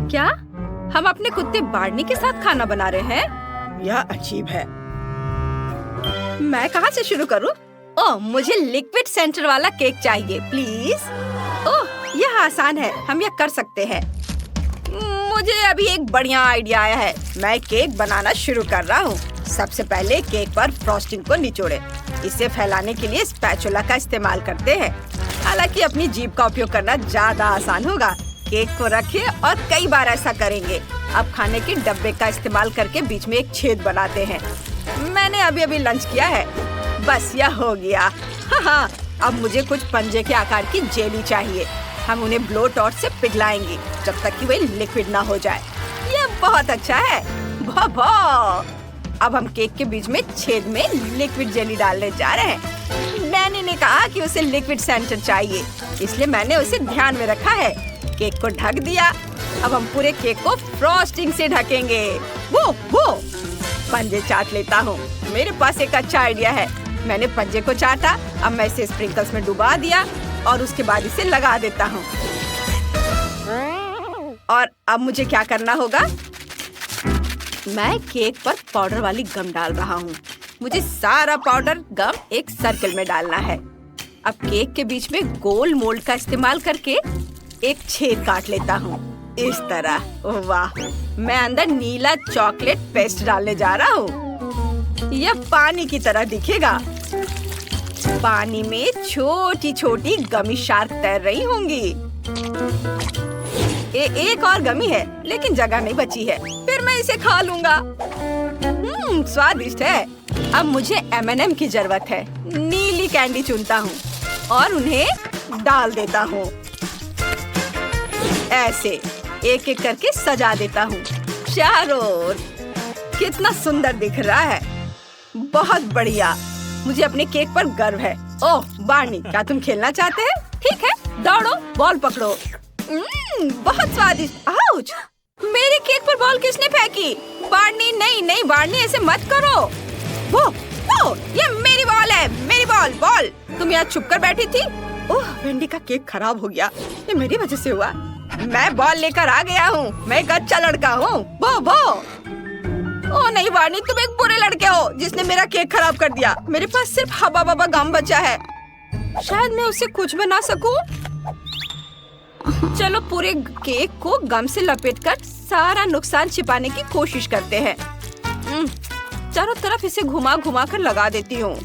क्या हम अपने कुत्ते बार्नी के साथ खाना बना रहे हैं? यह अजीब है। मैं कहाँ से शुरू करूँ? ओह, मुझे लिक्विड सेंटर वाला केक चाहिए प्लीज। ओह, यह आसान है, हम यह कर सकते हैं। मुझे अभी एक बढ़िया आइडिया आया है। मैं केक बनाना शुरू कर रहा हूँ। सबसे पहले केक पर फ्रॉस्टिंग को निचोड़े। इसे फैलाने के लिए स्पैचुला का इस्तेमाल करते हैं। हालांकि अपनी जीभ का उपयोग करना ज्यादा आसान होगा। केक को रखें और कई बार ऐसा करेंगे। अब खाने के डब्बे का इस्तेमाल करके बीच में एक छेद बनाते हैं। मैंने अभी लंच किया है। बस यह हो गया। हाँ, अब मुझे कुछ पंजे के आकार की जेली चाहिए। हम उन्हें ब्लो टॉर्च से पिघलाएंगे जब तक कि वे लिक्विड ना हो जाए। यह बहुत अच्छा है। अब हम केक के बीच में छेद में लिक्विड जेली डालने जा रहे हैं। डैनी ने कहा कि उसे लिक्विड सेंटर चाहिए, इसलिए मैंने उसे ध्यान में रखा है। केक को ढक दिया। अब हम पूरे केक को फ्रॉस्टिंग से ढकेंगे। वो पंजे चाट लेता हूँ। मेरे पास एक अच्छा आइडिया है। मैंने पंजे को चाटा। अब मैं इसे स्प्रिंकल्स में डुबा दिया और उसके बाद इसे लगा देता हूँ। और अब मुझे क्या करना होगा? मैं केक पर पाउडर वाली गम डाल रहा हूँ। मुझे सारा पाउडर गम एक सर्कल में डालना है। अब केक के बीच में गोल मोल्ड का इस्तेमाल करके एक छेद काट लेता हूँ, इस तरह। वाह, मैं अंदर नीला चॉकलेट पेस्ट डालने जा रहा हूँ। यह पानी की तरह दिखेगा। पानी में छोटी छोटी गमी शार्क तैर रही होंगी। एक और गमी है, लेकिन जगह नहीं बची है। फिर मैं इसे खा लूंगा। स्वादिष्ट है। अब मुझे M&M की जरूरत है। नीली कैंडी चुनता हूँ और उन्हें डाल देता हूँ। ऐसे एक एक करके सजा देता हूँ चारों ओर। कितना सुंदर दिख रहा है। बहुत बढ़िया। मुझे अपने केक पर गर्व है। ओह बार्नी, क्या तुम खेलना चाहते हैं? ठीक है, दौड़ो, बॉल पकड़ो। बहुत स्वादिष्ट। आउच! मेरे केक पर बॉल किसने फेंकी? बार्नी, नहीं बार्नी, ऐसे मत करो। वो ये मेरी बॉल है, मेरी बॉल। तुम यहाँ छुप कर बैठी थी। ओह, वेंडी का केक खराब हो गया। ये मेरी वजह से हुआ। मैं बॉल लेकर आ गया हूँ। मैं एक अच्छा लड़का हूँ। ओह नहीं बार्नी, तुम एक बुरे लड़के हो जिसने मेरा केक खराब कर दिया। मेरे पास सिर्फ हवा बबा गम बचा है। शायद मैं उससे कुछ बना सकूं। चलो पूरे केक को गम से लपेटकर सारा नुकसान छिपाने की कोशिश करते हैं। चारों तरफ इसे घुमा कर लगा देती हूँ।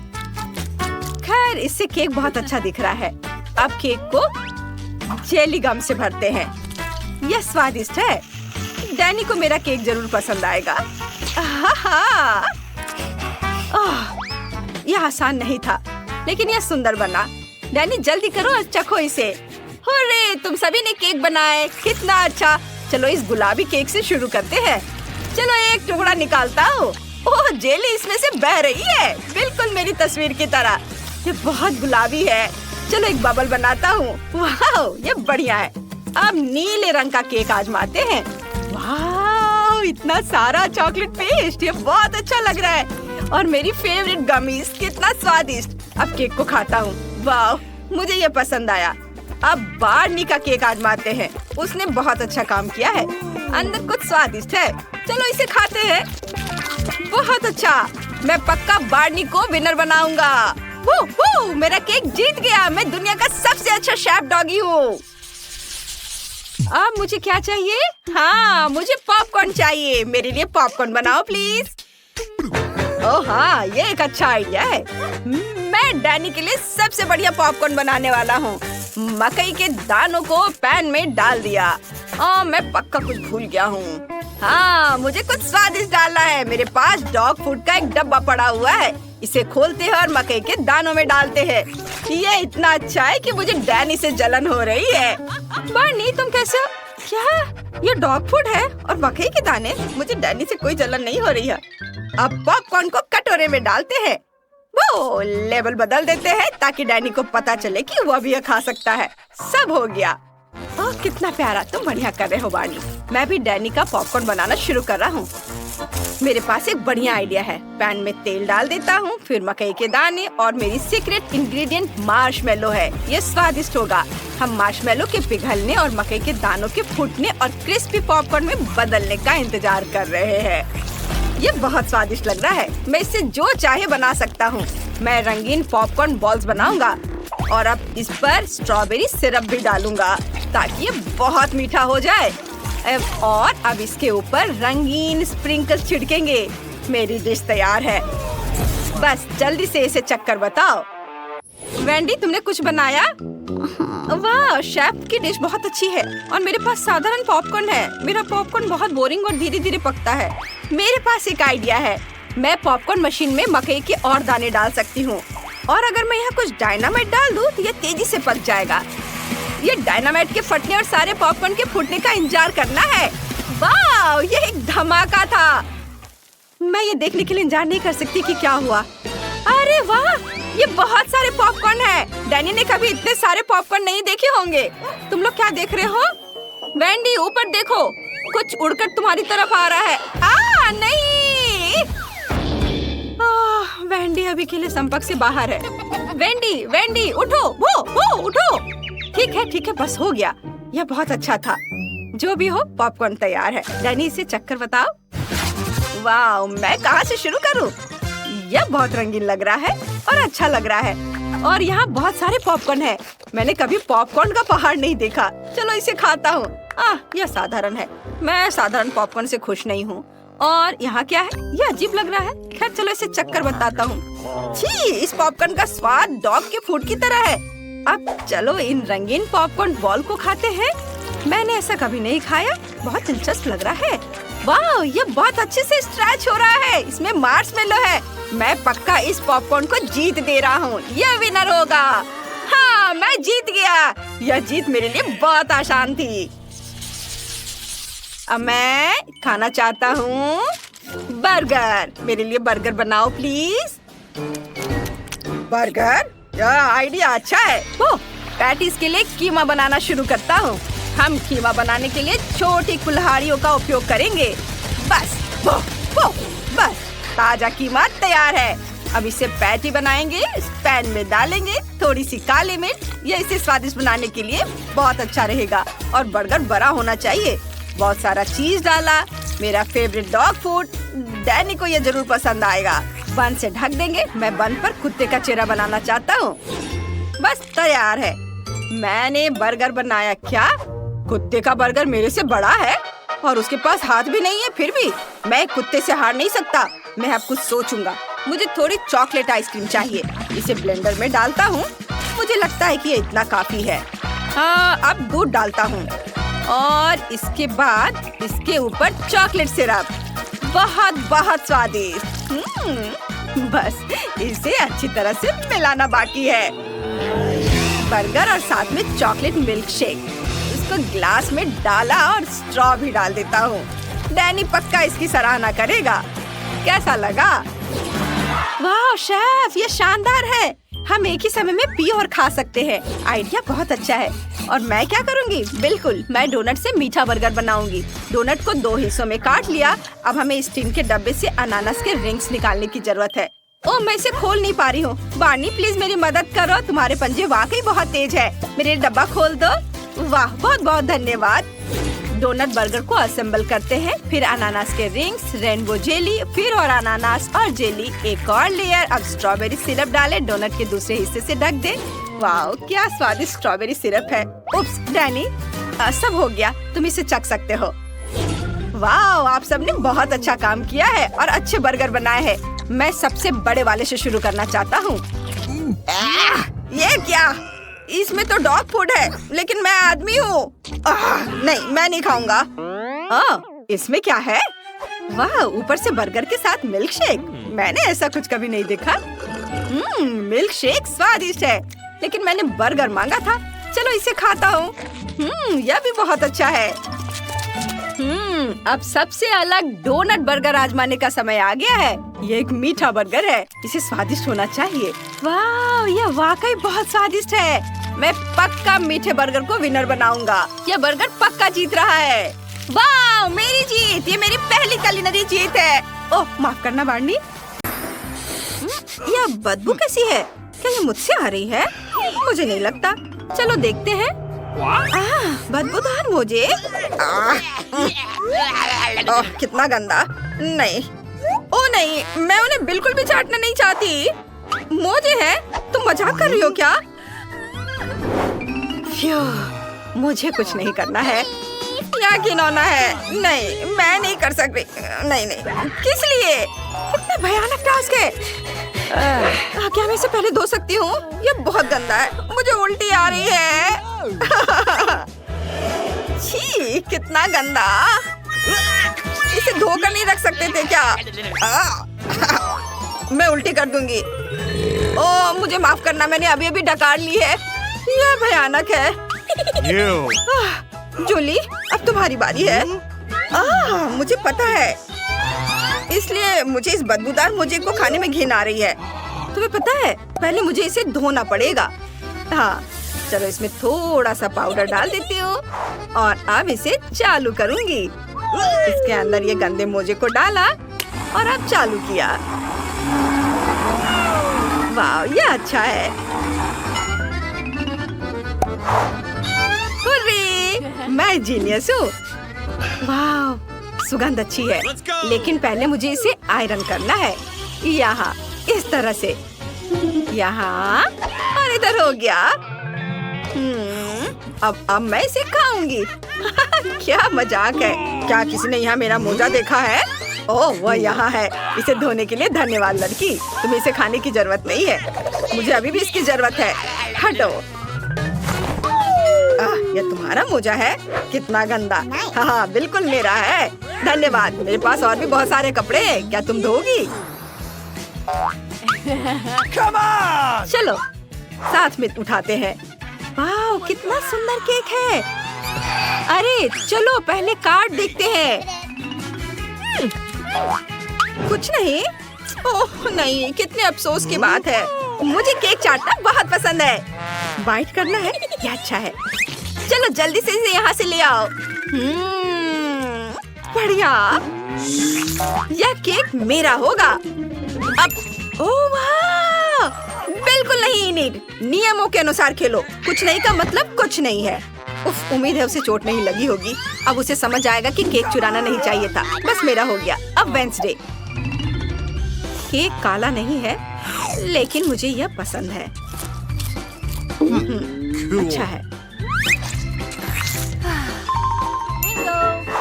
खैर, इससे केक बहुत अच्छा दिख रहा है। अब केक को जेली गम से भरते हैं। यह स्वादिष्ट है। डैनी को मेरा केक जरूर पसंद आएगा। यह आसान नहीं था, लेकिन यह सुंदर बना। डैनी जल्दी करो और चखो इसे। हुर्रे, तुम सभी ने केक बनाए, कितना अच्छा। चलो इस गुलाबी केक से शुरू करते हैं। चलो एक टुकड़ा निकालता हूँ। ओह, जेली इसमें से बह रही है, बिल्कुल मेरी तस्वीर की तरह। ये बहुत गुलाबी है। चलो एक बबल बनाता हूँ। वाह, ये बढ़िया है। अब नीले रंग का केक आजमाते हैं। वाह, इतना सारा चॉकलेट पेस्ट, ये बहुत अच्छा लग रहा है। और मेरी फेवरेट गमीज, कितना स्वादिष्ट। अब केक को खाता हूँ। वाह, मुझे ये पसंद आया। अब बार्नी का केक आजमाते हैं। उसने बहुत अच्छा काम किया है। अंदर कुछ स्वादिष्ट है। चलो इसे खाते हैं। बहुत अच्छा। मैं पक्का बार्नी को विनर बनाऊंगा। मेरा केक जीत गया। मैं दुनिया का सबसे अच्छा शेफ डॉगी हूँ। अब मुझे क्या चाहिए? हाँ, मुझे पॉपकॉर्न चाहिए। मेरे लिए पॉपकॉर्न बनाओ प्लीज। ओह हाँ, ये एक अच्छा आइडिया है। मैं डैनी के लिए सबसे बढ़िया पॉपकॉर्न बनाने वाला हूँ। मकई के दानों को पैन में डाल दिया। मैं पक्का कुछ भूल गया हूँ। हाँ, मुझे कुछ स्वादिष्ट डालना है। मेरे पास डॉग फूड का एक डब्बा पड़ा हुआ है। इसे खोलते हैं और मकई के दानों में डालते हैं। ये इतना अच्छा है कि मुझे डैनी से जलन हो रही है। बार्नी, तुम कैसे हो? क्या ये डॉग फूड है और मकई के दाने? मुझे डैनी से कोई जलन नहीं हो रही है। अब पॉपकॉर्न को कटोरे में डालते हैं। वो लेबल बदल देते हैं ताकि डैनी को पता चले कि वो भी खा सकता है। सब हो गया। ओह कितना प्यारा, तुम बढ़िया कर रहे हो बार्नी। मैं भी डैनी का पॉपकॉर्न बनाना शुरू कर रहा हूँ। मेरे पास एक बढ़िया आइडिया है। पैन में तेल डाल देता हूँ, फिर मकई के दाने और मेरी सीक्रेट इंग्रेडिएंट मार्शमेलो है। ये स्वादिष्ट होगा। हम मार्शमेलो के पिघलने और मकई के दानों के फूटने और क्रिस्पी पॉपकॉर्न में बदलने का इंतजार कर रहे हैं। ये बहुत स्वादिष्ट लग रहा है। मैं इससे जो चाहे बना सकता हूँ। मैं रंगीन पॉपकॉर्न बॉल्स बनाऊंगा और अब इस पर स्ट्रॉबेरी सिरप भी डालूंगा ताकि ये बहुत मीठा हो जाए। और अब इसके ऊपर रंगीन स्प्रिंकल्स छिड़केंगे। मेरी डिश तैयार है। बस जल्दी से इसे चख कर बताओ। वेंडी, तुमने कुछ बनाया? वाह, शेफ की डिश बहुत अच्छी है। और मेरे पास साधारण पॉपकॉर्न है। मेरा पॉपकॉर्न बहुत बोरिंग और धीरे धीरे पकता है। मेरे पास एक आइडिया है। मैं पॉपकॉर्न मशीन में मकई के और दाने डाल सकती हूँ और अगर मैं यहाँ कुछ डायनामाइट डाल दूँ तो ये तेजी से पक जाएगा। ये डायनामाइट के फटने और सारे पॉपकॉर्न के फूटने का इंतजार करना है। वाह, ये एक धमाका था। मैं ये देखने के लिए इंतजार नहीं कर सकती कि क्या हुआ। अरे वाह, ये बहुत सारे पॉपकॉर्न है। डैनी ने कभी इतने सारे पॉपकॉर्न नहीं देखे होंगे। तुम लोग क्या देख रहे हो? वेंडी, ऊपर देखो, कुछ उड़कर तुम्हारी तरफ आ रहा है। नहीं! वेंडी अभी के लिए संपर्क से बाहर है। वेंडी, उठो, वो उठो। ठीक है, बस हो गया। यह बहुत अच्छा था। जो भी हो, पॉपकॉर्न तैयार है। डैनी, इसे चक्कर बताओ। वाह, मैं कहाँ से शुरू करूँ? यह बहुत रंगीन लग रहा है और अच्छा लग रहा है। और यहाँ बहुत सारे पॉपकॉर्न है। मैंने कभी पॉपकॉर्न का पहाड़ नहीं देखा। चलो इसे खाता हूँ। यह साधारण है। मैं साधारण पॉपकॉर्न से खुश नहीं हूँ। और यहाँ क्या है? यह अजीब लग रहा है। खैर चलो इसे चक्कर बताता हूँ। छी, इस पॉपकॉर्न का स्वाद डॉग के फूड की तरह है। अब चलो इन रंगीन पॉपकॉर्न बॉल को खाते हैं। मैंने ऐसा कभी नहीं खाया। बहुत दिलचस्प लग रहा है। वाह, ये बहुत अच्छे से स्ट्रेच हो रहा है। इसमें मार्शमेलो है। मैं पक्का इस पॉपकॉर्न को जीत दे रहा हूँ। यह विनर होगा। हाँ, मैं जीत गया। यह जीत मेरे लिए बहुत आसान थी। अब मैं खाना चाहता हूँ बर्गर। मेरे लिए बर्गर बनाओ प्लीज। बर्गर? यह आइडिया अच्छा है। पैटीज के लिए कीमा बनाना शुरू करता हूँ। हम कीमा बनाने के लिए छोटी कुल्हाड़ियों का उपयोग करेंगे। बस बस ताजा कीमा तैयार है। अब इसे पैटी बनाएंगे। इस पैन में डालेंगे थोड़ी सी काली मिर्च। यह इसे स्वादिष्ट बनाने के लिए बहुत अच्छा रहेगा। और बर्गर बड़ा होना चाहिए। बहुत सारा चीज डाला। मेरा फेवरेट डॉग फूड। डैनी को यह जरूर पसंद आएगा। बन से ढक देंगे। मैं बन पर कुत्ते का चेहरा बनाना चाहता हूँ। बस तैयार है। मैंने बर्गर बनाया। क्या कुत्ते का बर्गर मेरे से बड़ा है? और उसके पास हाथ भी नहीं है। फिर भी मैं कुत्ते से हार नहीं सकता। मैं अब कुछ सोचूंगा। मुझे थोड़ी चॉकलेट आइसक्रीम चाहिए। इसे ब्लेंडर में डालता हूँ। मुझे लगता है कि ये इतना काफी है। अब दूध डालता हूँ और इसके बाद इसके ऊपर चॉकलेट सिरप। बहुत स्वादिष्ट। बस इसे अच्छी तरह से मिलाना बाकी है। बर्गर और साथ में चॉकलेट मिल्क शेक। इसको ग्लास में डाला और स्ट्रॉ भी डाल देता हूँ। डैनी पक्का इसकी सराहना करेगा। कैसा लगा? वाह शेफ, ये शानदार है। हम एक ही समय में पी और खा सकते हैं। आइडिया बहुत अच्छा है। और मैं क्या करूँगी? बिल्कुल, मैं डोनट से मीठा बर्गर बनाऊंगी। डोनट को 2 हिस्सों में काट लिया। अब हमें इस टिन के डब्बे से अनानास के रिंग्स निकालने की जरूरत है। ओह, मैं इसे खोल नहीं पा रही हूँ। बार्नी प्लीज मेरी मदद करो। तुम्हारे पंजे वाकई बहुत तेज है। मेरे डब्बा खोल दो। वाह, बहुत धन्यवाद। डोनट बर्गर को असेंबल करते हैं। फिर अनानास के रिंग्स, रेनबो जेली, फिर और अनानास और जेली, एक और लेयर। अब स्ट्रॉबेरी सिरप डाले। डोनट के दूसरे हिस्से से ढक दे। वाह, क्या स्वादिष्ट स्ट्रॉबेरी सिरप है। उप्स डैनी, सब हो गया। तुम इसे चख सकते हो। वाह, आप सबने बहुत अच्छा काम किया है और अच्छे बर्गर बनाए हैं। मैं सबसे बड़े वाले से शुरू करना चाहता हूँ। ये क्या? इसमें तो डॉग फूड है, लेकिन मैं आदमी हूँ। नहीं, मैं नहीं खाऊंगा। इसमें क्या है? वाह, ऊपर से बर्गर के साथ मिल्क शेक। मैंने ऐसा कुछ कभी नहीं देखा। मिल्क शेक स्वादिष्ट है, लेकिन मैंने बर्गर मांगा था। चलो इसे खाता हूँ। यह भी बहुत अच्छा है। अब सबसे अलग डोनट बर्गर आजमाने का समय आ गया है। ये एक मीठा बर्गर है। इसे स्वादिष्ट होना चाहिए। वाह, यह वाकई बहुत स्वादिष्ट है। मैं पक्का मीठे बर्गर को विनर बनाऊंगा। यह बर्गर पक्का जीत रहा है। वाह, मेरी जीत! ये मेरी पहली कुलिनरी जीत है। ओह, माफ करना बार्नी। यह बदबू कैसी है? क्या ये मुझसे आ रही है? मुझे नहीं लगता। चलो देखते हैं। बदबूदार मोजे। ओह, कितना गंदा। नहीं, ओ नहीं, मैं उन्हें बिल्कुल भी चाटना नहीं चाहती। मोजे है? तुम मजाक कर रही हो क्या? मुझे कुछ नहीं करना है। क्या घिनौना है। नहीं, मैं नहीं कर सकती। नहीं नहीं, किस लिए? कितना भयानक टास्क है। क्या मैं इसे पहले धो सकती हूँ? ये बहुत गंदा है। मुझे उल्टी आ रही है। छी, कितना गंदा। इसे धोकर नहीं रख सकते थे क्या? मैं उल्टी कर दूंगी। ओह, मुझे माफ करना, मैंने अभी अभी डकार ली है। यह भयानक है। जूली, अब तुम्हारी बारी है। मुझे पता है, इसलिए मुझे इस बदबूदार मोजे को खाने में घिन आ रही है। तुम्हें पता है, पहले मुझे इसे धोना पड़ेगा। हाँ, चलो इसमें थोड़ा सा पाउडर डाल देती हूँ और अब इसे चालू करूँगी। इसके अंदर ये गंदे मोजे को डाला और अब चालू किया। वाह, ये अच्छा है। हुर्रे, मैं जीनियस हूँ। वाह, सुगंध अच्छी है, लेकिन पहले मुझे इसे आयरन करना है। यहाँ इस तरह से, यहाँ और इधर हो गया। अब मैं इसे खाऊंगी। क्या मजाक है। क्या किसी ने यहाँ मेरा मोजा देखा है? ओह, वह यहाँ है। इसे धोने के लिए धन्यवाद लड़की। तुम्हें इसे खाने की जरूरत नहीं है। मुझे अभी भी इसकी जरूरत है। हटो। यह तुम्हारा मोजा है? कितना गंदा। हाँ, बिल्कुल मेरा है। धन्यवाद। मेरे पास और भी बहुत सारे कपड़े हैं। क्या तुम धोगी? चलो साथ में उठाते हैं। वाह, कितना सुंदर केक है। अरे चलो पहले कार्ड देखते हैं। कुछ नहीं। ओह नहीं, कितने अफसोस की बात है। मुझे केक चाटना बहुत पसंद है। बाइट करना है, क्या अच्छा है। चलो जल्दी से इसे यहाँ से ले आओ। बढ़िया, यह केक मेरा होगा। अब ओह वाह, बिल्कुल नहीं नीड। नियमों के अनुसार खेलो। कुछ नहीं का मतलब कुछ नहीं है। उफ, उम्मीद है उसे चोट नहीं लगी होगी। अब उसे समझ आएगा कि केक चुराना नहीं चाहिए था। बस मेरा हो गया। अब वेंसडे। केक काला नहीं है, लेकिन मुझे यह पसंद है। अच्छा है।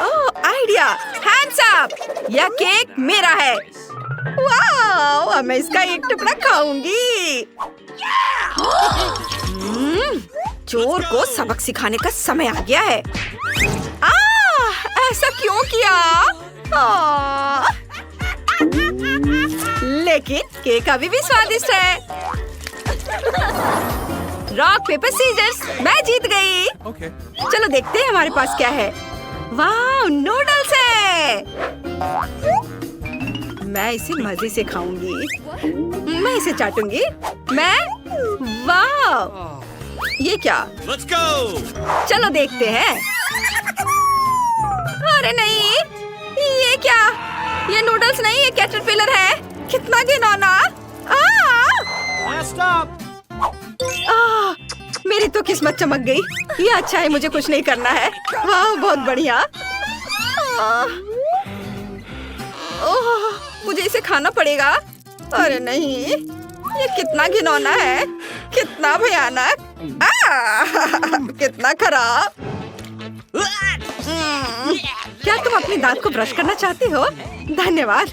ओह, आइडिया। Hands up. यह केक मेरा है। वाह, अब मैं इसका एक टुकड़ा खाऊंगी। चोर को सबक सिखाने का समय आ गया है। ऐसा क्यों किया? लेकिन केक अभी भी स्वादिष्ट है। रॉक पेपर सीजर्स, मैं जीत गई। चलो देखते हैं हमारे पास क्या है। वाह, नूडल्स है। मैं इसे मजे से खाऊंगी। मैं इसे चाटूंगी। वाह, ये क्या? Let's go! चलो देखते हैं। अरे नहीं, ये क्या? ये नूडल्स नहीं, ये कैटरपिलर है। कितना घिनौना। मेरी तो किस्मत चमक गई। ये अच्छा है, मुझे कुछ नहीं करना है। वाह, बहुत बढ़िया। ओह, मुझे इसे खाना पड़ेगा। अरे नहीं, ये कितना घिनौना है। कितना भयानक। कितना खराब। क्या तुम अपने दांत को ब्रश करना चाहती हो? धन्यवाद।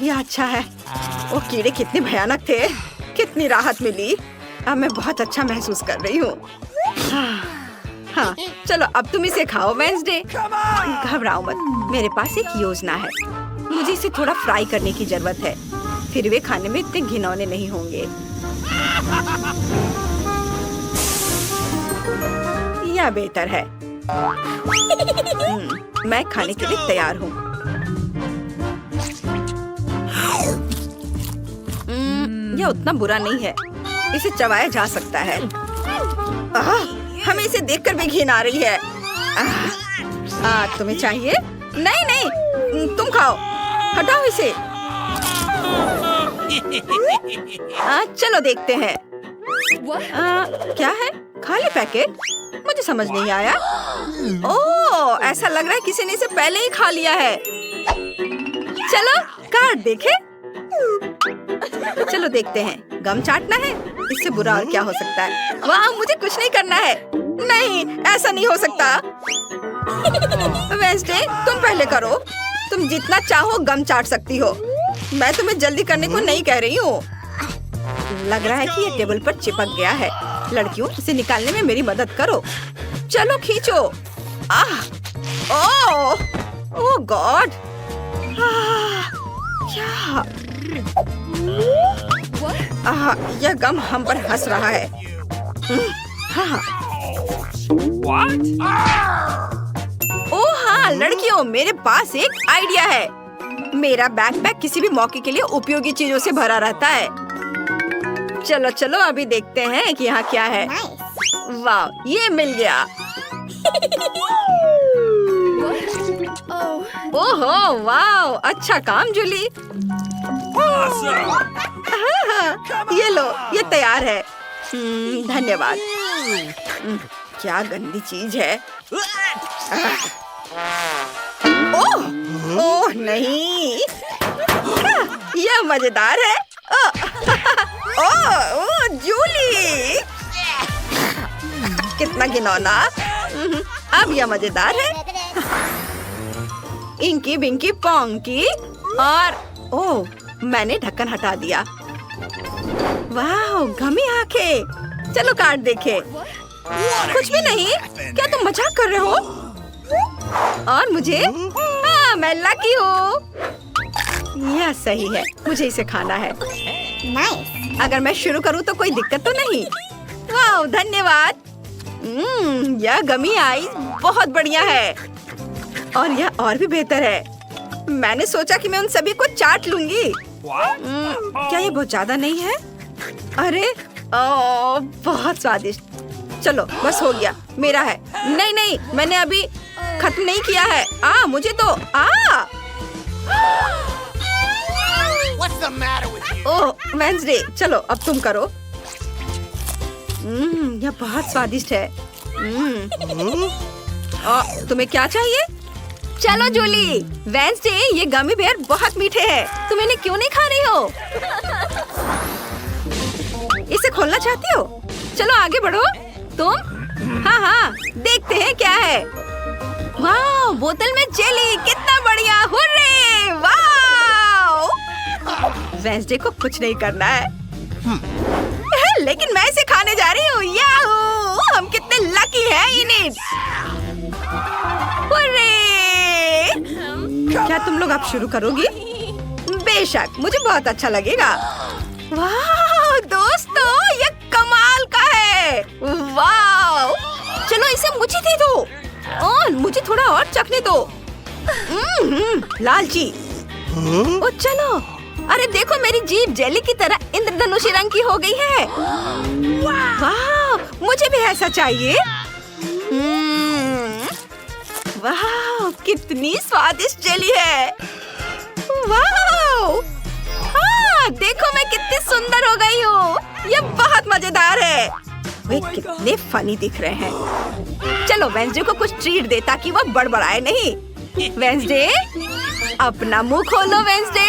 यह अच्छा है। वो कीड़े कितने भयानक थे। कितनी राहत मिली। अब मैं बहुत अच्छा महसूस कर रही हूँ। हाँ, चलो अब तुम इसे खाओ वेंसडे। घबराओ मत, मेरे पास एक योजना है। मुझे इसे थोड़ा फ्राई करने की जरूरत है, फिर वे खाने में इतने घिनौने नहीं होंगे। यह बेहतर है। मैं खाने के लिए तैयार हूँ। यह उतना बुरा नहीं है। इसे चबाया जा सकता है। हमें इसे देखकर भी घिन आ रही है। तुम्हें चाहिए? नहीं नहीं, तुम खाओ, हटाओ इसे। चलो देखते हैं। क्या है? खाली पैकेट? मुझे समझ नहीं आया। ओह, ऐसा लग रहा है किसी ने इसे पहले ही खा लिया है। चलो कार्ड देखें। चलो देखते हैं। गम चाटना है? इससे बुरा और क्या हो सकता है? वाह, मुझे कुछ नहीं करना है। नहीं, ऐसा नहीं हो सकता। वेंसडे, तुम पहले करो। तुम जितना चाहो गम चाट सकती हो। मैं तुम्हें जल्दी करने को नहीं कह रही हूँ। लग रहा है कि ये टेबल पर चिपक गया है। लड़कियों, इसे निकालने में मेरी मदद करो। चलो खींचो। ओह गॉड, क्या? यह गम हम पर हंस रहा है। ओह हाँ लड़कियों, मेरे पास एक आइडिया है। मेरा बैकपैक किसी भी मौके के लिए उपयोगी चीजों से भरा रहता है। चलो चलो अभी देखते हैं कि यहाँ क्या है। वाह, ये मिल गया। ओहो वाह, अच्छा काम जूली। ये लो, ये तैयार है। धन्यवाद। क्या गंदी चीज है। ओह नहीं, यह मजेदार है। ओह जूली, कितना घिनौना। अब यह मजेदार है। इंकी बिंकी पोंकी और ओह, मैंने ढक्कन हटा दिया। वाह, गमी आंखें। चलो कार्ड देखे। कुछ भी नहीं। क्या तुम मजाक कर रहे हो? और मुझे? हाँ, मैं लकी हूँ। यह सही है, मुझे इसे खाना है। अगर मैं शुरू करूँ तो कोई दिक्कत तो नहीं? वाह, धन्यवाद। यह गमी आइस बहुत बढ़िया है। और यह और भी बेहतर है। मैंने सोचा कि मैं उन सभी को चाट लूंगी। क्या ये बहुत ज्यादा नहीं है? अरे बहुत स्वादिष्ट। चलो बस हो गया, मेरा है। नहीं नहीं, मैंने अभी खत्म नहीं किया है। मुझे तो What's the matter with you? Oh Wednesday, चलो अब तुम करो। यह बहुत स्वादिष्ट है। तुम्हें क्या चाहिए? चलो जूली। वेंसडे, ये गमी बेयर बहुत मीठे हैं। तुम इन्हें क्यों नहीं खा रही हो? इसे खोलना चाहती हो? चलो आगे बढ़ो। तुम? हाँ, देखते हैं क्या है। वाह, बोतल में जेली, कितना बढ़िया। हुर्रे, वाह। वेंसडे को कुछ नहीं करना है। लेकिन मैं इसे खाने जा रही हूँ। याहू, हम कितने लकी हैं इन्हें। क्या तुम लोग अब शुरू करोगी? बेशक, मुझे बहुत अच्छा लगेगा। वाह दोस्तों, ये कमाल का है। वाह, चलो इसे मुझे दे दो और मुझे थोड़ा और चखने दो। लालची। ओ चलो, अरे देखो मेरी जीभ जेली की तरह इंद्रधनुषी रंग की हो गई है। वाह, मुझे भी ऐसा चाहिए। वाह, कितनी स्वादिष्ट जेली है। वाह, हाँ, देखो मैं कितनी सुंदर हो गई हूँ। ये बहुत मजेदार है। वे कितने फनी दिख रहे हैं। चलो वेंसडे को कुछ ट्रीट दे ताकि वो बड़बड़ाए नहीं। वेंसडे, अपना मुंह खोलो। वेंसडे,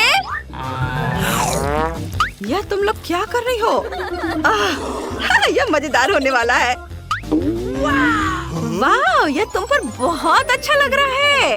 यह तुम लोग क्या कर रही हो? यह मजेदार होने वाला है। वाह, यह तुम पर बहुत अच्छा लग रहा है।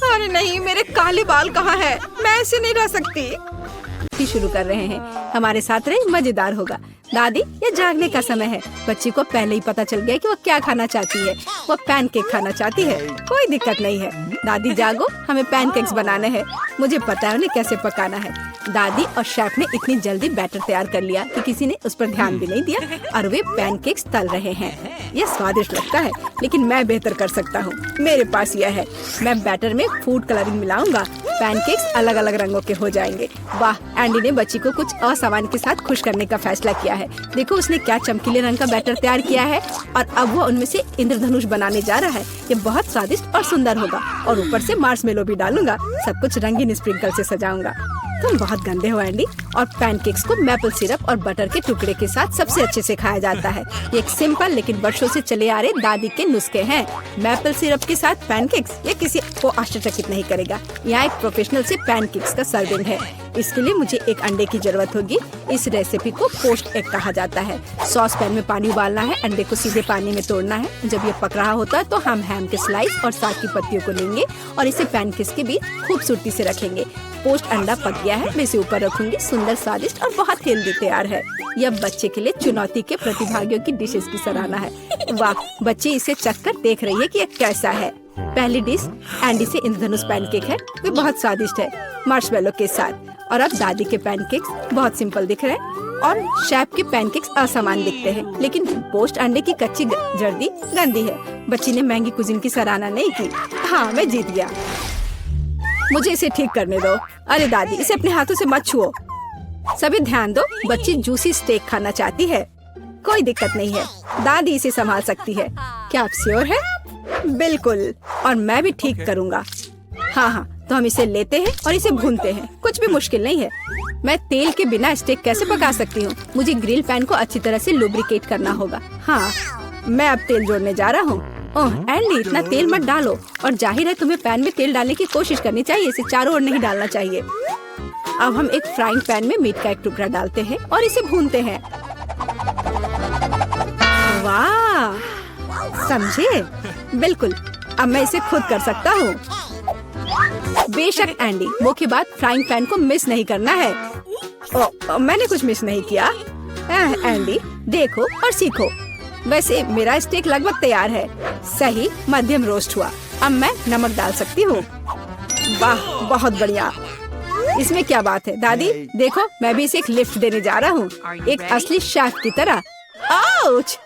अरे नहीं, मेरे काले बाल कहाँ हैं? मैं ऐसे नहीं रह सकती। शुरू कर रहे हैं। हमारे साथ रहे, मजेदार होगा। दादी, ये जागने का समय है। बच्ची को पहले ही पता चल गया कि वो क्या खाना चाहती है। वो पैनकेक खाना चाहती है। कोई दिक्कत नहीं है। दादी जागो, हमें पैनकेक्स बनाने हैं। मुझे पता है उन्हें कैसे पकाना है। दादी और शेफ ने इतनी जल्दी बैटर तैयार कर लिया कि किसी ने उस पर ध्यान भी नहीं दिया और वे पैनकेक्स तल रहे हैं। यह स्वादिष्ट लगता है, लेकिन मैं बेहतर कर सकता हूँ। मेरे पास यह है, मैं बैटर में फूड कलरिंग मिलाऊंगा। पैनकेक्स अलग अलग रंगों के हो जाएंगे। वाह, एंडी ने बच्ची को कुछ असामान्य के साथ खुश करने का फैसला किया है। देखो उसने क्या चमकीले रंग का बैटर तैयार किया है और अब वो उनमें से इंद्रधनुष बनाने जा रहा है। ये बहुत स्वादिष्ट और सुंदर होगा और ऊपर से मार्शमेलो भी डालूंगा। सब कुछ रंगीन स्प्रिंकल से सजाऊंगा। तुम बहुत गंदे हो एंडी। और पैनकेक्स को मैपल सिरप और बटर के टुकड़े के साथ सबसे अच्छे से खाया जाता है। ये एक सिंपल लेकिन वर्षों से चले आ रहे दादी के नुस्खे हैं। मैपल सिरप के साथ पैनकेक्स, ये किसी को आश्चर्यचकित नहीं करेगा। यहाँ एक प्रोफेशनल से पैनकेक्स का सर्विंग है। इसके लिए मुझे एक अंडे की जरूरत होगी। इस रेसिपी को पोस्ट एग कहा जाता है। सॉस पैन में पानी उबालना है, अंडे को सीधे पानी में तोड़ना है। जब ये पक रहा होता है तो हम हैम के स्लाइस और साग की पत्तियों को लेंगे और इसे पैनकेक्स के बीच खूबसूरती से रखेंगे। पोस्ट अंडा पक गया है, मैं इसे ऊपर रखूंगी। सुंदर, स्वादिष्ट और बहुत हेल्दी तैयार है। यह बच्चे के लिए चुनौती के प्रतिभागियों की डिशेस की सराहना है। वाह, बच्ची इसे चखकर देख रही है कि यह कैसा है। पहली डिश एंडी से इंद्रधनुष पैनकेक है। वे बहुत स्वादिष्ट है मार्शमेलो के साथ। और अब दादी के पैनकेक्स बहुत सिंपल दिख रहे हैं और शेफ के पैनकेक्स असामान्य दिखते हैं, लेकिन पोस्ट अंडे की कच्ची जर्दी गंदी है। बच्ची ने महंगी कुजिन की सराहना नहीं की। हाँ, मैं जीत गया। मुझे इसे ठीक करने दो। अरे दादी, इसे अपने हाथों से मत छुओ। सभी ध्यान दो, बच्ची जूसी स्टेक खाना चाहती है। कोई दिक्कत नहीं है, दादी इसे संभाल सकती है। क्या आप श्योर है? बिल्कुल, और मैं भी ठीक करूँगा। हाँ, तो हम इसे लेते हैं और इसे भूनते हैं। कुछ भी मुश्किल नहीं है। मैं तेल के बिना स्टेक कैसे पका सकती हूँ? मुझे ग्रिल पैन को अच्छी तरह से लुब्रिकेट करना होगा। हाँ, मैं अब तेल जोड़ने जा रहा हूँ। ओह एंडी, इतना तेल मत डालो। और जाहिर है तुम्हें पैन में तेल डालने की कोशिश करनी चाहिए, इसे चारों ओर नहीं डालना चाहिए। अब हम एक फ्राइंग पैन में मीट का एक टुकड़ा डालते हैं और इसे भूनते हैं। वाह, समझे? बिल्कुल, अब मैं इसे खुद कर सकता हूँ। बेशक एंडी, वो के बाद फ्राइंग पैन को मिस नहीं करना है। मैंने कुछ मिस नहीं किया। एंडी, देखो और सीखो। वैसे मेरा स्टेक लगभग तैयार है। सही मध्यम रोस्ट हुआ। अब मैं नमक डाल सकती हूँ। वाह, बहुत बढ़िया। इसमें क्या बात है दादी? देखो, मैं भी इसे एक लिफ्ट देने जा रहा हूँ, एक असली शेफ की तरह। आउच!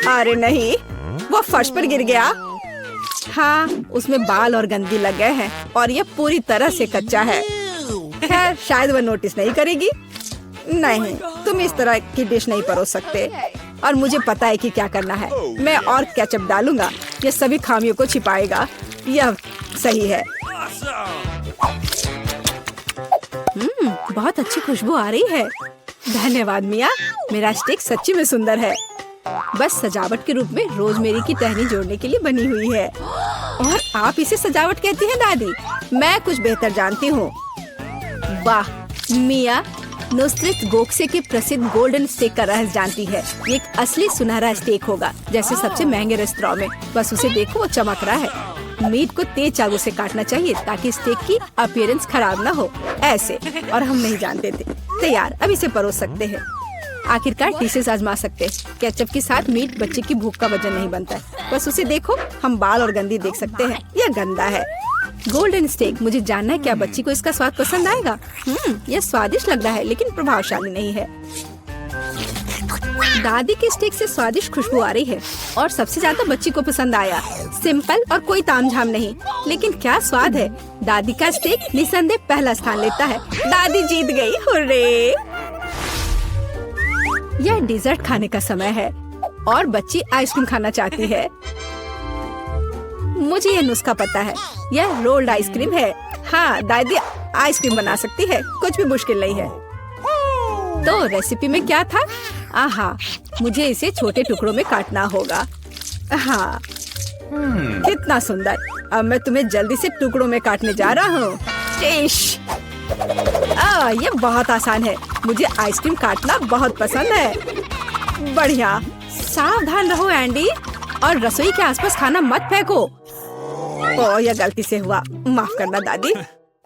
अरे नहीं, वो फर्श पर गिर गया। हाँ, उसमें बाल और गंदी लग गए हैं और ये पूरी तरह से कच्चा है। खैर, शायद वह नोटिस नहीं करेगी। नहीं, तुम इस तरह की डिश नहीं परोस सकते। और मुझे पता है कि क्या करना है। मैं और केचप डालूंगा, ये सभी खामियों को छिपाएगा। यह सही है। बहुत अच्छी खुशबू आ रही है। धन्यवाद मिया, मेरा स्टेक सच्ची में सुंदर है। बस सजावट के रूप में रोजमेरी की टहनी जोड़ने के लिए बनी हुई है। और आप इसे सजावट कहती हैं दादी? मैं कुछ बेहतर जानती हूँ। वाह, मिया नुसरत गोखसे के प्रसिद्ध गोल्डन स्टेक का रहस्य जानती है। ये एक असली सुनहरा स्टेक होगा, जैसे सबसे महंगे रेस्तरां में। बस उसे देखो, वो चमक रहा है। मीट को तेज चाकू से काटना चाहिए ताकि स्टेक की अपीयरेंस खराब ना हो। ऐसे, और हम नहीं जानते थे। तैयार, अब इसे परोस सकते हैं। आखिरकार डिशेस आजमा सकते हैं। केचप के साथ मीट बच्चे की भूख का वजन नहीं बनता है। बस उसे देखो, हम बाल और गंदी देख सकते हैं। यह गंदा है। गोल्डन स्टेक, मुझे जानना है क्या बच्ची को इसका स्वाद पसंद आएगा। यह स्वादिष्ट लग रहा है लेकिन प्रभावशाली नहीं है। दादी के स्टेक से स्वादिष्ट खुशबू आ रही है और सबसे ज्यादा बच्ची को पसंद आया। सिंपल और कोई तामझाम नहीं, लेकिन क्या स्वाद है। दादी का स्टेक निसंदेह पहला स्थान लेता है। दादी जीत गई, हुर्रे! यह डिजर्ट खाने का समय है और बच्ची आइसक्रीम खाना चाहती है। मुझे यह नुस्खा पता है, यह रोल्ड आइसक्रीम है। हाँ, दादी आइसक्रीम बना सकती है, कुछ भी मुश्किल नहीं है। तो रेसिपी में क्या था? आहा, मुझे इसे छोटे टुकड़ों में काटना होगा। हाँ, कितना सुंदर। अब मैं तुम्हें जल्दी से टुकड़ों में काटने जा रहा हूँ। ये बहुत आसान है। मुझे आइसक्रीम काटना बहुत पसंद है। बढ़िया। सावधान रहो एंडी, और रसोई के आसपास खाना मत फेंको। ओह, यह गलती से हुआ, माफ करना दादी।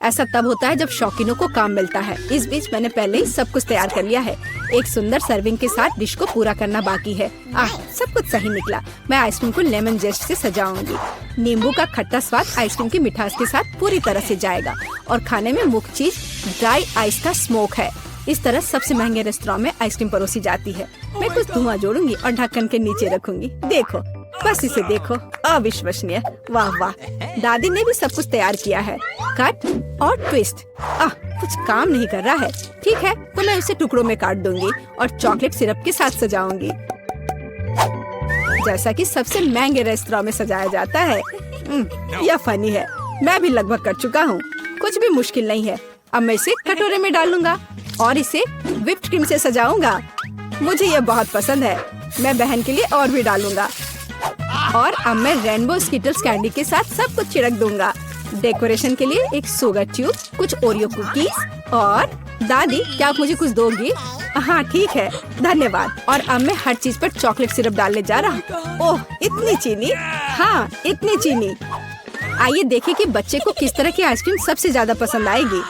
ऐसा तब होता है जब शौकीनों को काम मिलता है। इस बीच मैंने पहले ही सब कुछ तैयार कर लिया है। एक सुंदर सर्विंग के साथ डिश को पूरा करना बाकी है। सब कुछ सही निकला। मैं आइसक्रीम को लेमन जेस्ट से सजाऊंगी। नींबू का खट्टा स्वाद आइसक्रीम की मिठास के साथ पूरी तरह से जाएगा और खाने में मुख्य चीज ड्राई आइस का स्मोक है। इस तरह सबसे महंगे रेस्टोरेंट में आइसक्रीम परोसी जाती है। मैं कुछ धुआं जोड़ूंगी और ढक्कन के नीचे रखूंगी। देखो, बस इसे देखो, अविश्वसनीय। वाह वाह, दादी ने भी सब कुछ तैयार किया है। कट और ट्विस्ट। कुछ काम नहीं कर रहा है। ठीक है, तो मैं उसे टुकड़ों में काट दूंगी और चॉकलेट सिरप के साथ सजाऊंगी, जैसा कि सबसे महंगे रेस्टोरेंट में सजाया जाता है। यह फनी है। मैं भी लगभग कर चुका हूँ। कुछ भी मुश्किल नहीं है। अब मैं इसे कटोरे में डालूंगा और इसे व्हिप्ड क्रीम से सजाऊंगा। मुझे यह बहुत पसंद है। मैं बहन के लिए और भी डालूंगा। और अब मैं रेनबो स्किटल्स कैंडी के साथ सब कुछ छिड़क दूंगा। डेकोरेशन के लिए एक शुगर ट्यूब, कुछ ओरियो कुकीज और दादी, क्या आप मुझे कुछ दोगी? हाँ ठीक है, धन्यवाद। और अब मैं हर चीज पर चॉकलेट सिरप डालने जा रहा हूँ। ओह, इतनी चीनी? हाँ, इतनी चीनी। आइए देखें कि बच्चे को किस तरह की आइसक्रीम सबसे ज्यादा पसंद आएगी।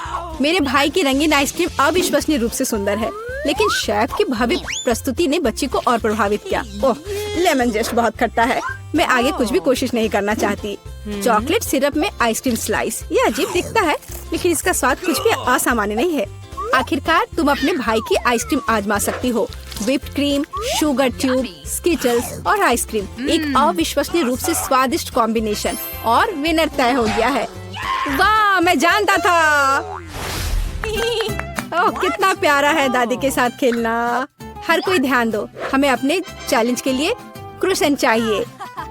मेरे भाई की रंगीन आइसक्रीम अविश्वसनीय रूप से सुंदर है, लेकिन शेफ की भव्य प्रस्तुति ने बच्ची को और प्रभावित किया। ओह, लेमन जेस्ट बहुत खट्टा है। मैं आगे कुछ भी कोशिश नहीं करना चाहती। चॉकलेट सिरप में आइसक्रीम स्लाइस, ये अजीब दिखता है, लेकिन इसका स्वाद कुछ भी असामान्य नहीं है। आखिरकार तुम अपने भाई की आइसक्रीम आजमा सकती हो। Whipped cream, sugar tube, Skittles और आइसक्रीम, एक अविश्वसनीय रूप से स्वादिष्ट कॉम्बिनेशन। और विनर तय हो गया है। वाह, मैं जानता था। ओह, कितना प्यारा है दादी के साथ खेलना। हर कोई ध्यान दो, हमें अपने चैलेंज के लिए क्रोसेंट चाहिए।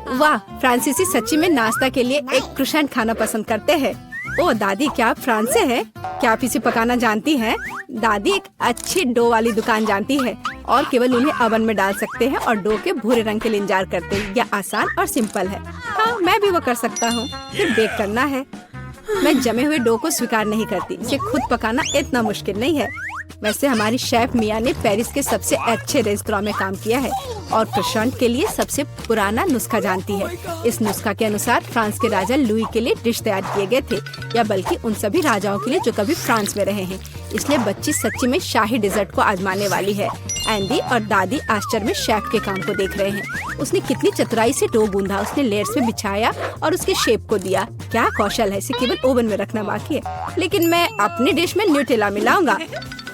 वाह, फ्रांसीसी सच्ची में नाश्ता के लिए एक क्रोसेंट खाना पसंद करते हैं। ओह दादी, क्या आप फ्रांस से हैं? क्या आप इसे पकाना जानती हैं? दादी एक अच्छी डो वाली दुकान जानती है और केवल उन्हें ओवन में डाल सकते हैं और डो के भूरे रंग के लिए इंतजार करते हैं। यह आसान और सिंपल है। हाँ, मैं भी वो कर सकता हूँ। फिर बेक करना है। मैं जमे हुए डो को स्वीकार नहीं करती। इसे खुद पकाना इतना मुश्किल नहीं है। वैसे हमारी शेफ मिया ने पेरिस के सबसे अच्छे रेस्टोरेंट में काम किया है और क्रोसेंट के लिए सबसे पुराना नुस्खा जानती है। इस नुस्खा के अनुसार फ्रांस के राजा लुई के लिए डिश तैयार किए गए थे, या बल्कि उन सभी राजाओं के लिए जो कभी फ्रांस में रहे हैं। इसलिए बच्ची सच्ची में शाही डिजर्ट को आजमाने वाली है। एंडी और दादी आश्चर्य में शेफ के काम को देख रहे हैं। उसने कितनी चतुराई से डो गूंधा, उसने लेयर्स में बिछाया और उसके शेप को दिया। क्या कौशल है, इसे केवल ओवन में रखना बाकी है। लेकिन मैं अपनी डिश में न्यूटेला मिलाऊंगा।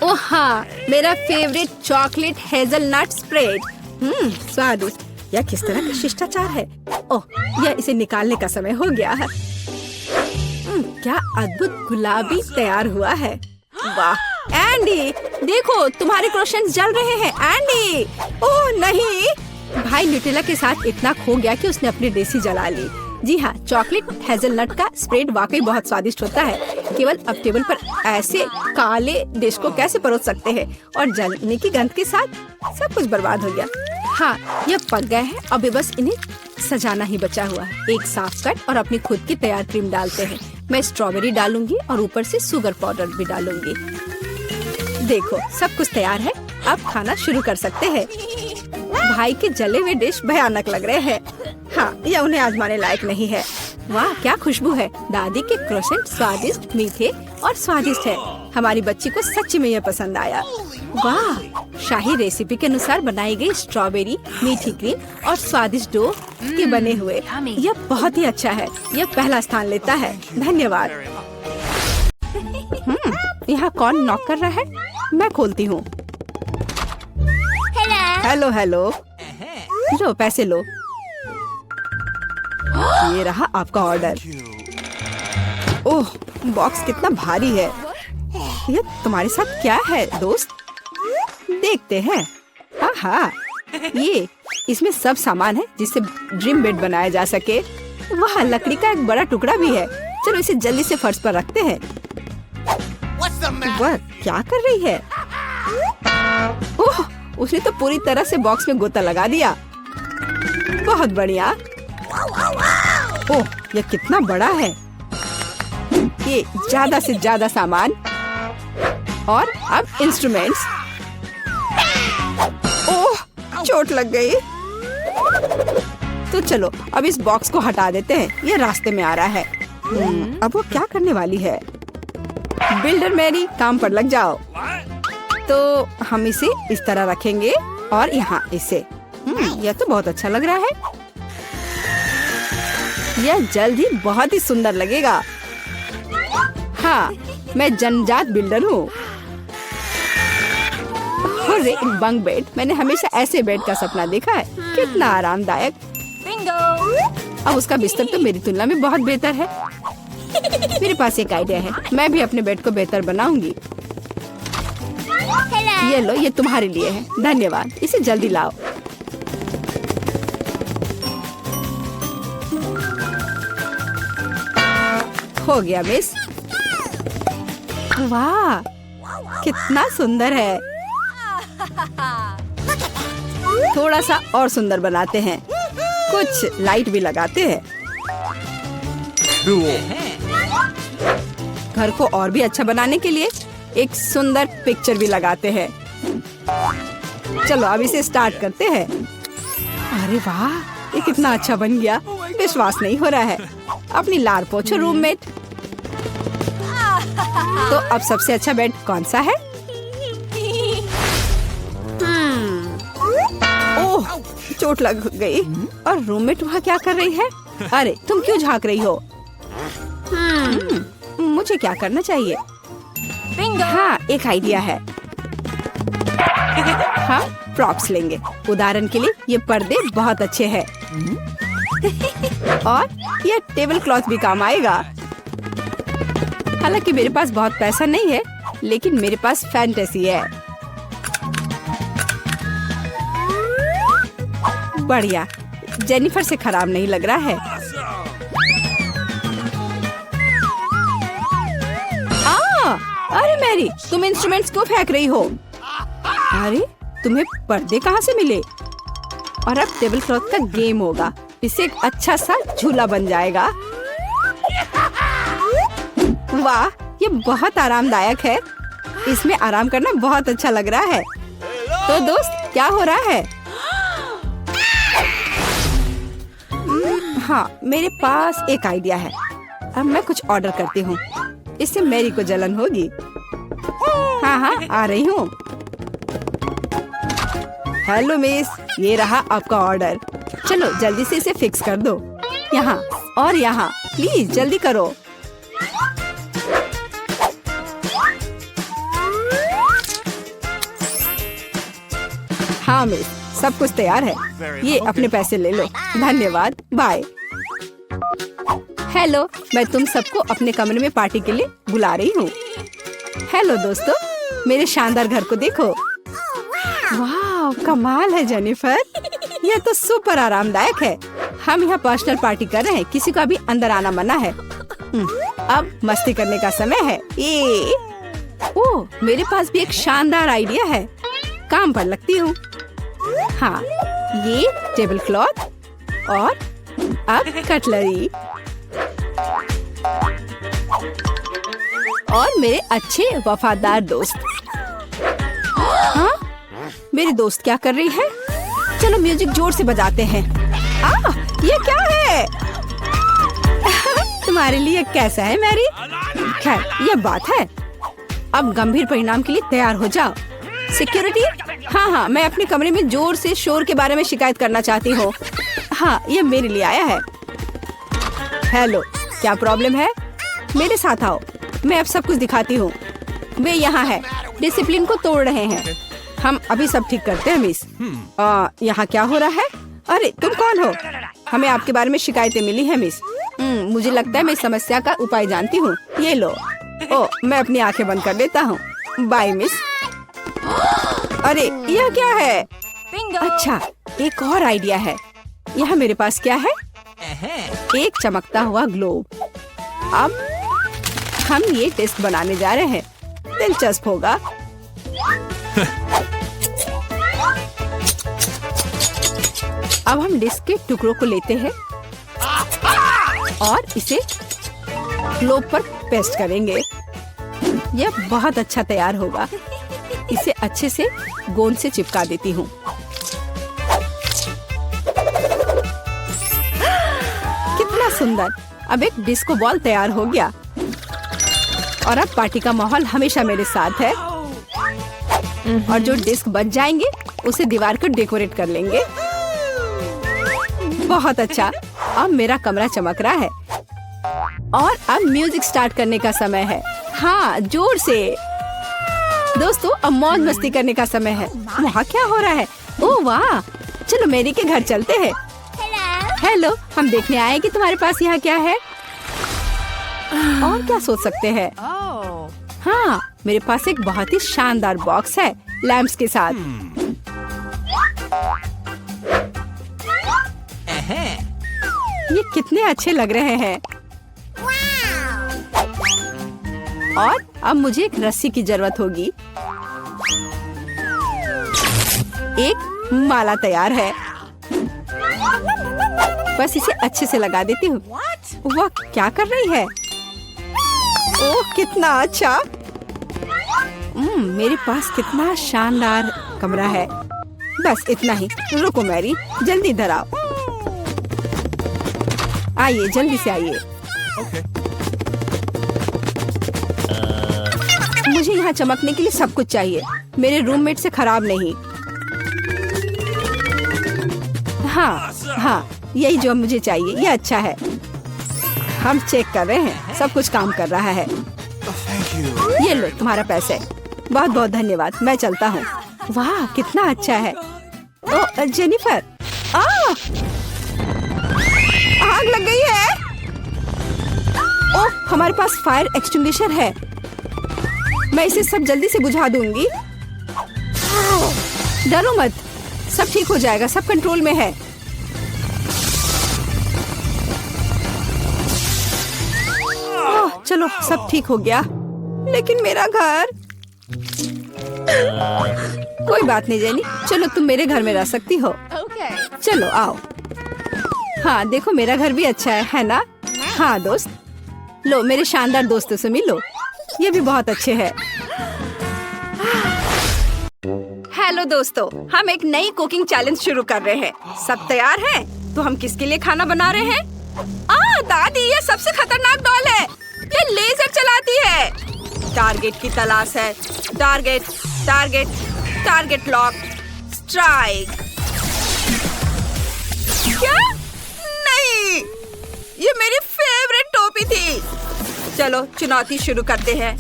ओह हाँ, मेरा फेवरेट चॉकलेट हेजलनट स्प्रेड। स्वादिष्ट। यह किस तरह का शिष्टाचार है। ओह, यह इसे निकालने का समय हो गया है। क्या अद्भुत गुलाबी तैयार हुआ है। वाह एंडी, देखो तुम्हारे क्रोसेंट्स जल रहे हैं। एंडी, ओह नहीं। भाई न्यूटेला के साथ इतना खो गया कि उसने अपनी देसी जला ली। जी हाँ, चॉकलेट हेजलनट का स्प्रेड वाकई बहुत स्वादिष्ट होता है। केवल अब टेबल पर ऐसे काले डिश को कैसे परोस सकते हैं, और जलने की गंध के साथ सब कुछ बर्बाद हो गया। हाँ, यह पक गए हैं। अब बस इन्हें सजाना ही बचा हुआ है। एक साफ कट और अपनी खुद की तैयार क्रीम डालते हैं। मैं स्ट्रॉबेरी डालूंगी और ऊपर से शुगर पाउडर भी डालूंगी। देखो, सब कुछ तैयार है। अब खाना शुरू कर सकते हैं। भाई के जले हुए डिश भयानक लग रहे हैं। हाँ, यह उन्हें आजमाने लायक नहीं है। वाह, क्या खुशबू है। दादी के क्रोसेंट स्वादिष्ट, मीठे और स्वादिष्ट है। हमारी बच्ची को सच्ची में यह पसंद आया। वाह, शाही रेसिपी के अनुसार बनाई गई स्ट्रॉबेरी, मीठी क्रीम और स्वादिष्ट डो के बने हुए। यह बहुत ही अच्छा है। यह पहला स्थान लेता है। धन्यवाद। यहाँ कौन नॉक कर रहा है? मैं खोलती हूँ। Hello hello. लो, पैसे लो। ये रहा आपका ऑर्डर। ओह, बॉक्स कितना भारी है। ये तुम्हारे साथ क्या है दोस्त? देखते हैं। हाँ, ये इसमें सब सामान है जिससे ड्रीम बेड बनाया जा सके। वहाँ लकड़ी का एक बड़ा टुकड़ा भी है। चलो इसे जल्दी से फर्श पर रखते हैं। वह क्या कर रही है? ओह, उसने तो पूरी तरह से बॉक्स में गोता लगा दिया। बहुत बढ़िया। ओह, यह कितना बड़ा है। ये ज्यादा से ज्यादा सामान और अब इंस्ट्रूमेंट्स। ओह, चोट लग गई। तो चलो अब इस बॉक्स को हटा देते हैं। ये रास्ते में आ रहा है। अब वो क्या करने वाली है? बिल्डर मैरी, काम पर लग जाओ। तो हम इसे इस तरह रखेंगे और यहाँ इसे। यह तो बहुत अच्छा लग रहा है। यह जल्द ही बहुत ही सुंदर लगेगा। हाँ, मैं जन्मजात बिल्डर हूँ। अरे बंक बेड, मैंने हमेशा ऐसे बेड का सपना देखा है। कितना आरामदायक। अब उसका बिस्तर तो मेरी तुलना में बहुत बेहतर है। मेरे पास एक आइडिया है, मैं भी अपने बेड को बेहतर बनाऊंगी। ये लो, ये तुम्हारे लिए है। धन्यवाद, इसे जल्दी लाओ। हो गया मिस। वाह, कितना सुंदर है। थोड़ा सा और सुंदर बनाते हैं। कुछ लाइट भी लगाते हैं। घर को और भी अच्छा बनाने के लिए एक सुंदर पिक्चर भी लगाते हैं। चलो अब इसे स्टार्ट करते हैं। अरे वाह, ये कितना अच्छा बन गया। विश्वास नहीं हो रहा है। अपनी लार पोछो रूममेट। तो अब सबसे अच्छा बेड कौन सा है? ओह, चोट लग गई। और रूममेट वहाँ क्या कर रही है? अरे तुम क्यों झांक रही हो? मुझे क्या करना चाहिए? हाँ, एक आइडिया है। हाँ, प्रॉप्स लेंगे। उदाहरण के लिए ये पर्दे बहुत अच्छे हैं। और ये टेबल क्लॉथ भी काम आएगा। हालांकि मेरे पास बहुत पैसा नहीं है, लेकिन मेरे पास फैंटेसी है। बढ़िया, जेनिफर से खराब नहीं लग रहा है। अरे मैरी, तुम इंस्ट्रूमेंट्स क्यों फेंक रही हो? अरे तुम्हें पर्दे कहाँ से मिले? और अब टेबल क्लॉथ का गेम होगा। इससे एक अच्छा सा झूला बन जाएगा। वाह, ये बहुत आरामदायक है। इसमें आराम करना बहुत अच्छा लग रहा है। तो दोस्त, क्या हो रहा है? हाँ, मेरे पास एक आइडिया है। अब मैं कुछ ऑर्डर करती हूँ। इससे मैरी को जलन होगी। हाँ, आ रही हूँ। हेलो मिस, ये रहा आपका ऑर्डर। चलो जल्दी से इसे फिक्स कर दो। यहाँ और यहाँ, प्लीज जल्दी करो। हाँ मिस, सब कुछ तैयार है। ये अपने पैसे ले लो। धन्यवाद, बाय। हेलो, मैं तुम सबको अपने कमरे में पार्टी के लिए बुला रही हूँ। हेलो दोस्तों, मेरे शानदार घर को देखो। वाह, कमाल है जेनिफर। यह तो सुपर आरामदायक है। हम यहाँ पर्सनल पार्टी कर रहे हैं। किसी का भी अंदर आना मना है। अब मस्ती करने का समय है। ओह, मेरे पास भी एक शानदार आइडिया है। काम पर लगती हूँ। हाँ, ये टेबल क्लॉथ और अब कटलरी और मेरे अच्छे वफादार दोस्त। हाँ, मेरी दोस्त क्या कर रही है? चलो म्यूजिक जोर से बजाते हैं। ये क्या है? तुम्हारे लिए कैसा है मैरी? खैर, ये बात है। अब गंभीर परिणाम के लिए तैयार हो जाओ। सिक्योरिटी, हाँ, मैं अपने कमरे में जोर से शोर के बारे में शिकायत करना चाहती हूँ। हाँ, ये मेरे लिए आया है। हेलो, क्या प्रॉब्लम है? मेरे साथ आओ, मैं अब सब कुछ दिखाती हूँ। वे यहाँ है, डिसिप्लिन को तोड़ रहे हैं। हम अभी सब ठीक करते हैं मिस। यहाँ क्या हो रहा है? अरे तुम कौन हो? हमें आपके बारे में शिकायतें मिली है मिस। मुझे लगता है मैं इस समस्या का उपाय जानती हूँ। ये लो। मैं अपनी आंखें बंद कर लेता हूँ। Bye miss. अरे यह क्या है? अच्छा, एक और आइडिया है। यहाँ मेरे पास क्या है? एक चमकता हुआ ग्लोब। अब हम ये टेस्ट बनाने जा रहे हैं। दिलचस्प होगा। अब हम डिस्क के टुकड़ों को लेते हैं और इसे ग्लोब पर पेस्ट करेंगे। यह बहुत अच्छा तैयार होगा। इसे अच्छे से गोंद से चिपका देती हूँ। कितना सुंदर। अब एक डिस्को बॉल तैयार हो गया और अब पार्टी का माहौल हमेशा मेरे साथ है। और जो डिस्क बच जाएंगे उसे दीवार को डेकोरेट कर लेंगे। बहुत अच्छा, अब मेरा कमरा चमक रहा है और अब म्यूजिक स्टार्ट करने का समय है। हाँ, जोर से। दोस्तों, अब मौज मस्ती करने का समय है। वहाँ क्या हो रहा है? ओह वाह, चलो मेरी के घर चलते हैं। हेलो, हम देखने आए कि तुम्हारे पास यहाँ क्या है। और क्या सोच सकते हैं? हाँ, मेरे पास एक बहुत ही शानदार बॉक्स है लैंप्स के साथ। ये कितने अच्छे लग रहे हैं। और अब मुझे एक रस्सी की जरूरत होगी। एक माला तैयार है, बस इसे अच्छे से लगा देती हूँ। वह क्या कर रही है? ओह, कितना अच्छा। मेरे पास कितना शानदार कमरा है। बस इतना ही। रुको मैरी, जल्दी इधर आओ। आइए, जल्दी से आइए। मुझे यहाँ चमकने के लिए सब कुछ चाहिए। मेरे रूममेट से खराब नहीं। हाँ हाँ, यही जो मुझे चाहिए। ये अच्छा है। हम चेक कर रहे हैं, सब कुछ काम कर रहा है। ये लो तुम्हारा पैसे। बहुत बहुत धन्यवाद, मैं चलता हूँ। वाह, कितना अच्छा है। ओह जेनिफर, आग लग गई है। ओह, हमारे पास फायर एक्सटिंग्विशर है। मैं इसे सब जल्दी से बुझा दूंगी। डरो मत, सब ठीक हो जाएगा, सब कंट्रोल में है। ओह, चलो सब ठीक हो गया। लेकिन मेरा घर। कोई बात नहीं जेनी, चलो तुम मेरे घर में रह सकती हो। चलो आओ। हाँ देखो, मेरा घर भी अच्छा है ना? हाँ दोस्त, लो मेरे शानदार दोस्तों से मिलो, ये भी बहुत अच्छे हैं। हेलो दोस्तों, हम एक नई कुकिंग चैलेंज शुरू कर रहे हैं। सब तैयार हैं? तो हम किसके लिए खाना बना रहे हैं? दादी, ये सबसे खतरनाक डॉल है। ये लेजर चलाती है। टारगेट की तलाश है। Target target target lock. Strike. क्या? नहीं, ये मेरी फेवरेट टोपी थी। चलो चुनौती शुरू करते हैं।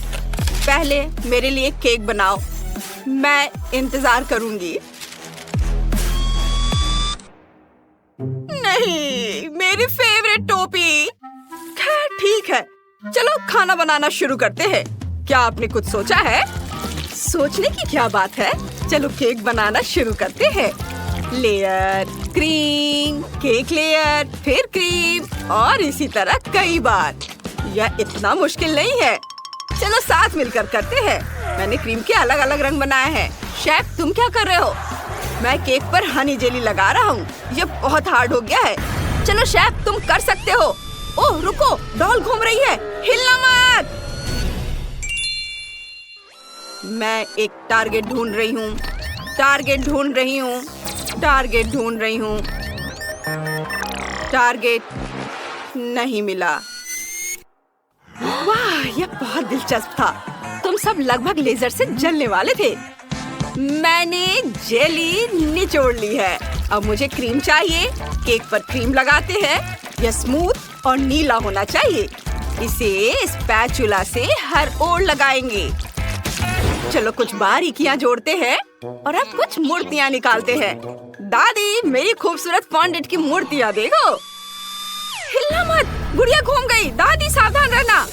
पहले मेरे लिए केक बनाओ, मैं इंतजार करूंगी। नहीं, मेरी फेवरेट टोपी। खैर ठीक है, चलो खाना बनाना शुरू करते हैं। क्या आपने कुछ सोचा है? सोचने की क्या बात है, चलो केक बनाना शुरू करते हैं। लेयर, क्रीम, केक लेयर, फिर क्रीम और इसी तरह कई बार। यह इतना मुश्किल नहीं है। चलो साथ मिलकर करते हैं। मैंने क्रीम के अलग अलग रंग बनाए हैं। शेफ, तुम क्या कर रहे हो? मैं केक पर हनी जेली लगा रहा हूँ। ये बहुत हार्ड हो गया है। चलो शेफ, तुम कर सकते हो। ओह रुको, डॉल घूम रही है, हिलना मत। मैं एक टारगेट ढूंढ रही हूँ। टारगेट ढूंढ रही हूँ। टारगेट ढूंढ रही हूँ। टारगेट नहीं मिला। वाह, यह बहुत दिलचस्प था। तुम सब लगभग लेजर से जलने वाले थे। मैंने जेली निचोड़ ली है। अब मुझे क्रीम चाहिए। केक पर क्रीम लगाते हैं। यह स्मूथ और नीला होना चाहिए। इसे स्पैचुला से हर ओर लगाएंगे। चलो कुछ बारीकियां जोड़ते हैं और अब कुछ मूर्तियां निकालते हैं। दादी, मेरी खूबसूरत फॉन्डेंट की मूर्तियां देखो। हिलना मत, गुड़िया घूम गई। दादी सावधान रहना।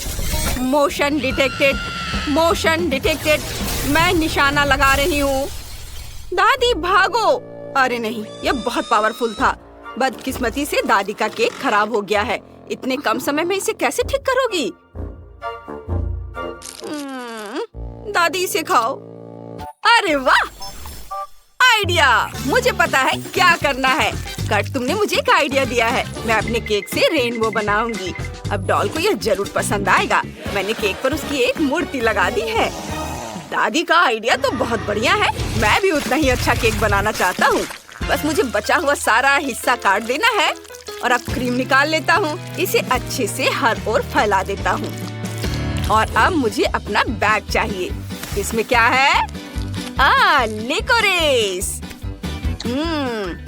Motion detected, motion detected. मैं निशाना लगा रही हूँ। दादी भागो। अरे नहीं, यह बहुत पावरफुल था। बदकिस्मती से दादी का केक खराब हो गया है। इतने कम समय में इसे कैसे ठीक करोगी? दादी इसे खाओ। अरे वाह, आइडिया! मुझे पता है क्या करना है। कट, तुमने मुझे एक आइडिया दिया है। मैं अपने केक से रेनबो बनाऊंगी। अब डॉल को यह जरूर पसंद आएगा। मैंने केक पर उसकी एक मूर्ति लगा दी है। दादी का आइडिया तो बहुत बढ़िया है। मैं भी उतना ही अच्छा केक बनाना चाहता हूँ। बस मुझे बचा हुआ सारा हिस्सा काट देना है और अब क्रीम निकाल लेता हूँ। इसे अच्छे से हर ओर फैला देता हूँ। और अब मुझे अपना बैग चाहिए। इसमें क्या है? लिकोरेस।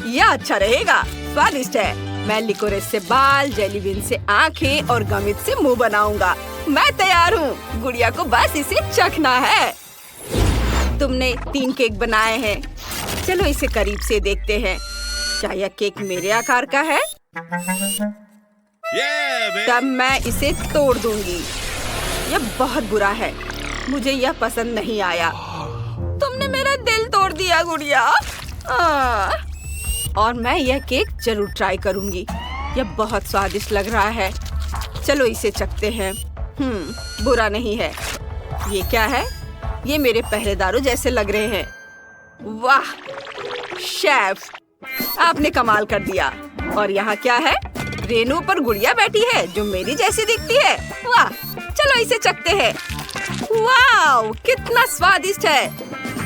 यह अच्छा रहेगा, स्वादिष्ट है। मैं लिकोरेस से बाल, जेली बीन से आँखें और गमित से मुंह बनाऊंगा। मैं तैयार हूँ। गुड़िया को बस इसे चखना है। तुमने 3 केक बनाए हैं। चलो इसे करीब से देखते हैं। क्या यह केक मेरे आकार का है? तब मैं इसे तोड़ दूंगी। यह बहुत बुरा है। मुझे यह पसंद नहीं आया। तुमने मेरा दिल तोड़ दिया गुड़िया। और मैं यह केक जरूर ट्राई करूंगी। यह बहुत स्वादिष्ट लग रहा है। चलो इसे चखते हैं। बुरा नहीं है। ये क्या है? ये मेरे पहरेदारों जैसे लग रहे हैं। वाह शेफ, आपने कमाल कर दिया। और यहाँ क्या है? रेनू पर गुड़िया बैठी है जो मेरी जैसी दिखती है। वाह, चलो इसे चखते हैं। वाह, कितना स्वादिष्ट है।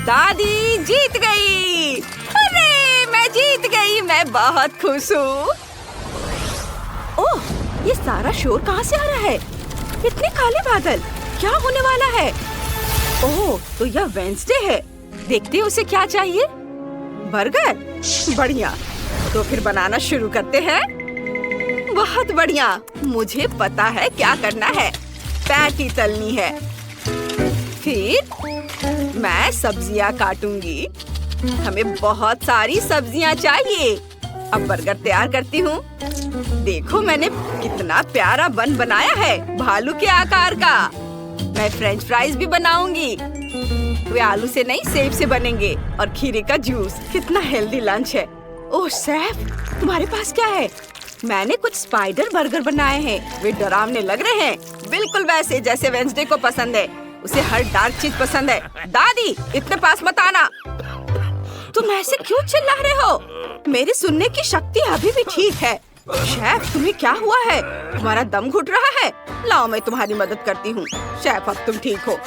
दादी जीत गई। अरे मैं जीत गई। मैं बहुत खुश हूँ। ओह, ये सारा शोर कहाँ से आ रहा है? इतने काले बादल, क्या होने वाला है? ओह, तो यह वेडनेसडे है। देखते हैं उसे क्या चाहिए। बर्गर? बढ़िया, तो फिर बनाना शुरू करते हैं। बहुत बढ़िया, मुझे पता है क्या करना है। पैटी तलनी है। फिर मैं सब्जियां काटूंगी। हमें बहुत सारी सब्जियां चाहिए। अब बर्गर तैयार करती हूँ। देखो मैंने कितना प्यारा बन बनाया है, भालू के आकार का। मैं फ्रेंच फ्राइज भी बनाऊंगी। वे आलू से नहीं, सेब से बनेंगे। और खीरे का जूस। कितना हेल्दी लंच है। ओह शेफ, तुम्हारे पास क्या है? मैंने कुछ स्पाइडर बर्गर बनाए हैं। वे डरावने लग रहे हैं, बिल्कुल वैसे जैसे वेडनेसडे को पसंद है। उसे हर डार्क चीज पसंद है। दादी, इतने पास मत आना। तुम ऐसे क्यों चिल्ला रहे हो? मेरी सुनने की शक्ति अभी भी ठीक है। शेफ, तुम्हें क्या हुआ है? तुम्हारा दम घुट रहा है? लाओ मैं तुम्हारी मदद करती हूँ। शेफ, अब तुम ठीक हो।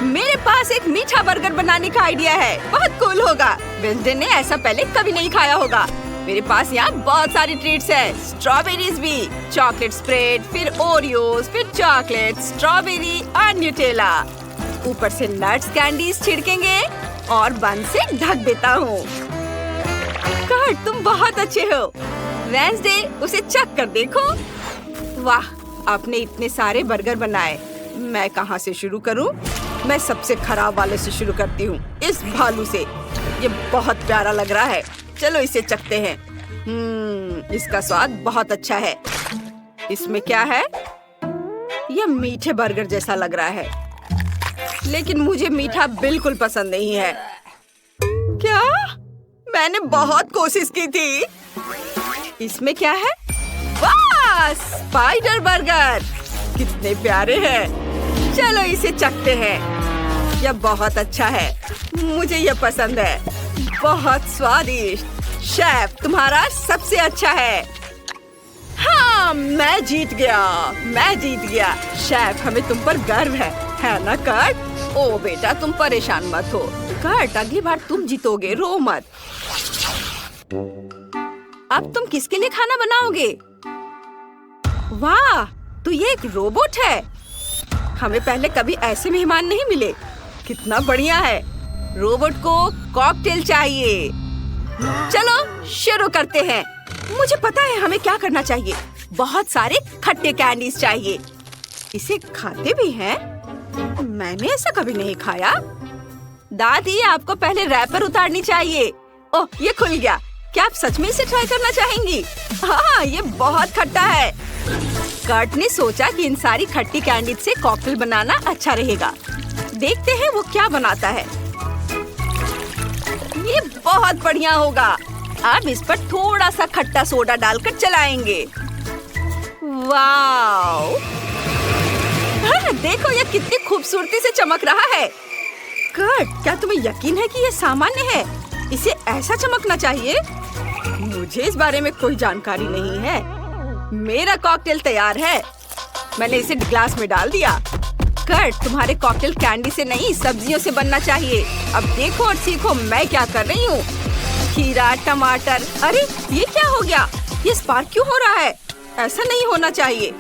मेरे पास एक मीठा बर्गर बनाने का आइडिया है। बहुत कूल होगा। वेडनेसडे ने ऐसा पहले कभी नहीं खाया होगा। मेरे पास यहाँ बहुत सारी ट्रीट्स हैं। स्ट्रॉबेरीज भी, चॉकलेट स्प्रेड, फिर ओरियोज, फिर चॉकलेट, स्ट्रॉबेरी और न्यूटेला। ऊपर से नट्स कैंडीज छिड़केंगे और बन से ढक देता हूँ। कर्ट, तुम बहुत अच्छे हो। वेडनेसडे, उसे चख कर देखो। वाह, आपने इतने सारे बर्गर बनाए। मैं कहाँ से शुरू करूँ? मैं सबसे खराब वाले से शुरू करती हूँ, इस भालू से। ये बहुत प्यारा लग रहा है। चलो इसे चखते हैं। इसका स्वाद बहुत अच्छा है। इसमें क्या है? यह मीठे बर्गर जैसा लग रहा है, लेकिन मुझे मीठा बिल्कुल पसंद नहीं है। क्या? मैंने बहुत कोशिश की थी। इसमें क्या है? वाह, स्पाइडर बर्गर, कितने प्यारे हैं। चलो इसे चखते हैं। यह बहुत अच्छा है, मुझे यह पसंद है। बहुत स्वादिष्ट। शेफ, तुम्हारा सबसे अच्छा है। हाँ, मैं जीत गया। शेफ, हमें तुम पर गर्व है ना कर्ट? ओ बेटा, तुम परेशान मत हो। कर्ट, अगली बार तुम जीतोगे, रो मत। अब तुम किसके लिए खाना बनाओगे? वाह, तो ये एक रोबोट है। हमें पहले कभी ऐसे मेहमान नहीं मिले। कितना बढ़िया है। रोबोट को कॉकटेल चाहिए। चलो शुरू करते हैं। मुझे पता है हमें क्या करना चाहिए। बहुत सारे खट्टे कैंडीज चाहिए। इसे खाते भी हैं? मैंने ऐसा कभी नहीं खाया। दादी, आपको पहले रैपर उतारनी चाहिए। ओह, ये खुल गया। क्या आप सच में इसे ट्राई करना चाहेंगी? हाँ, ये बहुत खट्टा है। कर्ट ने सोचा कि इन सारी खट्टी कैंडी से कॉकटेल बनाना अच्छा रहेगा। देखते हैं वो क्या बनाता है। ये बहुत बढ़िया होगा। अब इस पर थोड़ा सा खट्टा सोडा डालकर चलाएंगे। वाव! देखो ये कितनी खूबसूरती से चमक रहा है। कर्ट, क्या तुम्हें यकीन है कि ये सामान्य है? इसे ऐसा चमकना चाहिए? मुझे इस बारे में कोई जानकारी नहीं है। मेरा कॉकटेल तैयार है। मैंने इसे ग्लास में डाल दिया। कर्ट, तुम्हारे कॉकटेल कैंडी से नहीं, सब्जियों से बनना चाहिए। अब देखो और सीखो मैं क्या कर रही हूँ। खीरा, टमाटर। अरे ये क्या हो गया? ये स्पार्क क्यों हो रहा है? ऐसा नहीं होना चाहिए।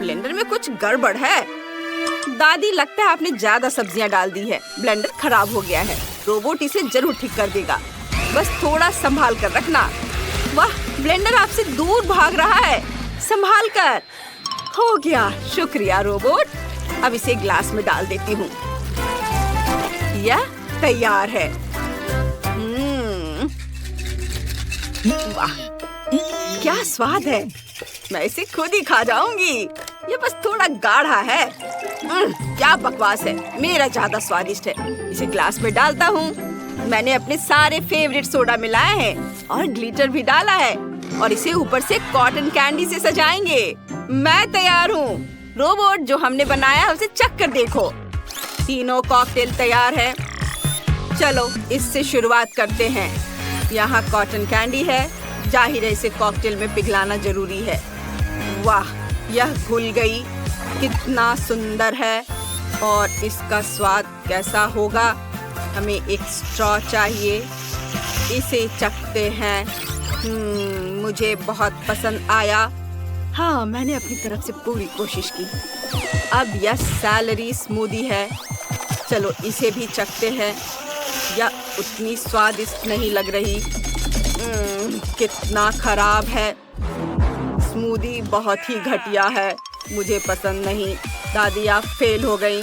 ब्लेंडर में कुछ गड़बड़ है। दादी, लगता है आपने ज्यादा सब्जियां डाल दी है। ब्लेंडर खराब हो गया है। रोबोट इसे जरूर ठीक कर देगा। बस थोड़ा संभाल कर रखना। वाह, ब्लेंडर आपसे दूर भाग रहा है। संभाल कर। हो गया। शुक्रिया रोबोट। अब इसे ग्लास में डाल देती हूँ। यह तैयार है। वाह, क्या स्वाद है। मैं इसे खुद ही खा जाऊंगी। ये बस थोड़ा गाढ़ा है। क्या बकवास है। मेरा ज्यादा स्वादिष्ट है। इसे ग्लास में डालता हूँ। मैंने अपने सारे फेवरेट सोडा मिलाए हैं और ग्लिटर भी डाला है और इसे ऊपर से कॉटन कैंडी से सजाएंगे। मैं तैयार हूँ। रोबोट, जो हमने बनाया उसे चख कर देखो। तीनों कॉकटेल तैयार है। चलो इससे शुरुआत करते हैं। यहाँ कॉटन कैंडी है। जाहिर है इसे कॉकटेल में पिघलाना जरूरी है। वाह, यह घुल गई। कितना सुंदर है। और इसका स्वाद कैसा होगा। हमें एक स्ट्रॉ चाहिए। इसे चखते हैं। मुझे बहुत पसंद आया। हाँ, मैंने अपनी तरफ से पूरी कोशिश की। अब यह सैलरी स्मूदी है। चलो इसे भी चखते हैं। यह उतनी स्वादिष्ट नहीं लग रही। कितना खराब है। स्मूदी बहुत ही घटिया है। मुझे पसंद नहीं। दादी, आप फेल हो गई।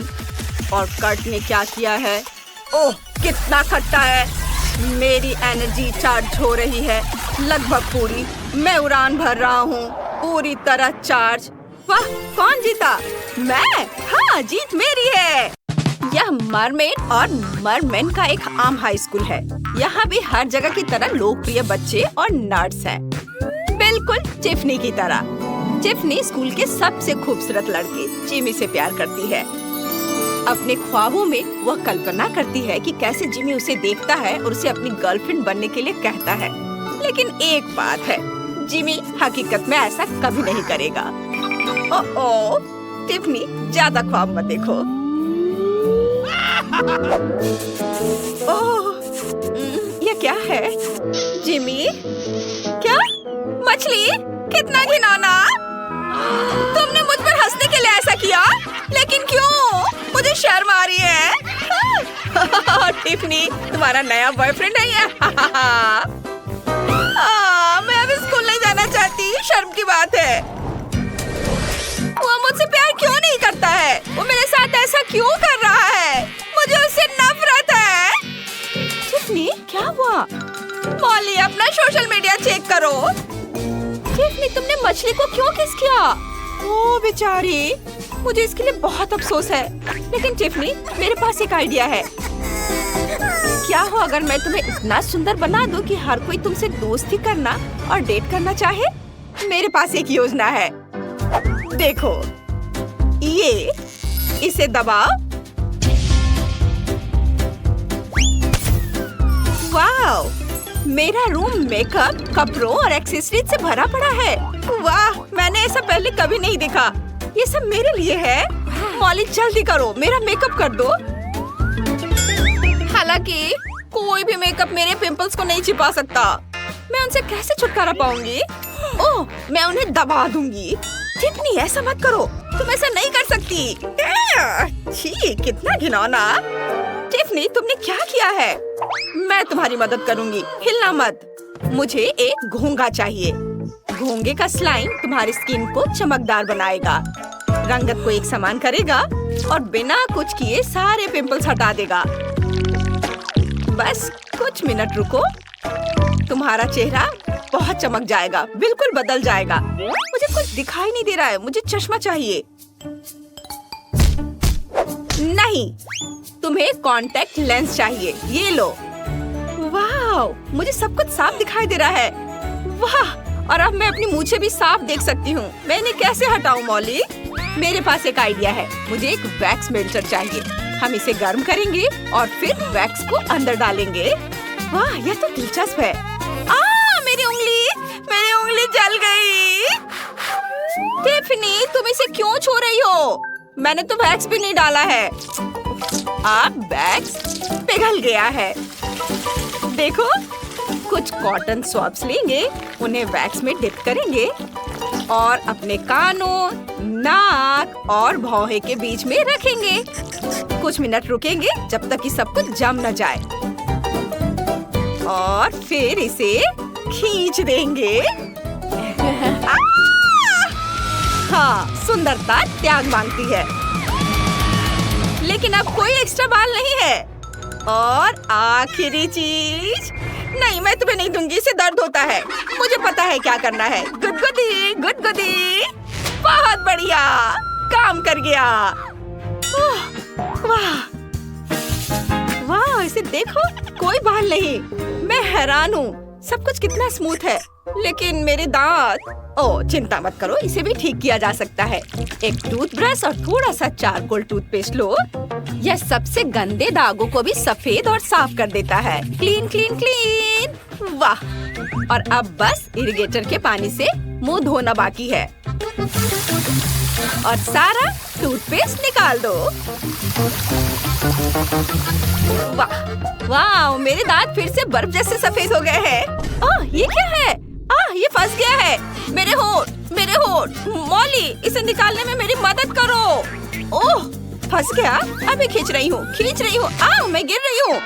और कर्ट ने क्या किया है। ओह, कितना खट्टा है। मेरी एनर्जी चार्ज हो रही है। लगभग पूरी। मैं उड़ान भर रहा हूँ। पूरी तरह चार्ज। वाह, कौन जीता। मैं। हाँ, जीत मेरी है। यह मरमेड और मरमेन का एक आम हाई स्कूल है। यहाँ भी हर जगह की तरह लोकप्रिय बच्चे और नर्ड्स हैं। बिल्कुल टिफनी की तरह। टिफनी स्कूल के सबसे खूबसूरत लड़के जिमी से प्यार करती है। अपने ख्वाबों में वह कल्पना करती है कि कैसे जिमी उसे देखता है और उसे अपनी गर्लफ्रेंड बनने के लिए कहता है। लेकिन एक बात है, जिमी हकीकत में ऐसा कभी नहीं करेगा। ओह, टिफनी, ज्यादा ख्वाब मत देखो। ओह, ये क्या है। जिमी, क्या मछली। कितना घिनौना। तुमने मुझ पर हंसने के लिए ऐसा किया, लेकिन क्यों। मुझे शर्म आ रही है। टिफनी, तुम्हारा नया बॉयफ्रेंड है ये। मैं अब स्कूल नहीं जाना चाहती। शर्म की बात है। वो मुझसे प्यार क्यों नहीं करता है। वो मेरे साथ ऐसा क्यों कर रहा है। मुझे उससे नफरत है। टिफनी, क्या हुआ। मॉली, अपना सोशल मीडिया चेक करो। टिफनी, तुमने मछली को क्यों किस किया। ओ बेचारी, मुझे इसके लिए बहुत अफसोस है। लेकिन टिफनी, मेरे पास एक आइडिया है। क्या हो अगर मैं तुम्हें इतना सुंदर बना दूं कि हर कोई तुमसे दोस्ती करना और डेट करना चाहे। मेरे पास एक योजना है। देखो, इसे दबाओ। वाव, मेरा रूम मेकअप, कपड़ों और एक्सेसरीज से भरा पड़ा है। वाह, मैंने ऐसा पहले कभी नहीं देखा। ये सब मेरे लिए है। मॉली, जल्दी करो, मेरा मेकअप कर दो। हालांकि कोई भी मेकअप मेरे पिंपल्स को नहीं छिपा सकता। मैं उनसे कैसे छुटकारा पाऊंगी। ओह, मैं उन्हें दबा दूंगी। टिफनी, ऐसा मत करो। तुम ऐसा नहीं कर सकती। छी, कितना घिनौना। टिफनी, तुमने क्या किया है। मैं तुम्हारी मदद करूंगी। हिलना मत। मुझे एक घोंघा चाहिए। घोंघे का स्लाइम तुम्हारी स्किन को चमकदार बनाएगा, रंगत को एक समान करेगा और बिना कुछ किए सारे पिंपल्स हटा देगा। बस कुछ मिनट रुको, तुम्हारा चेहरा बहुत चमक जाएगा, बिल्कुल बदल जाएगा। मुझे कुछ दिखाई नहीं दे रहा है, मुझे चश्मा चाहिए। नहीं, तुम्हें कॉन्टेक्ट लेंस चाहिए। ये लो। वाह, मुझे सब कुछ साफ दिखाई दे रहा है। वाह, और अब मैं अपनी मूंछें भी साफ देख सकती हूँ। मैं इन्हें कैसे हटाऊं मॉली? मेरे पास एक आइडिया है। मुझे एक वैक्स मेल्टर चाहिए। हम इसे गर्म करेंगे और फिर वैक्स को अंदर डालेंगे। वाह, यह तो दिलचस्प है। मेरी उंगली जल गई। टिफनी, तुम इसे क्यों छू रही हो? मैंने तो वैक्स भी नहीं डाला है। अब वैक्स पिघल गया है। देखो, कुछ कॉटन स्वॉब्स लेंगे, उन्हें वैक्स में डिप करेंगे। और अपने कानों, नाक और भौहें के बीच में रखेंगे। कुछ मिनट रुकेंगे जब तक कि सब कुछ जम न जाए और फिर इसे खींच देंगे। हाँ, सुंदरता त्याग मांगती है। लेकिन अब कोई एक्स्ट्रा बाल नहीं है। और आखिरी चीज, नहीं मैं तुम्हें नहीं दूंगी, इससे दर्द होता है। मुझे पता है क्या करना है। गुदगुदी गुदगुदी, बहुत बढ़िया, काम कर गया। वाह वाह, इसे देखो, कोई बाल नहीं। मैं हैरान हूँ, सब कुछ कितना स्मूथ है। लेकिन मेरे दांत, ओह चिंता मत करो, इसे भी ठीक किया जा सकता है। एक टूथब्रश और थोड़ा सा चारकोल टूथपेस्ट लो। यह सबसे गंदे दागों को भी सफेद और साफ कर देता है। क्लीन क्लीन क्लीन, वाह। और अब बस इरिगेटर के पानी से मुंह धोना बाकी है और सारा टूथपेस्ट निकाल दो। वाह वाह, मेरे दांत फिर से बर्फ जैसे सफेद हो गए हैं। ओह ये क्या है? ये फंस गया है। मेरे होठ। मॉली, इसे निकालने में मेरी मदद करो। ओह फंस गया। अभी खींच रही हूँ। मैं गिर रही हूँ।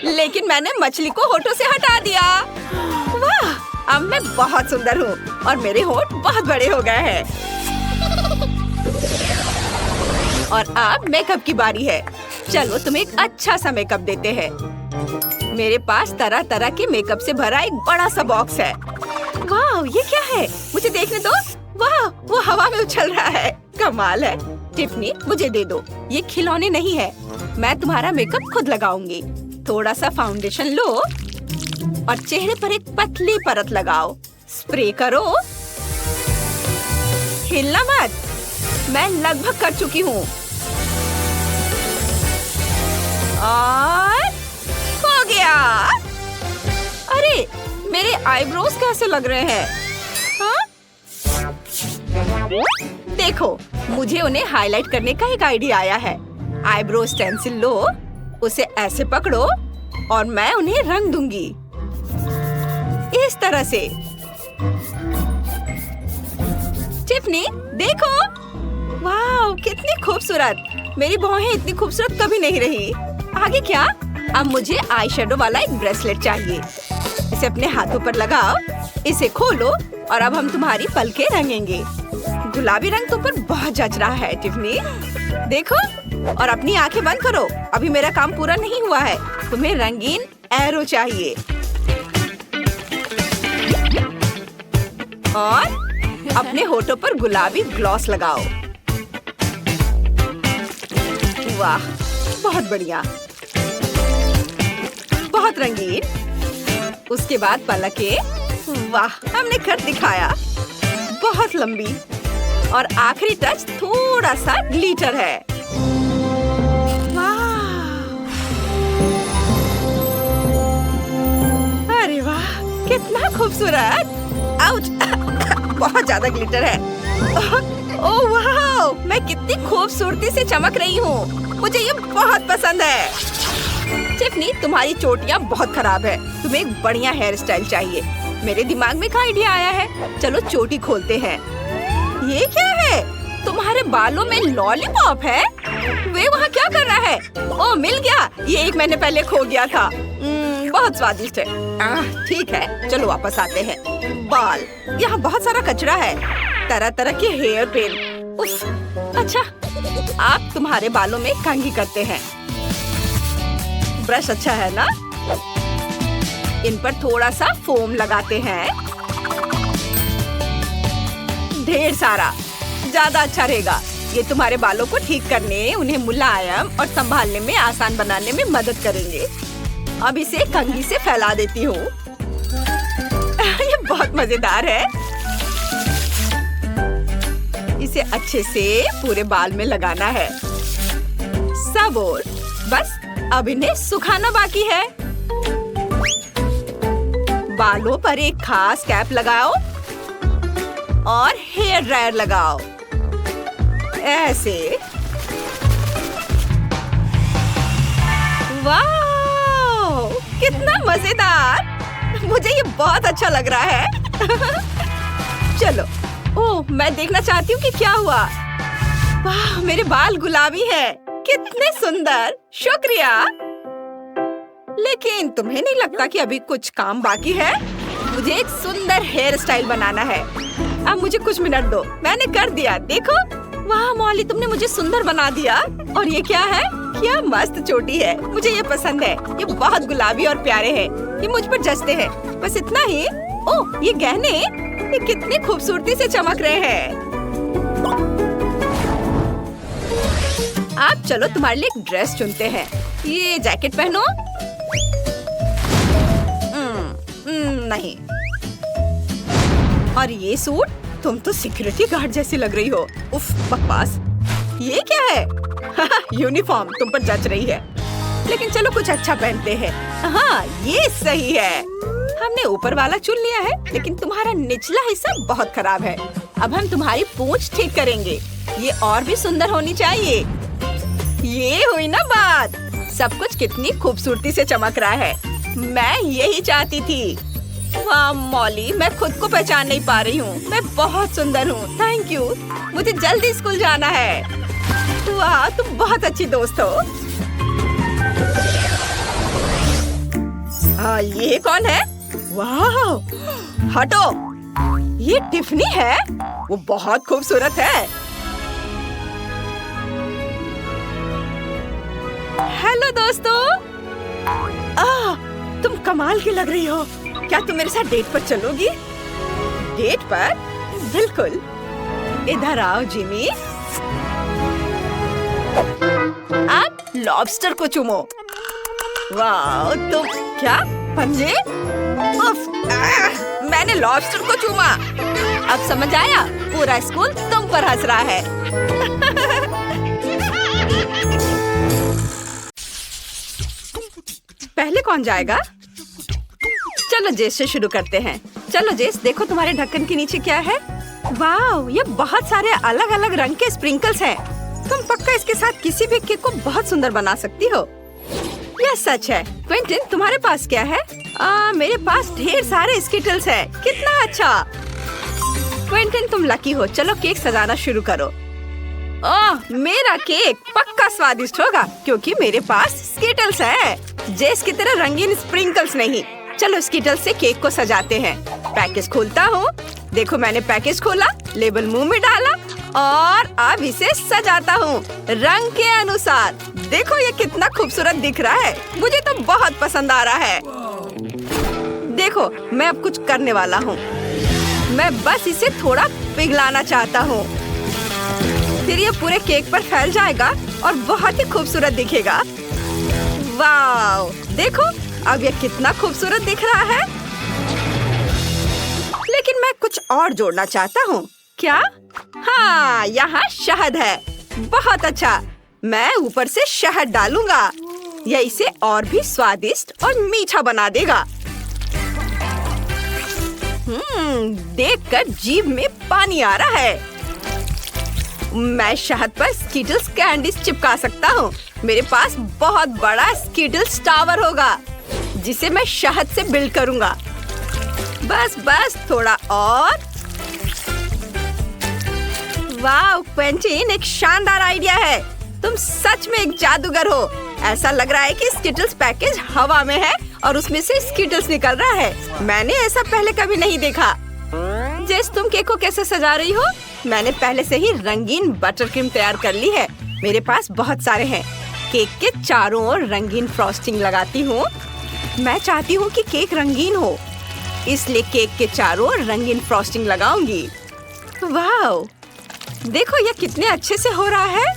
लेकिन मैंने मछली को होठों से हटा दिया। वाह, अब मैं बहुत सुंदर हूँ और मेरे होठ बहुत बड़े हो गए हैं। और अब मेकअप की बारी है। चलो तुम्हें एक अच्छा सा मेकअप देते हैं। मेरे पास तरह तरह के मेकअप से भरा एक बड़ा सा बॉक्स है। वाह, ये क्या है? मुझे देखने दो। वाह, वो हवा में उछल रहा है। कमाल है। टिफनी, मुझे दे दो। ये खिलौने नहीं है। मैं तुम्हारा मेकअप खुद लगाऊंगी। थोड़ा सा फाउंडेशन लो और चेहरे पर एक पतली परत लगाओ। स्प्रे करो। हिलना मत। मैं लगभग कर चुकी हूँ। और हो गया। अरे मेरे आईब्रोज कैसे लग रहे हैं? हाँ? देखो, मुझे उन्हें हाईलाइट करने का एक आइडिया आया है। आईब्रो स्टेंसिल लो, उसे ऐसे पकड़ो और मैं उन्हें रंग दूंगी इस तरह से। टिफनी देखो, वाह कितनी खूबसूरत। मेरी भौहें इतनी खूबसूरत कभी नहीं रही। आगे क्या? अब मुझे आई शेडो वाला एक ब्रेसलेट चाहिए। इसे अपने हाथों पर लगाओ। इसे खोलो और अब हम तुम्हारी पलकें रंगेंगे। गुलाबी रंग तुम पर बहुत जच रहा है टिफनी। देखो, और अपनी आंखें बंद करो। अभी मेरा काम पूरा नहीं हुआ है। तुम्हें रंगीन एरो चाहिए। और अपने होठों पर गुलाबी ग्लॉस लगाओ। वाह, बहुत बढ़िया, बहुत रंगीन। उसके बाद पलकें। वाह, हमने कर दिखाया। बहुत लंबी। और आखिरी टच थोड़ा सा ग्लिटर है। वाह, अरे वाह, कितना खूबसूरत। आउच, बहुत ज्यादा ग्लिटर है। ओह वाह, मैं कितनी खूबसूरती से चमक रही हूँ। मुझे ये बहुत पसंद है। टिफनी, तुम्हारी चोटियाँ बहुत खराब है। तुम्हें एक बढ़िया हेयर स्टाइल चाहिए। मेरे दिमाग में एक आइडिया आया है। चलो चोटी खोलते हैं। ये क्या है? तुम्हारे बालों में लॉलीपॉप है? वे वहाँ क्या कर रहा है? ओह मिल गया। ये एक मैंने पहले खो गया था। बहुत स्वादिष्ट है। ठीक है, चलो वापस आते हैं। बाल, यहाँ बहुत सारा कचरा है। तरह तरह के हेयर पिन। उफ, अच्छा, आप तुम्हारे बालों में कंघी करते हैं। ब्रश अच्छा है ना? इन पर थोड़ा सा फोम लगाते हैं। ढेर सारा, ज्यादा अच्छा रहेगा। ये तुम्हारे बालों को ठीक करने, उन्हें मुलायम और संभालने में आसान बनाने में मदद करेंगे। अब इसे कंघी से फैला देती हूँ। ये बहुत मजेदार है। इसे अच्छे से पूरे बाल में लगाना है। सब और बस अब इन्हें सुखाना बाकी है। बालों पर एक खास कैप लगाओ और हेयर ड्रायर लगाओ। ऐसे। वाह, कितना मजेदार। मुझे ये बहुत अच्छा लग रहा है। चलो ओह, मैं देखना चाहती हूँ कि क्या हुआ। वाह, मेरे बाल गुलाबी है, कितने सुंदर। शुक्रिया। लेकिन तुम्हें नहीं लगता कि अभी कुछ काम बाकी है? मुझे एक सुंदर हेयर स्टाइल बनाना है। अब मुझे कुछ मिनट दो, मैंने कर दिया। देखो, वाह मॉली, तुमने मुझे सुंदर बना दिया। और ये क्या है? क्या मस्त चोटी है, मुझे ये पसंद है। ये बहुत गुलाबी और प्यारे हैं, ये मुझ पर जचते हैं। बस इतना ही। ओह, ये गहने, ये कितनी खूबसूरती से चमक रहे हैं। आप चलो तुम्हारे लिए एक ड्रेस चुनते हैं। ये जैकेट पहनो। नहीं। और ये सूट, तुम तो सिक्योरिटी गार्ड जैसी लग रही हो। उफ, बकवास। ये क्या है? यूनिफॉर्म तुम पर जच रही है। लेकिन चलो कुछ अच्छा पहनते हैं। हाँ, ये सही है। हमने ऊपर वाला चुन लिया है, लेकिन तुम्हारा निचला हिस्सा बहुत खराब है। अब हम तुम्हारी पूंछ ठीक करेंगे। ये और भी सुंदर होनी चाहिए। ये हुई ना बात। सब कुछ कितनी खूबसूरती से चमक रहा है। मैं यही चाहती थी। वाह मॉली, मैं खुद को पहचान नहीं पा रही हूँ। मैं बहुत सुंदर हूँ। Thank you. मुझे जल्दी स्कूल जाना है। वाह, तुम बहुत अच्छी दोस्त हो। ये कौन है? वाह, हटो। ये टिफनी है। वो बहुत खूबसूरत है। हेलो दोस्तों। तुम कमाल की लग रही हो। क्या तुम मेरे साथ डेट पर चलोगी? डेट पर? बिल्कुल। इधर आओ जिमी। आप लॉबस्टर को चूमो। वाह, तुम क्या पंजे? मैंने लॉबस्टर को चूमा। अब समझ आया? पूरा स्कूल तुम पर हंस रहा है। पहले कौन जाएगा? चलो जेस से शुरू करते हैं। चलो जेस, देखो तुम्हारे ढक्कन के नीचे क्या है। वाह, ये बहुत सारे अलग अलग रंग के स्प्रिंकल्स हैं। तुम पक्का इसके साथ किसी भी केक को बहुत सुंदर बना सकती हो। यह सच है। क्विंटन, तुम्हारे पास क्या है? मेरे पास ढेर सारे स्किटल्स हैं। कितना अच्छा। क्विंटन, तुम लकी हो। चलो केक सजाना शुरू करो। मेरा केक पक्का स्वादिष्ट होगा क्योंकि मेरे पास स्किटल्स है। जेस की तरह रंगीन स्प्रिंकल्स नहीं। चलो स्किटल्स से केक को सजाते हैं। पैकेज खोलता हूँ। देखो, मैंने पैकेज खोला, लेबल मुंह में डाला और अब इसे सजाता हूँ रंग के अनुसार। देखो ये कितना खूबसूरत दिख रहा है। मुझे तो बहुत पसंद आ रहा है। देखो, मैं अब कुछ करने वाला हूँ। मैं बस इसे थोड़ा पिघलाना चाहता हूँ। फिर ये पूरे केक पर फैल जाएगा और बहुत ही खूबसूरत दिखेगा। वाव, देखो अब ये कितना खूबसूरत दिख रहा है। लेकिन मैं कुछ और जोड़ना चाहता हूँ। क्या? हाँ, यहाँ शहद है। बहुत अच्छा। मैं ऊपर से शहद डालूंगा। यह इसे और भी स्वादिष्ट और मीठा बना देगा। देखकर जीभ में पानी आ रहा है। मैं शहद पर स्किटल्स कैंडीज चिपका सकता हूँ। मेरे पास बहुत बड़ा स्किटल्स टावर होगा जिसे मैं शहद से बिल्ड करूँगा। बस थोड़ा और। वाह क्विंटन, एक शानदार आइडिया है। तुम सच में एक जादूगर हो। ऐसा लग रहा है कि स्किटल्स पैकेज हवा में है और उसमें से स्किटल्स निकल रहा है। मैंने ऐसा पहले कभी नहीं देखा। जेस, तुम केक को कैसे सजा रही हो? मैंने पहले से ही रंगीन बटर क्रीम तैयार कर ली है। मेरे पास बहुत सारे हैं। केक के चारों ओर रंगीन फ्रॉस्टिंग लगाती हूँ। मैं चाहती हूँ कि केक रंगीन हो, इसलिए केक के चारों ओर रंगीन फ्रॉस्टिंग लगाऊंगी। वाह, देखो ये कितने अच्छे से हो रहा है।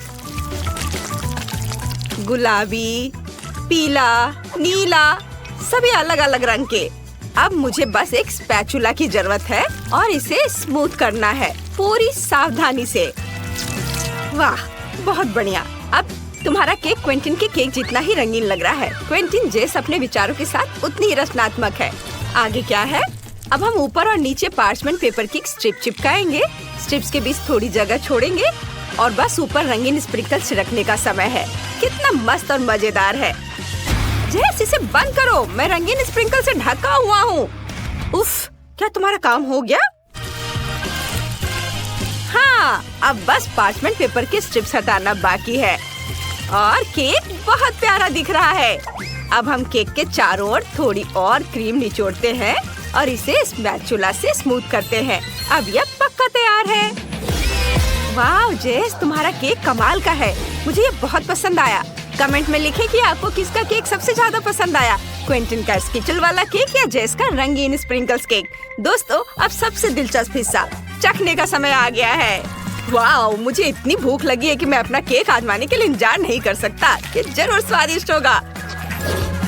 गुलाबी, पीला, नीला, सभी अलग अलग रंग के। अब मुझे बस एक स्पैचुला की जरूरत है और इसे स्मूथ करना है पूरी सावधानी से। वाह, बहुत बढ़िया। अब तुम्हारा केक क्विंटन के केक जितना ही रंगीन लग रहा है। क्विंटन, जेस अपने विचारों के साथ उतनी ही रचनात्मक है। आगे क्या है? अब हम ऊपर और नीचे पार्चमेंट पेपर की स्ट्रिप चिपकाएंगे। स्ट्रिप्स के बीच थोड़ी जगह छोड़ेंगे और बस ऊपर रंगीन स्प्रिंकल छिड़कने का समय है। कितना मस्त और मजेदार है। जेस, इसे बंद करो। मैं रंगीन स्प्रिंकल से ढका हुआ हूँ। उफ, क्या तुम्हारा काम हो गया? हाँ, अब बस पार्चमेंट पेपर के स्ट्रिप्स हटाना बाकी है और केक बहुत प्यारा दिख रहा है। अब हम केक के चारों ओर थोड़ी और क्रीम निचोड़ते हैं और इसे स्पैचुला से स्मूथ करते हैं। अब यह पक्का तैयार है। वाह जेस, तुम्हारा केक कमाल का है। मुझे ये बहुत पसंद आया। कमेंट में लिखें कि आपको किसका केक सबसे ज्यादा पसंद आया, क्विंटन का स्किचल वाला केक या जेस का रंगीन स्प्रिंकल्स केक। दोस्तों, अब सबसे दिलचस्प हिस्सा, चखने का समय आ गया है। वाह, मुझे इतनी भूख लगी है कि मैं अपना केक आजमाने के लिए इंतजार नहीं कर सकता। ये जरूर स्वादिष्ट होगा।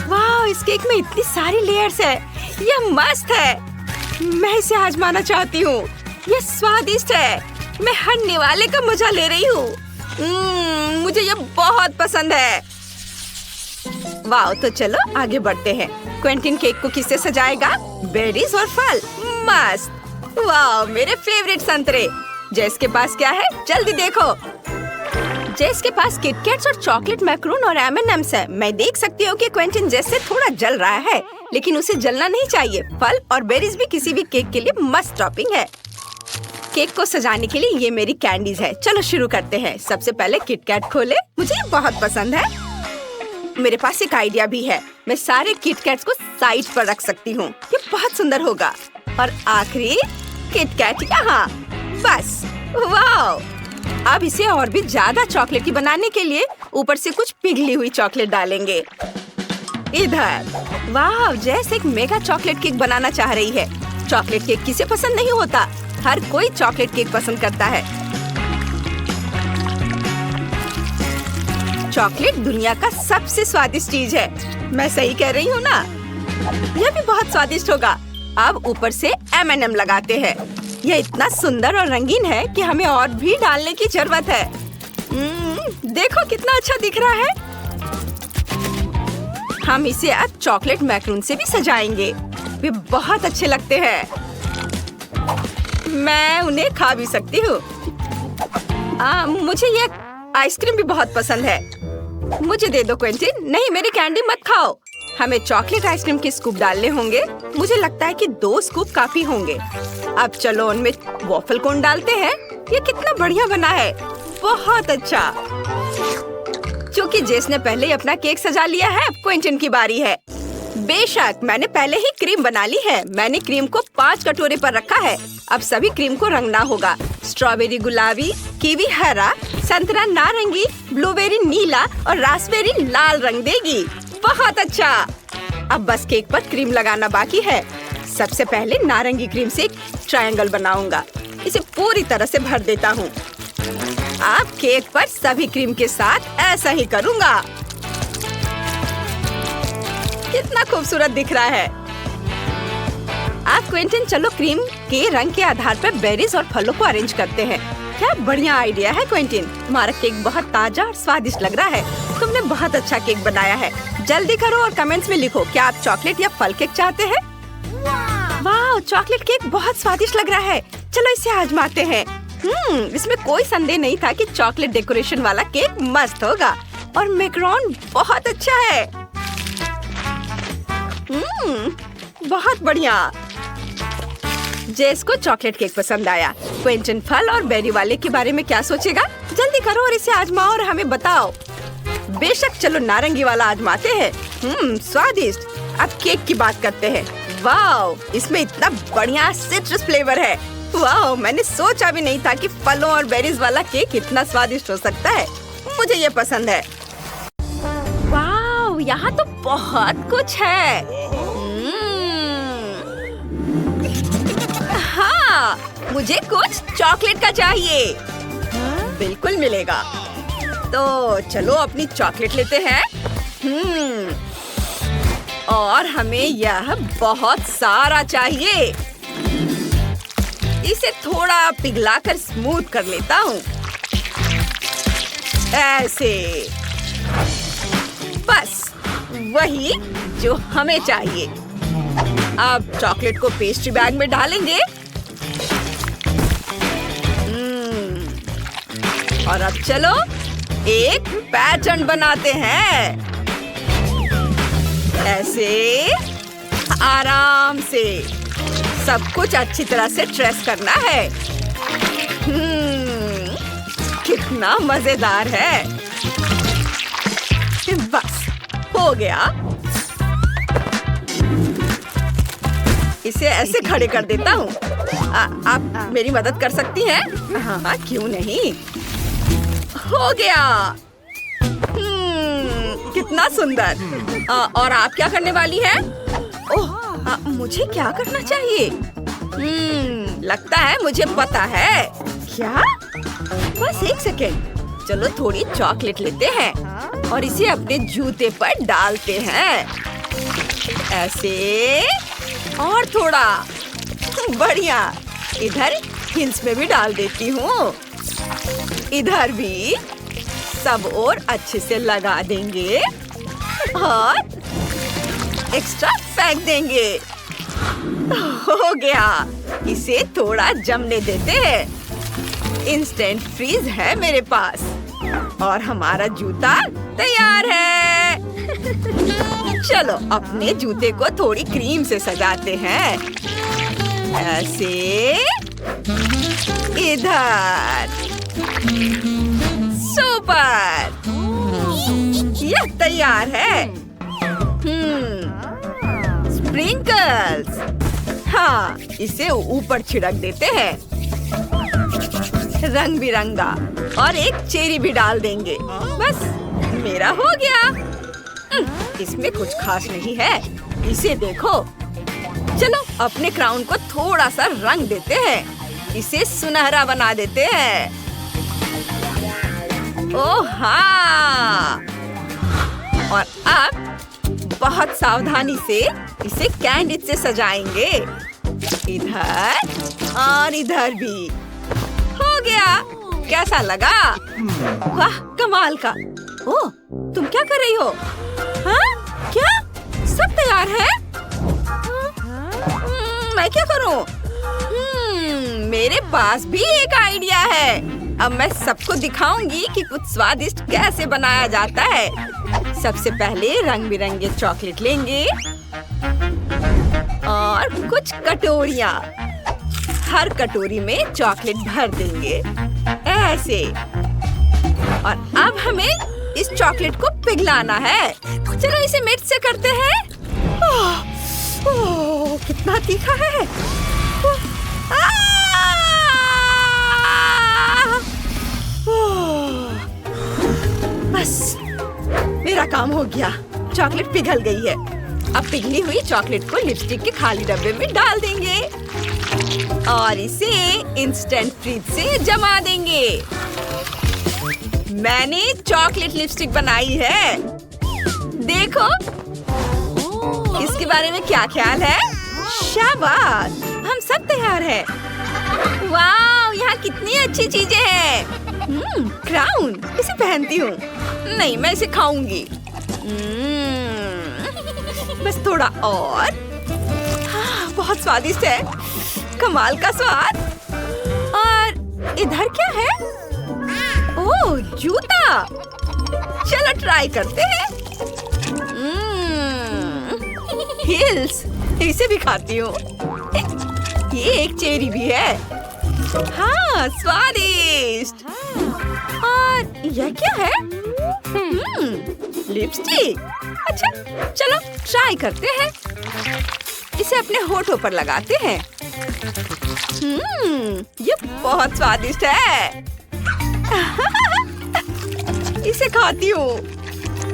वाह, इस केक में इतनी सारी लेयर्स है। यह मस्त है। मैं इसे आजमाना चाहती हूँ। यह स्वादिष्ट है। मैं हर निवाले का मजा ले रही हूँ। मुझे ये बहुत पसंद है। वाह, तो चलो आगे बढ़ते हैं। क्विंटन केक को किससे सजाएगा? बेरीज और फल। मस्त। वाह, मेरे फेवरेट संतरे। जेस के पास क्या है? जल्दी देखो। जेस के पास किटकैट्स और चॉकलेट मैक्रून और M&M's है। मैं देख सकती हूँ कि क्विंटन जेस से थोड़ा जल रहा है, लेकिन उसे जलना नहीं चाहिए। फल और बेरीज भी किसी भी केक के लिए मस्त टॉपिंग है। केक को सजाने के लिए ये मेरी कैंडीज है। चलो शुरू करते हैं। सबसे पहले किटकैट खोले। मुझे ये बहुत पसंद है। मेरे पास एक आइडिया भी है। मैं सारे किटकैट्स को साइड पर रख सकती हूँ। ये बहुत सुंदर होगा। और आखिरी किटकैट यहाँ। बस। वाह, अब इसे और भी ज्यादा चॉकलेटी बनाने के लिए ऊपर से कुछ पिघली हुई चॉकलेट डालेंगे। इधर। वाह, जैसे एक मेगा चॉकलेट केक बनाना चाह रही है। चॉकलेट केक किसे पसंद नहीं होता? हर कोई चॉकलेट केक पसंद करता है। चॉकलेट दुनिया का सबसे स्वादिष्ट चीज है। मैं सही कह रही हूँ ना? यह भी बहुत स्वादिष्ट होगा। अब ऊपर से M&M लगाते हैं। यह इतना सुंदर और रंगीन है कि हमें और भी डालने की जरूरत है। देखो कितना अच्छा दिख रहा है। हम इसे अब चॉकलेट मैक्रून से भी सजाएंगे। वे बहुत अच्छे लगते हैं। मैं उन्हें खा भी सकती हूँ। मुझे ये आइसक्रीम भी बहुत पसंद है। मुझे दे दो क्विंटन। नहीं, मेरी कैंडी मत खाओ। हमें चॉकलेट आइसक्रीम के स्कूप डालने होंगे। मुझे लगता है कि 2 स्कूप काफी होंगे। अब चलो उनमें वॉफल कोन डालते हैं। ये कितना बढ़िया बना है। बहुत अच्छा। क्योंकि जेस ने पहले ही अपना केक सजा लिया है, अब क्विंटन की बारी है। बेशक, मैंने पहले ही क्रीम बना ली है। मैंने क्रीम को 5 कटोरे पर रखा है। अब सभी क्रीम को रंगना होगा। स्ट्रॉबेरी गुलाबी, कीवी हरा, संतरा नारंगी, ब्लूबेरी नीला और रास्पबेरी लाल रंग देगी। बहुत अच्छा। अब बस केक पर क्रीम लगाना बाकी है। सबसे पहले नारंगी क्रीम से एक ट्रायंगल बनाऊंगा। इसे पूरी तरह से भर देता हूँ। अब केक पर सभी क्रीम के साथ ऐसा ही करूँगा। कितना खूबसूरत दिख रहा है। अब क्विंटन, चलो क्रीम के रंग के आधार पर बेरीज और फलों को अरेंज करते हैं। क्या बढ़िया आइडिया है क्विंटन। तुम्हारा केक बहुत ताजा और स्वादिष्ट लग रहा है। तुमने बहुत अच्छा केक बनाया है। जल्दी करो और कमेंट्स में लिखो, क्या आप चॉकलेट या फल केक चाहते हैं? वाह, चॉकलेट केक बहुत स्वादिष्ट लग रहा है। चलो इसे आजमाते हैं। इसमें कोई संदेह नहीं था कि चॉकलेट डेकोरेशन वाला केक मस्त होगा। और मैक्रोन बहुत अच्छा है। बहुत बढ़िया। जेस को चॉकलेट केक पसंद आया। क्विंटन फल और बेरी वाले के बारे में क्या सोचेगा? जल्दी करो और इसे आजमाओ और हमें बताओ। बेशक, चलो नारंगी वाला आजमाते हैं। स्वादिष्ट। अब केक की बात करते हैं। वाह, इसमें इतना बढ़िया सिट्रस फ्लेवर है। वाह, मैंने सोचा भी नहीं था कि फलों और बेरीज वाला केक इतना स्वादिष्ट हो सकता है। मुझे ये पसंद है। वाह, यहाँ तो बहुत कुछ है। हाँ, मुझे कुछ चॉकलेट का चाहिए। बिल्कुल मिलेगा। तो चलो अपनी चॉकलेट लेते हैं। और हमें यह बहुत सारा चाहिए। इसे थोड़ा पिघलाकर स्मूथ कर लेता हूँ। ऐसे। बस वही जो हमें चाहिए। अब चॉकलेट को पेस्ट्री बैग में डालेंगे। और अब चलो एक पैटर्न बनाते हैं। ऐसे आराम से सब कुछ अच्छी तरह से ट्रेस करना है। कितना मजेदार है। बस हो गया। इसे ऐसे खड़े कर देता हूँ। आप मेरी मदद कर सकती हैं? हाँ, क्यों नहीं। हो गया। कितना सुंदर। और आप क्या करने वाली हैं? ओह, मुझे क्या करना चाहिए? लगता है मुझे पता है। क्या? बस एक सेकेंड। चलो थोड़ी चॉकलेट लेते हैं और इसे अपने जूते पर डालते हैं। ऐसे और थोड़ा। बढ़िया। इधर हिल्स में भी डाल देती हूँ। इधर भी। सब और अच्छे से लगा देंगे और एक्स्ट्रा फेंक देंगे। हो गया। इसे थोड़ा जमने देते हैं। इंस्टेंट फ्रीज है मेरे पास और हमारा जूता तैयार है। चलो अपने जूते को थोड़ी क्रीम से सजाते हैं। ऐसे। इधर। सुपर। यह तैयार है। स्प्रिंकल्स। हाँ, इसे ऊपर छिड़क देते हैं। रंग बिरंगा और एक चेरी भी डाल देंगे। बस मेरा हो गया। इसमें कुछ खास नहीं है। इसे देखो। चलो अपने क्राउन को थोड़ा सा रंग देते हैं। इसे सुनहरा बना देते हैं। ओह हाँ। और अब बहुत सावधानी से इसे कैंडिड से सजाएंगे। इधर और इधर भी। हो गया। कैसा लगा? वाह, कमाल का। ओह, तुम क्या कर रही हो? हाँ? क्या? सब तैयार है? मैं क्या करूं? मेरे पास भी एक आइडिया है। अब मैं सबको दिखाऊंगी कि कुछ स्वादिष्ट कैसे बनाया जाता है। सबसे पहले रंग बिरंगे चॉकलेट लेंगे और कुछ कटोरियाँ। हर कटोरी में चॉकलेट भर देंगे ऐसे। और अब हमें इस चॉकलेट को पिघलाना है। चलो इसे मिक्स से करते हैं। ओह, कितना तीखा है। बस मेरा काम हो गया। चॉकलेट पिघल गई है। अब पिघली हुई चॉकलेट को लिपस्टिक के खाली डब्बे में डाल देंगे और इसे इंस्टेंट फ्रीज से जमा देंगे। मैंने चॉकलेट लिपस्टिक बनाई है। देखो इसके बारे में क्या ख्याल है? शाबाश, हम सब तैयार हैं। वाह, यहाँ कितनी अच्छी चीजें हैं। क्राउन, इसे पहनती हूँ। नहीं, मैं इसे खाऊंगी। बस थोड़ा और। बहुत स्वादिष्ट है। कमाल का स्वाद। और इधर क्या है? ओह, जूता। चलो ट्राई करते हैं। हिल्स, इसे भी खाती हूँ। ये एक चेरी भी है। हाँ, स्वादिष्ट। और यह क्या है? लिपस्टिक। अच्छा, चलो ट्राई करते हैं। इसे अपने होठों पर लगाते हैं। ये बहुत स्वादिष्ट है। इसे खाती हूँ।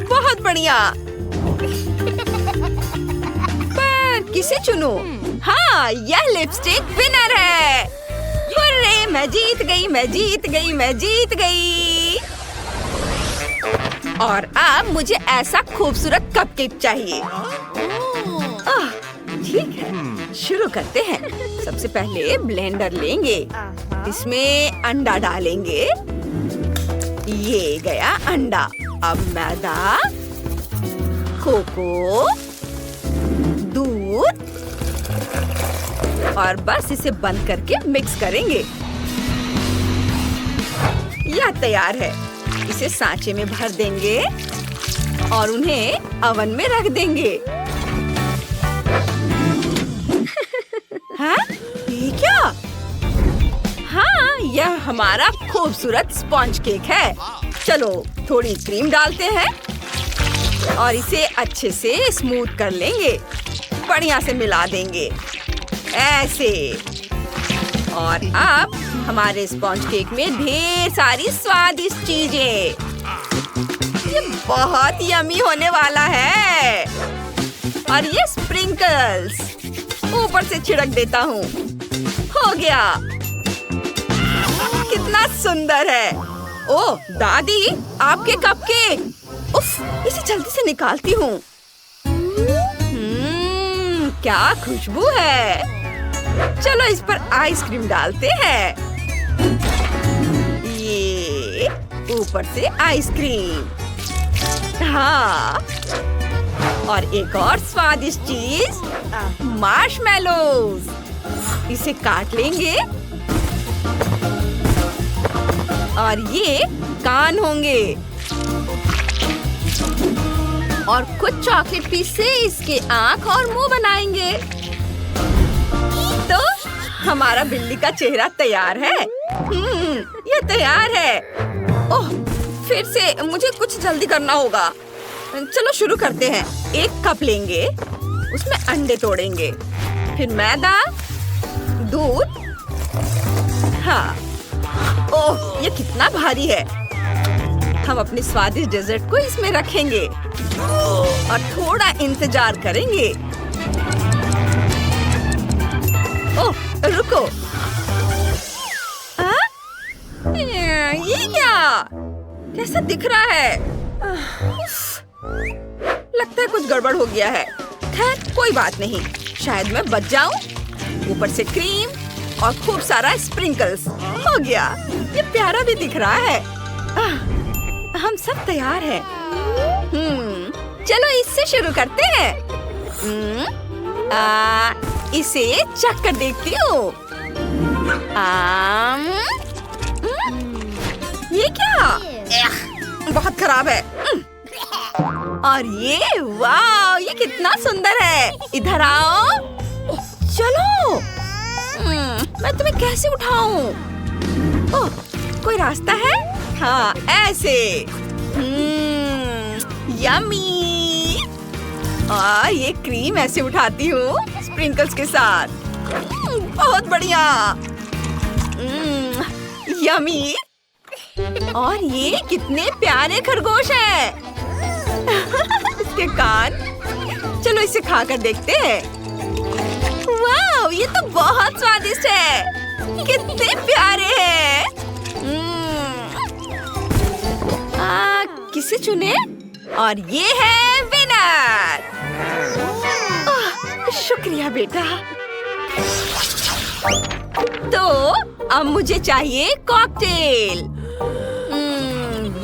बहुत बढ़िया। पर किसे चुनूं? हाँ, यह लिपस्टिक विनर है। हुर्रे, मैं जीत गई, मैं जीत गई, मैं जीत गई। और अब मुझे ऐसा खूबसूरत कपकेक चाहिए। ठीक है, शुरू करते हैं। सबसे पहले ब्लेंडर लेंगे। इसमें अंडा डालेंगे। ये गया अंडा। अब मैदा, कोको, दूध और बस इसे बंद करके मिक्स करेंगे। यह तैयार है। इसे सांचे में भर देंगे और उन्हें ओवन में रख देंगे। हाँ? ये क्या? हाँ, यह हमारा खूबसूरत स्पॉन्ज केक है। चलो थोड़ी क्रीम डालते हैं और इसे अच्छे से स्मूथ कर लेंगे। बढ़िया से मिला देंगे ऐसे। और अब हमारे स्पॉन्ज केक में ढेर सारी स्वादिष्ट चीजें। ये बहुत यम्मी होने वाला है। और ये स्प्रिंकल्स ऊपर से छिड़क देता हूँ। हो गया। कितना सुंदर है। ओह दादी, आपके कपकेक। उफ, इसे जल्दी से निकालती हूँ। क्या खुशबू है। चलो इस पर आइसक्रीम डालते हैं। ये ऊपर से आइसक्रीम। हाँ, और एक और स्वादिष्ट चीज, मार्शमेलोज। इसे काट लेंगे और ये कान होंगे। और कुछ चॉकलेट पीस से इसके आंख और मुंह बनाएंगे। तो हमारा बिल्ली का चेहरा तैयार है। ये तैयार है। ओह, फिर से मुझे कुछ जल्दी करना होगा। चलो शुरू करते हैं। एक कप लेंगे, उसमें अंडे तोड़ेंगे, फिर मैदा, दूध। हाँ, ओह ये कितना भारी है। हम अपने स्वादिष्ट डेजर्ट को इसमें रखेंगे और थोड़ा इंतजार करेंगे। ओह रुको, ये क्या? कैसा दिख रहा है? लगता है कुछ गड़बड़ हो गया है। खैर कोई बात नहीं, शायद मैं बच जाऊं। ऊपर से क्रीम और खूब सारा स्प्रिंकल्स। हो गया। ये प्यारा भी दिख रहा है। हम सब तैयार हैं। चलो इससे शुरू करते हैं। इसे चख कर देखती हूँ। ये क्या? बहुत खराब है। और ये वाह, ये कितना सुंदर है। इधर आओ। चलो, मैं तुम्हें कैसे उठाऊं? ओह, कोई रास्ता है? हाँ, ऐसे। यम्मी। और ये क्रीम ऐसे उठाती हूँ स्प्रिंकल्स के साथ। बहुत बढ़िया। यम्मी। और ये कितने प्यारे खरगोश हैं। इसके कान। चलो इसे खाकर देखते हैं। वाह, ये तो बहुत स्वादिष्ट है। कितने प्यारे हैं। किसे चुने? और ये है विनर। शुक्रिया बेटा। तो अब मुझे चाहिए कॉकटेल।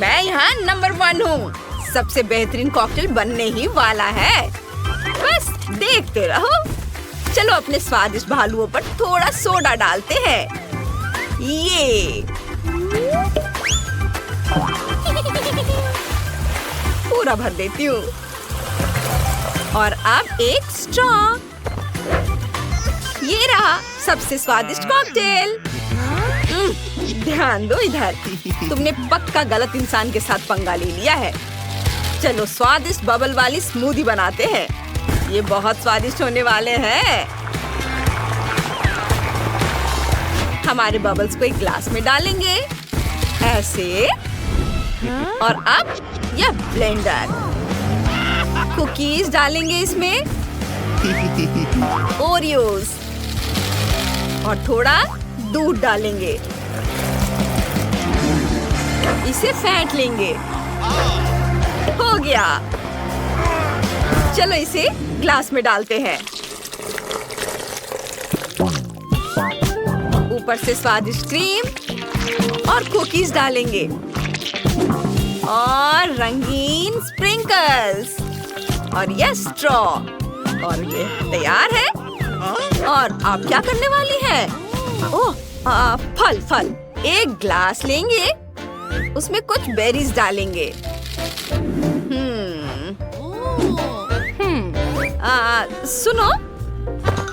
मैं यहाँ नंबर 1 हूँ। सबसे बेहतरीन कॉकटेल बनने ही वाला है। बस देखते रहो। चलो अपने स्वादिष्ट भालुओं पर थोड़ा सोडा डालते हैं। ये पूरा भर देती हूँ। और अब एक स्ट्रॉ। ये रहा सबसे स्वादिष्ट कॉकटेल। ध्यान दो इधर। तुमने पक्का गलत इंसान के साथ पंगा ले लिया है। चलो स्वादिष्ट बबल वाली स्मूदी बनाते हैं। ये बहुत स्वादिष्ट होने वाले हैं। हमारे बबल्स को एक ग्लास में डालेंगे ऐसे। और अब यह ब्लेंडर। कुकीज डालेंगे इसमें, ओरियोज और थोड़ा दूध डालेंगे। इसे फेंट लेंगे। हो गया। चलो इसे ग्लास में डालते हैं। ऊपर से स्वादिष्ट क्रीम और कुकीज डालेंगे और रंगीन स्प्रिंकल्स और यह स्ट्रॉ। और ये तैयार है। और आप क्या करने वाली हैं? ओह, फल। एक ग्लास लेंगे, उसमें कुछ बेरीज डालेंगे। सुनो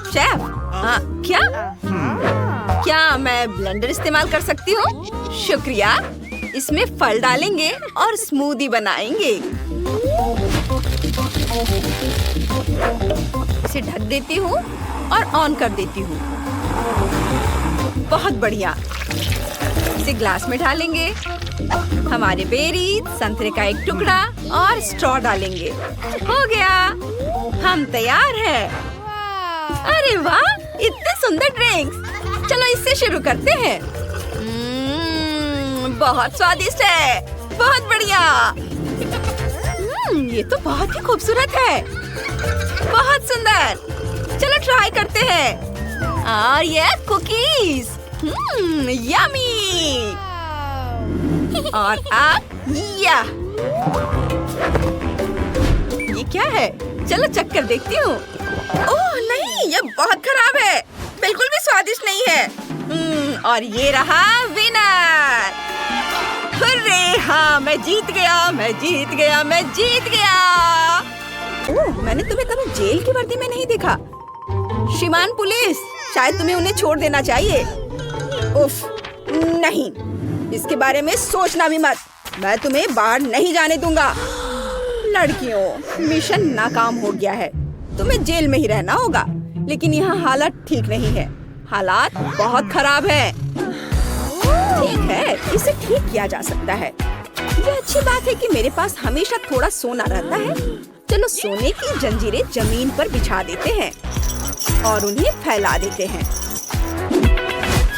शेफ, क्या? क्या मैं ब्लेंडर इस्तेमाल कर सकती हूँ? शुक्रिया। इसमें फल डालेंगे और स्मूदी बनाएंगे। इसे ढक देती हूँ और ऑन कर देती हूँ। बहुत बढ़िया। इसे ग्लास में डालेंगे। हमारे बेरी, संतरे का एक टुकड़ा और स्ट्रॉ डालेंगे। हो गया, हम तैयार हैं। अरे वाह, इतने सुंदर ड्रिंक्स। चलो इससे शुरू करते हैं। बहुत स्वादिष्ट है, बहुत बढ़िया। ये तो बहुत ही खूबसूरत है, बहुत सुंदर। चलो ट्राई करते हैं। और ये कुकीज, यम्मी। और अब ये क्या है? चलो चख कर देखती हूँ। ओह नहीं, ये बहुत खराब है, बिल्कुल भी स्वादिष्ट नहीं है। और ये रहा विनर। हुर्रे, हाँ मैं जीत गया, मैं जीत गया, मैं जीत गया। ओह, मैंने तुम्हें कभी जेल की वर्दी में नहीं देखा। श्रीमान पुलिस, शायद तुम्हें उन्हें छोड़ देना चाहिए। उफ, नहीं, इसके बारे में सोचना भी मत। मैं तुम्हें बाहर नहीं जाने दूंगा। लड़कियों, मिशन नाकाम हो गया है। तुम्हें जेल में ही रहना होगा। लेकिन यहाँ हालत ठीक नहीं है, हालात बहुत खराब है। ठीक है, इसे ठीक किया जा सकता है। ये अच्छी बात है कि मेरे पास हमेशा थोड़ा सोना रहता है। चलो सोने की जंजीरें जमीन पर बिछा देते हैं और उन्हें फैला देते हैं।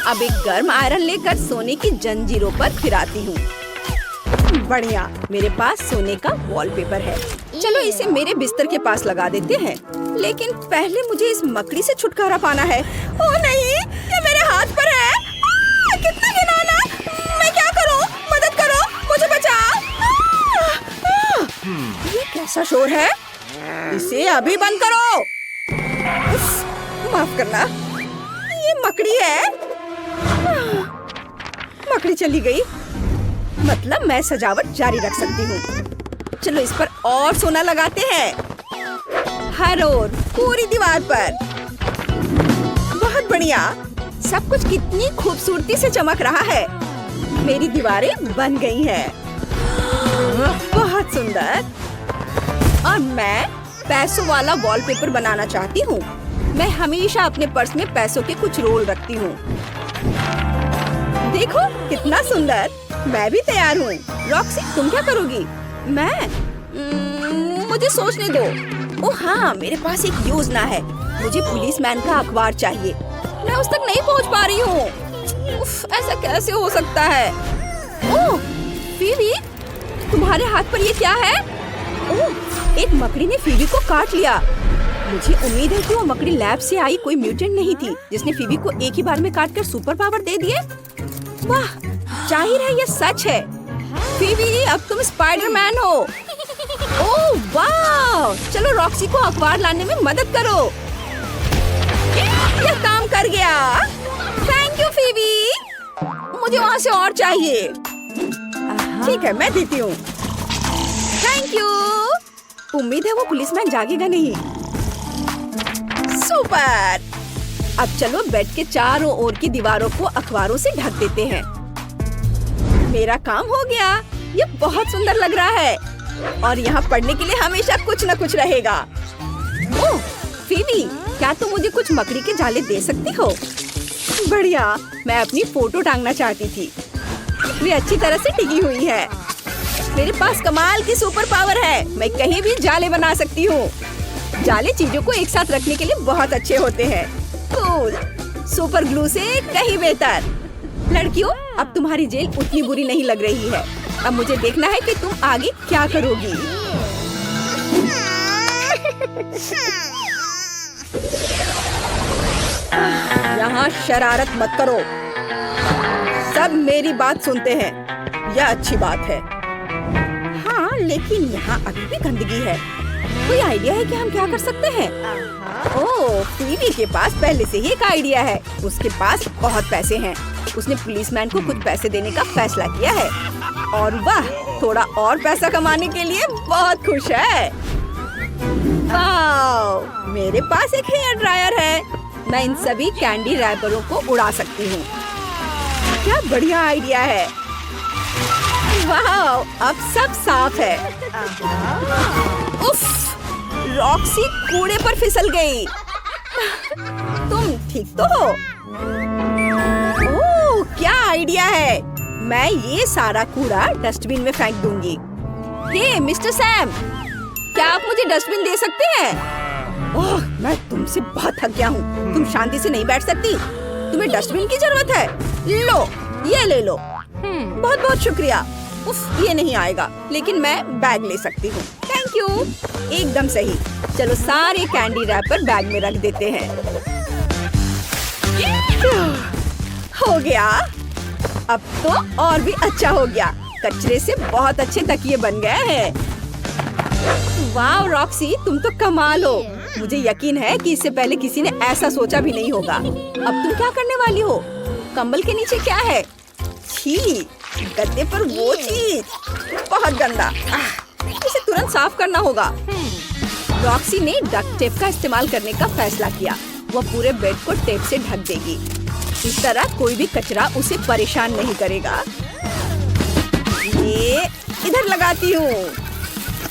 अब एक गर्म आयरन लेकर सोने की जंजीरों पर फिराती हूँ। बढ़िया, मेरे पास सोने का वॉलपेपर है। चलो इसे मेरे बिस्तर के पास लगा देते हैं। लेकिन पहले मुझे इस मकड़ी से छुटकारा पाना है। ओह नहीं, ये मेरे हाथ पर है। कितना घिनौना! मैं क्या करूं? मदद करो, मुझे बचाओ। ये कैसा शोर है? इसे अभी बंद करो। उफ, माफ करना, ये मकड़ी है। मकड़ी चली गई, मतलब मैं सजावट जारी रख सकती हूँ। चलो इस पर और सोना लगाते हैं, हर ओर पूरी दीवार पर। बहुत बढ़िया, सब कुछ कितनी खूबसूरती से चमक रहा है। मेरी दीवारें बन गई हैं। बहुत सुंदर। और मैं पैसों वाला वॉलपेपर बनाना चाहती हूँ। मैं हमेशा अपने पर्स में पैसों के कुछ रोल रखती हूँ। देखो कितना सुंदर। मैं भी तैयार हूँ। रॉक्सी, तुम क्या करोगी? मुझे सोचने दो। ओह हाँ, मेरे पास एक योजना है। मुझे पुलिसमैन का अखबार चाहिए। मैं उस तक नहीं पहुँच पा रही हूँ। उफ, ऐसा कैसे हो सकता है? ओह फीवी, तुम्हारे हाथ पर ये क्या है? ओह, एक मकड़ी ने फीवी को काट लिया। मुझे उम्मीद है कि वो मकड़ी लैब से आई कोई म्यूटेंट नहीं थी जिसने फीवी को एक ही बार में काटकर सुपर पावर दे दिए। वाह, जाहिर है ये सच है। फीवी, अब तुम स्पाइडरमैन हो। ओह वाह, चलो रॉक्सी को अखबार लाने में मदद करो। यह काम कर गया। थैंक यू फीवी। मुझे वहाँ से और चाहिए। ठीक है, मैं देती हूँ। Thank you. उम्मीद है वो पुलिसमैन जागेगा नहीं। सुपर। अब चलो बेड के चारों ओर की दीवारों को अखबारों से ढक देते हैं। मेरा काम हो गया। ये बहुत सुंदर लग रहा है और यहाँ पढ़ने के लिए हमेशा कुछ न कुछ रहेगा। ओह फीवी, क्या तुम मुझे कुछ मकड़ी के जाले दे सकती हो? बढ़िया, मैं अपनी फोटो टांगना चाहती थी। वे अच्छी तरह से टिकी हुई है। मेरे पास कमाल की सुपर पावर है। मैं कहीं भी जाले बना सकती हूँ। जाले चीजों को एक साथ रखने के लिए बहुत अच्छे होते हैं। कूल, सुपर ग्लू से कहीं बेहतर। लड़कियों, अब तुम्हारी जेल उतनी बुरी नहीं लग रही है। अब मुझे देखना है कि तुम आगे क्या करोगी। यहाँ शरारत मत करो। सब मेरी बात सुनते हैं। यह अच्छी बात है। हाँ, लेकिन यहाँ अभी भी गंदगी है। कोई आइडिया है कि हम क्या कर सकते हैं? ओह, फीवी के पास पहले से ही एक आइडिया है। उसके पास बहुत पैसे हैं। उसने पुलिसमैन को कुछ पैसे देने का फैसला किया है और वह थोड़ा और पैसा कमाने के लिए बहुत खुश है। वाव, मेरे पास एक हेयर ड्रायर है। मैं इन सभी कैंडी रैपरों को उड़ा सकती हूँ। क्या बढ़िया आइडिया है। वाह, अब सब साफ है। उफ, रॉक्सी कूड़े पर फिसल गई। तुम ठीक तो हो? ओह, क्या आइडिया है। मैं ये सारा कूड़ा डस्टबिन में फेंक दूंगी। हे मिस्टर सैम, क्या आप मुझे डस्टबिन दे सकते हैं? ओह, मैं तुमसे बहुत थक गया हूँ। तुम शांति से नहीं बैठ सकती? तुम्हें डस्टबिन की जरूरत है? लो, ये ले लो। बहुत बहुत शुक्रिया। उफ, ये नहीं आएगा, लेकिन मैं बैग ले सकती हूँ। Thank you. एकदम सही। चलो सारे कैंडी रैपर बैग में रख देते हैं। हो गया। अब तो और भी अच्छा हो गया। कचरे से बहुत अच्छे तकिए बन गए हैं। वाह रॉक्सी, तुम तो कमाल हो। मुझे यकीन है कि इससे पहले किसी ने ऐसा सोचा भी नहीं होगा। अब तुम क्या करने वाली हो? कंबल के नीचे क्या है? छी, गद्दे पर वो चीज, बहुत गंदा। इसे तुरंत साफ करना होगा। रॉक्सी ने डक्ट टेप का इस्तेमाल करने का फैसला किया। वो पूरे बेड को टेप से ढक देगी। इस तरह कोई भी कचरा उसे परेशान नहीं करेगा। ये इधर लगाती हूँ।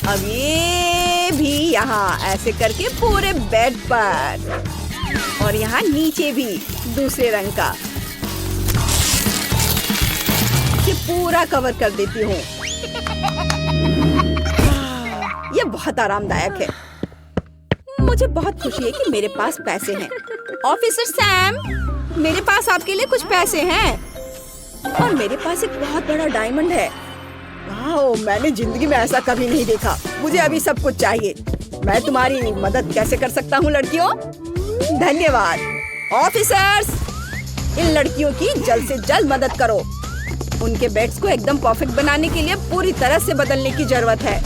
अब ये भी यहाँ, ऐसे करके पूरे बेड पर, और यहाँ नीचे भी दूसरे रंग का। ये पूरा कवर कर देती हूँ। ये बहुत आरामदायक है। मुझे बहुत खुशी है कि मेरे पास पैसे हैं। ऑफिसर सैम, मेरे पास आपके लिए कुछ पैसे हैं, और मेरे पास एक बहुत बड़ा डायमंड है। वाह, मैंने जिंदगी में ऐसा कभी नहीं देखा। मुझे अभी सब कुछ चाहिए। मैं तुम्हारी मदद कैसे कर सकता हूँ लड़कियों? धन्यवाद। ऑफिसर्स, इन लड़कियों की जल्द से जल्द मदद करो। उनके बेड्स को एकदम परफेक्ट बनाने के लिए पूरी तरह से बदलने की जरूरत है।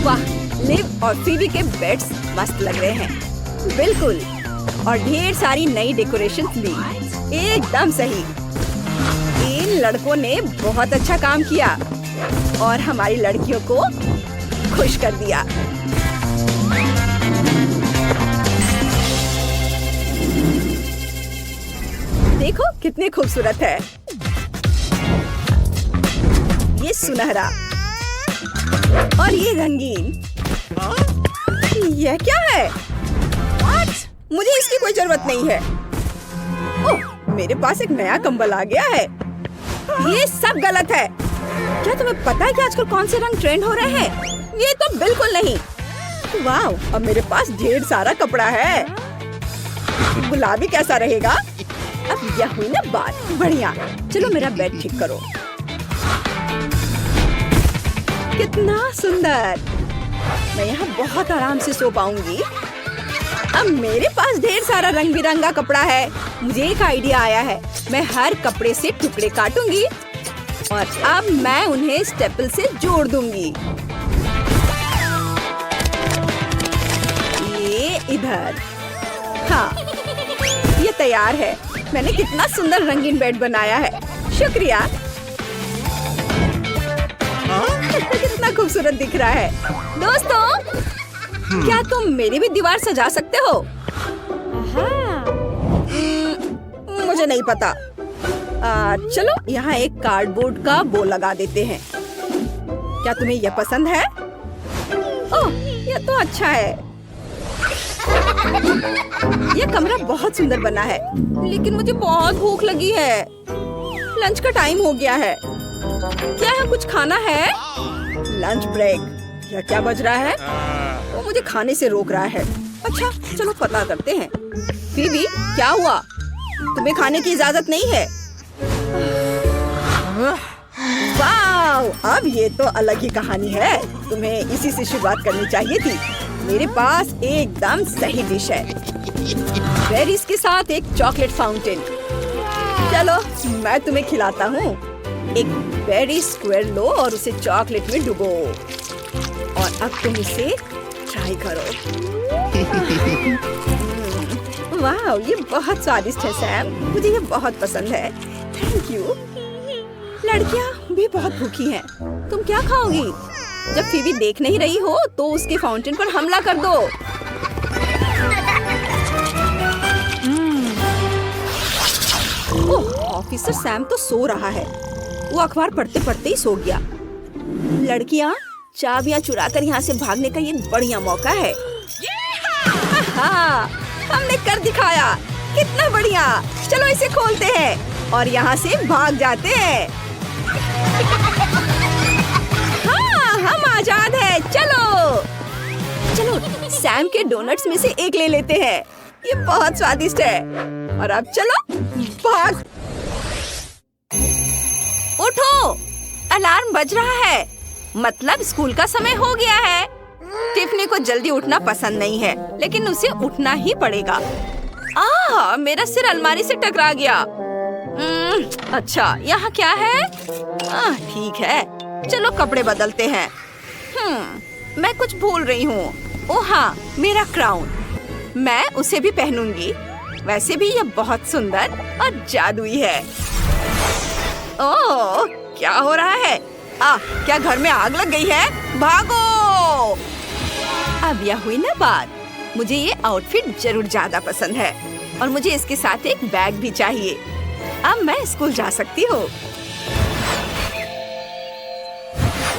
वाह, लिव और फीबी के बेड्स मस्त लग रहे हैं। बिल्कुल, और ढेर सारी नई डेकोरेशंस भी। एकदम सही। इन लड़कों ने बहुत अच्छा काम किया और हमारी लड़कियों को खुश कर दिया। देखो कितनी खूबसूरत है। ये सुनहरा और ये रंगीन। यह क्या है? मुझे इसकी कोई जरूरत नहीं है। ओह, मेरे पास एक नया कंबल आ गया है। ये सब गलत है। क्या तुम्हें पता है कि आजकल कौन से रंग ट्रेंड हो रहे हैं? ये तो बिल्कुल नहीं। वाह, अब मेरे पास ढेर सारा कपड़ा है। गुलाबी कैसा रहेगा? अब यह हुई ना बात। बढ़िया। चलो मेरा बेड ठीक करो। कितना सुंदर। मैं यहाँ बहुत आराम से सो पाऊंगी। अब मेरे पास ढेर सारा रंग बिरंगा कपड़ा है। मुझे एक आइडिया आया है। मैं हर कपड़े से टुकड़े काटूंगी और अब मैं उन्हें स्टेपल से जोड़ दूंगी। ये इधर। हाँ, ये तैयार है। मैंने कितना सुंदर रंगीन बेड बनाया है। शुक्रिया। कितना खूबसूरत दिख रहा है। दोस्तों, क्या तुम मेरी भी दीवार सजा सकते हो? मुझे नहीं पता। चलो यहाँ एक कार्डबोर्ड का बो लगा देते हैं। क्या तुम्हें यह पसंद है? ओह, यह तो अच्छा है। यह कमरा बहुत सुंदर बना है, लेकिन मुझे बहुत भूख लगी है। लंच का टाइम हो गया है। क्या यहाँ कुछ खाना है? Lunch break. यह क्या बज रहा है? वो मुझे खाने से रोक रहा है। अच्छा, चलो पता करते हैं। फीबी, क्या हुआ? तुम्हें खाने की इजाजत नहीं है? वाह, अब ये तो अलग ही कहानी है। तुम्हें इसी से शुरुआत करनी चाहिए थी। मेरे पास एकदम सही डिश है। बेरीज के साथ एक चॉकलेट फाउंटेन। चलो मैं तुम्हें खिलाता हूँ। एक बेरी स्क्वायर लो और उसे चॉकलेट में डुबो, और अब तुम इसे ट्राई करो। वाह, ये बहुत स्वादिष्ट है सैम। मुझे ये बहुत पसंद है। Thank you. लड़कियाँ भी बहुत भूखी हैं। तुम क्या खाओगी? जब फीबी देख नहीं रही हो तो उसके फाउंटेन पर हमला कर दो। ऑफिसर सैम तो सो रहा है। वो अखबार पढ़ते पढ़ते ही सो गया। लड़कियाँ, चाबियाँ चुराकर यहाँ से भागने का ये बढ़िया मौका है। हाँ, हमने कर दिखाया। कितना बढ़िया। चलो इसे खोलते हैं और यहाँ से भाग जाते हैं। हाँ, हम आजाद हैं। चलो चलो सैम के डोनट्स में से एक ले लेते हैं। ये बहुत स्वादिष्ट है। और अब चलो भाग। उठो, अलार्म बज रहा है। मतलब स्कूल का समय हो गया है। टिफनी को जल्दी उठना पसंद नहीं है, लेकिन उसे उठना ही पड़ेगा। मेरा सिर अलमारी से टकरा गया। अच्छा, यहाँ क्या है? ठीक है, चलो कपड़े बदलते हैं। मैं कुछ भूल रही हूँ। ओह हाँ, मेरा क्राउन। मैं उसे भी पहनूंगी। वैसे भी यह बहुत सुंदर और जादुई है। ओह, क्या हो रहा है? क्या घर में आग लग गई है? भागो! अब यह हुई ना बात। मुझे ये आउटफिट जरूर ज्यादा पसंद है और मुझे इसके साथ एक बैग भी चाहिए। अब मैं स्कूल जा सकती हूँ।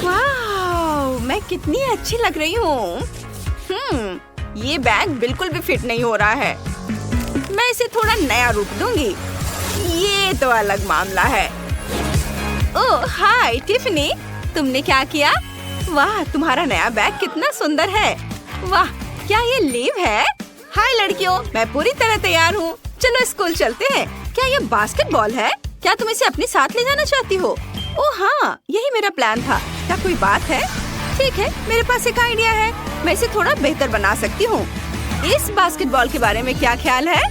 वाह, मैं कितनी अच्छी लग रही हूँ। ये बैग बिल्कुल भी फिट नहीं हो रहा है। मैं इसे थोड़ा नया रूप दूंगी। ये तो अलग मामला है। ओह हाय टिफनी, तुमने क्या किया? वाह, तुम्हारा नया बैग कितना सुंदर है। वाह, क्या ये लीव है? हाय लड़कियों, मैं पूरी तरह तैयार हूँ। चलो स्कूल चलते हैं। क्या ये बास्केटबॉल है? क्या तुम इसे अपने साथ ले जाना चाहती हो? ओह हाँ, यही मेरा प्लान था। क्या कोई बात है? ठीक है, मेरे पास एक आइडिया है। मैं इसे थोड़ा बेहतर बना सकती हूँ। इस बास्केटबॉल के बारे में क्या ख्याल है?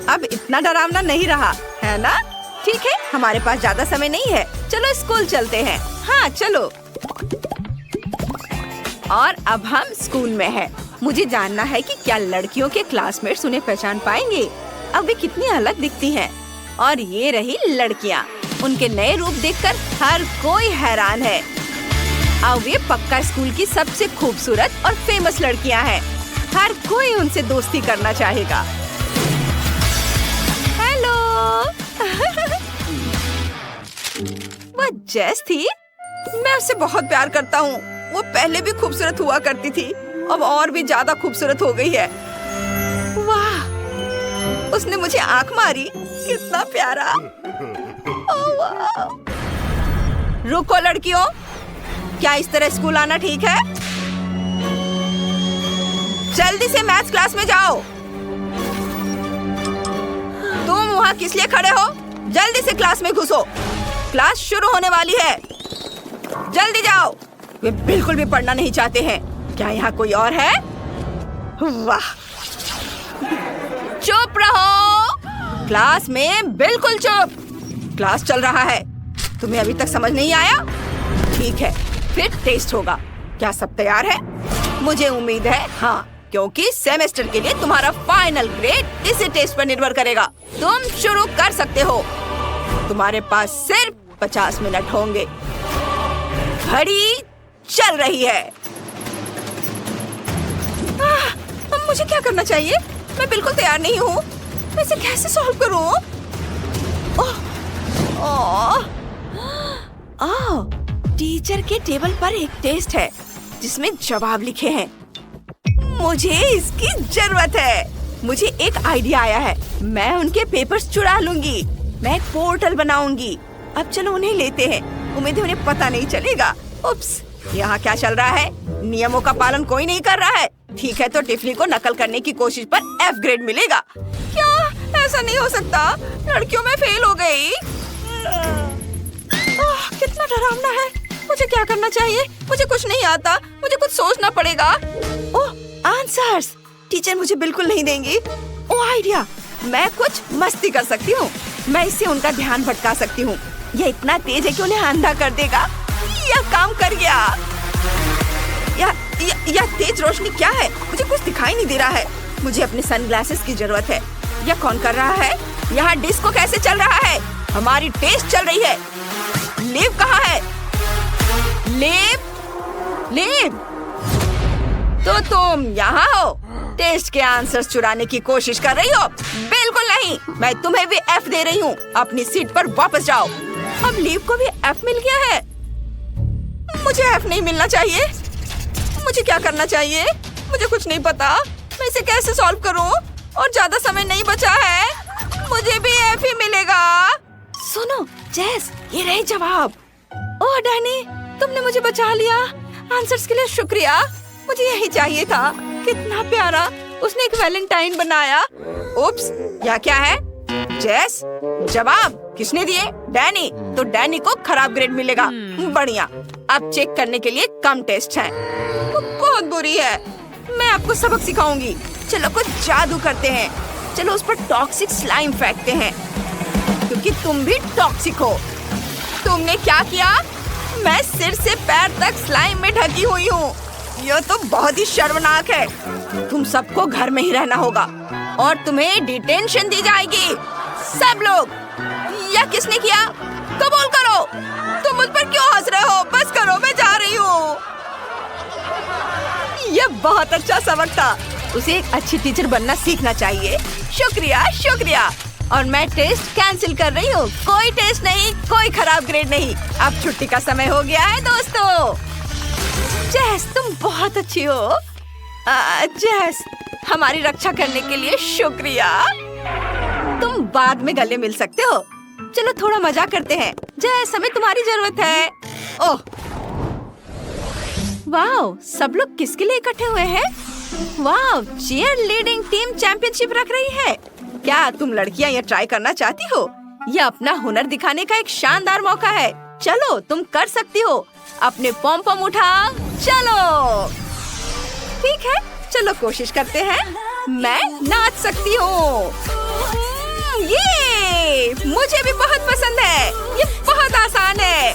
अब इतना डरावना नहीं रहा, है ना? ठीक है, हमारे पास ज्यादा समय नहीं है। चलो स्कूल चलते हैं। हाँ चलो। और अब हम स्कूल में हैं। मुझे जानना है कि क्या लड़कियों के क्लासमेट्स उन्हें पहचान पाएंगे। अब वे कितनी अलग दिखती हैं। और ये रही लड़कियाँ। उनके नए रूप देखकर हर कोई हैरान है। अब ये पक्का स्कूल की सबसे खूबसूरत और फेमस लड़कियाँ हैं। हर कोई उनसे दोस्ती करना चाहेगा। हेलो। वह जेस थी। मैं उससे बहुत प्यार करता हूँ। वो पहले भी खूबसूरत हुआ करती थी, अब और भी ज्यादा खूबसूरत हो गई है। वाह, उसने मुझे आंख मारी। कितना प्यारा। रुको लड़कियों, क्या इस तरह स्कूल आना ठीक है? जल्दी से मैथ्स क्लास में जाओ। तुम वहाँ किस लिए खड़े हो? जल्दी से क्लास में घुसो। क्लास शुरू होने वाली है। जल्दी जाओ। वे बिल्कुल भी पढ़ना नहीं चाहते हैं। क्या यहाँ कोई और है? वाह, चुप रहो। क्लास में बिल्कुल चुप। क्लास चल रहा है। तुम्हें अभी तक समझ नहीं आया? ठीक है, फिर टेस्ट होगा। क्या सब तैयार है? मुझे उम्मीद है हाँ, क्योंकि सेमेस्टर के लिए तुम्हारा फाइनल ग्रेड इसी टेस्ट पर निर्भर करेगा। तुम शुरू कर सकते हो। तुम्हारे पास सिर्फ 50 मिनट होंगे। घड़ी चल रही है। अब मुझे क्या करना चाहिए? मैं बिल्कुल तैयार नहीं हूँ। मैं इसे कैसे सॉल्व करूँ? टीचर के टेबल पर एक टेस्ट है जिसमें जवाब लिखे हैं। मुझे इसकी जरूरत है। मुझे एक आइडिया आया है। मैं उनके पेपर्स चुरा लूंगी। मैं एक पोर्टल बनाऊंगी। अब चलो उन्हें लेते हैं। उम्मीद है उन्हें पता नहीं चलेगा। उप्स, यहाँ क्या चल रहा है? नियमों का पालन कोई नहीं कर रहा है। ठीक है, तो टिफनी को नकल करने की कोशिश पर F ग्रेड मिलेगा। क्या? ऐसा नहीं हो सकता। लड़कियों में फेल हो गई। कितना डरावना है। मुझे क्या करना चाहिए? मुझे कुछ नहीं आता। मुझे कुछ सोचना पड़ेगा। ओह, आंसर्स। टीचर मुझे बिल्कुल नहीं देंगी। ओह आइडिया, मैं कुछ मस्ती कर सकती हूँ। मैं इससे उनका ध्यान भटका सकती हूँ। यह इतना तेज है कि उन्हें अंधा कर देगा। यह काम कर गया। यह तेज रोशनी क्या है? मुझे कुछ दिखाई नहीं दे रहा है। मुझे अपने सनग्लासेस की जरूरत है। यह कौन कर रहा है? यहाँ डिस्को कैसे चल रहा है? हमारी टेस्ट चल रही है। लेब कहाँ है? लेब, तो तुम यहाँ हो? टेस्ट के आंसर्स चुराने की कोशिश कर रही हो? बिल्कुल नहीं। नहीं, मैं तुम्हें भी F दे रही हूँ। अपनी सीट पर वापस जाओ। अब लीव को भी F मिल गया है। मुझे F नहीं मिलना चाहिए। मुझे क्या करना चाहिए? मुझे कुछ नहीं पता। मैं इसे कैसे सॉल्व करूँ? और ज्यादा समय नहीं बचा है। मुझे भी F ही मिलेगा। सुनो जेस, ये रहे जवाब। ओह डैनी, तुमने मुझे बचा लिया। आंसर्स के लिए शुक्रिया। मुझे यही चाहिए था। कितना प्यारा। उसने एक वैलेंटाइन बनाया। उप्स, यह क्या है? जेस, जवाब किसने दिए? डैनी। तो डैनी को खराब ग्रेड मिलेगा। बढ़िया। अब चेक करने के लिए कम टेस्ट है। वो बहुत बुरी है। मैं आपको सबक सिखाऊंगी। चलो कुछ जादू करते हैं। चलो उस पर टॉक्सिक स्लाइम फेंकते हैं, क्योंकि तुम भी टॉक्सिक हो। तुमने क्या किया? मैं सिर से पैर तक स्लाइम में ढकी हुई हूँ। यह तो बहुत ही शर्मनाक है। तुम सबको घर में ही रहना होगा और तुम्हें डिटेंशन दी जाएगी। सब लोग। यह किसने किया? कबूल करो। तुम मुझ पर क्यों हंस रहे हो? बस करो, मैं जा रही हूँ। यह बहुत अच्छा सबक था। उसे एक अच्छी टीचर बनना सीखना चाहिए। शुक्रिया, शुक्रिया। और मैं टेस्ट कैंसिल कर रही हूँ। कोई टेस्ट नहीं, कोई खराब ग्रेड नहीं। अब छुट्टी का समय हो गया है दोस्तों। जेस, तुम बहुत अच्छी हो। जेस, हमारी रक्षा करने के लिए शुक्रिया। तुम बाद में गले मिल सकते हो। चलो थोड़ा मजाक करते हैं। जेस, हमें तुम्हारी जरूरत है। ओह वाह, सब लोग किसके लिए इकट्ठे हुए हैं? वाह, चीयर लीडिंग टीम चैंपियनशिप रख रही है। क्या तुम लड़कियां ये ट्राई करना चाहती हो? यह अपना हुनर दिखाने का एक शानदार मौका है। चलो, तुम कर सकती हो। अपने पॉम पॉम उठाओ। चलो ठीक है, चलो कोशिश करते हैं। मैं नाच सकती हूँ। ये मुझे भी बहुत पसंद है। ये बहुत आसान है।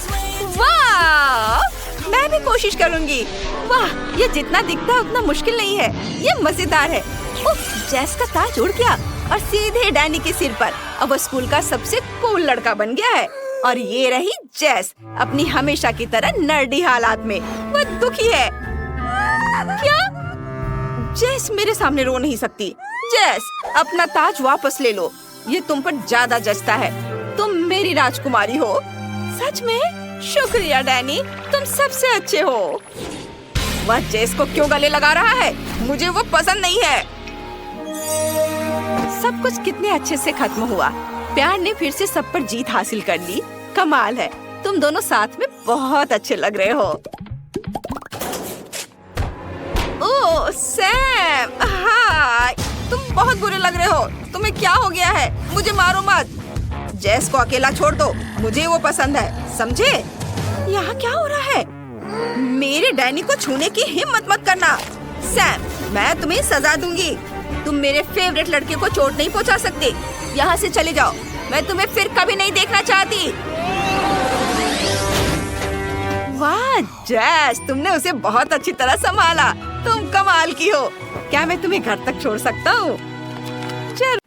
वाह, मैं भी कोशिश करूँगी। वाह, ये जितना दिखता है उतना मुश्किल नहीं है। ये मजेदार है। उफ, जेस का ताज उड़ गया और सीधे डैनी के सिर पर। अब वो स्कूल का सबसे कूल लड़का बन गया है। और ये रही जेस, अपनी हमेशा की तरह नर्डी हालात में। वो दुखी है। क्या? जेस मेरे सामने रो नहीं सकती। जेस, अपना ताज वापस ले लो। ये तुम पर ज्यादा जचता है। तुम मेरी राजकुमारी हो। सच में? शुक्रिया डैनी, तुम सबसे अच्छे हो। वह जेस को क्यों गले लगा रहा है? मुझे वो पसंद नहीं है। सब कुछ कितने अच्छे से खत्म हुआ। प्यार ने फिर से सब पर जीत हासिल कर ली। कमाल है। तुम दोनों साथ में बहुत अच्छे लग रहे हो। ओह सैम, हाय। तुम बहुत बुरे लग रहे हो। तुम्हें क्या हो गया है? मुझे मारो मत। जेस को अकेला छोड़ दो। मुझे वो पसंद है, समझे? यहाँ क्या हो रहा है? मेरे डैनी को छूने की हिम्मत मत करना। सैम, मैं तुम्हें सजा दूंगी। तुम मेरे फेवरेट लड़के को चोट नहीं पहुँचा सकते। यहाँ से चले जाओ। मैं तुम्हें फिर कभी नहीं देखना चाहती। वाह जेस, तुमने उसे बहुत अच्छी तरह संभाला। तुम कमाल की हो। क्या मैं तुम्हें घर तक छोड़ सकता हूँ?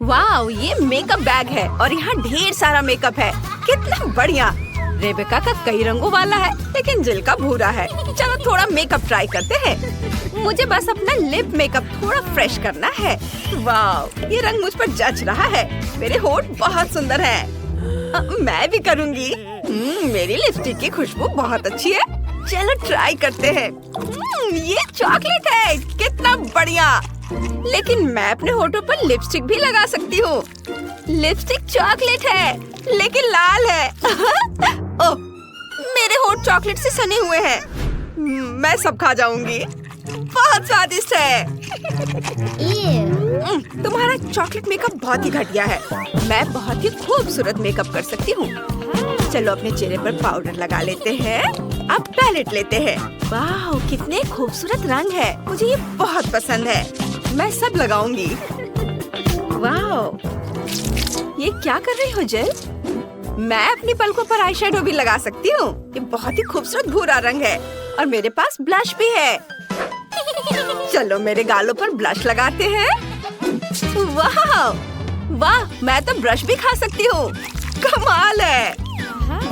वाह, ये मेकअप बैग है और यहाँ ढेर सारा मेकअप है। कितना बढ़िया। रेबेका का कई रंगों वाला है, लेकिन जिल का भूरा है। चलो थोड़ा मेकअप ट्राई करते हैं। मुझे बस अपना लिप मेकअप थोड़ा फ्रेश करना है। वाह, ये रंग मुझ पर जच रहा है। मेरे होठ बहुत सुंदर हैं। मैं भी करूँगी। मेरी लिपस्टिक की खुशबू बहुत अच्छी है। चलो ट्राई करते हैं। ये चॉकलेट है। कितना बढ़िया। लेकिन मैं अपने होठों पर लिपस्टिक भी लगा सकती हूँ। लिपस्टिक चॉकलेट है, लेकिन लाल है। ओह, मेरे होठ चॉकलेट से सने हुए हैं। मैं सब खा जाऊंगी। बहुत स्वादिष्ट है। तुम्हारा चॉकलेट मेकअप बहुत ही घटिया है। मैं बहुत ही खूबसूरत मेकअप कर सकती हूँ। चलो अपने चेहरे पर पाउडर लगा लेते हैं। अब पैलेट लेते हैं। वाह, कितने खूबसूरत रंग है। मुझे ये बहुत पसंद है। मैं सब लगाऊंगी। वाह, ये क्या कर रही हो जिल? मैं अपनी पलकों पर आई शेडो भी लगा सकती हूँ। ये बहुत ही खूबसूरत भूरा रंग है और मेरे पास ब्लश भी है। चलो मेरे गालों पर ब्लश लगाते हैं। वाह वाह, मैं तो ब्रश भी खा सकती हूँ। कमाल है।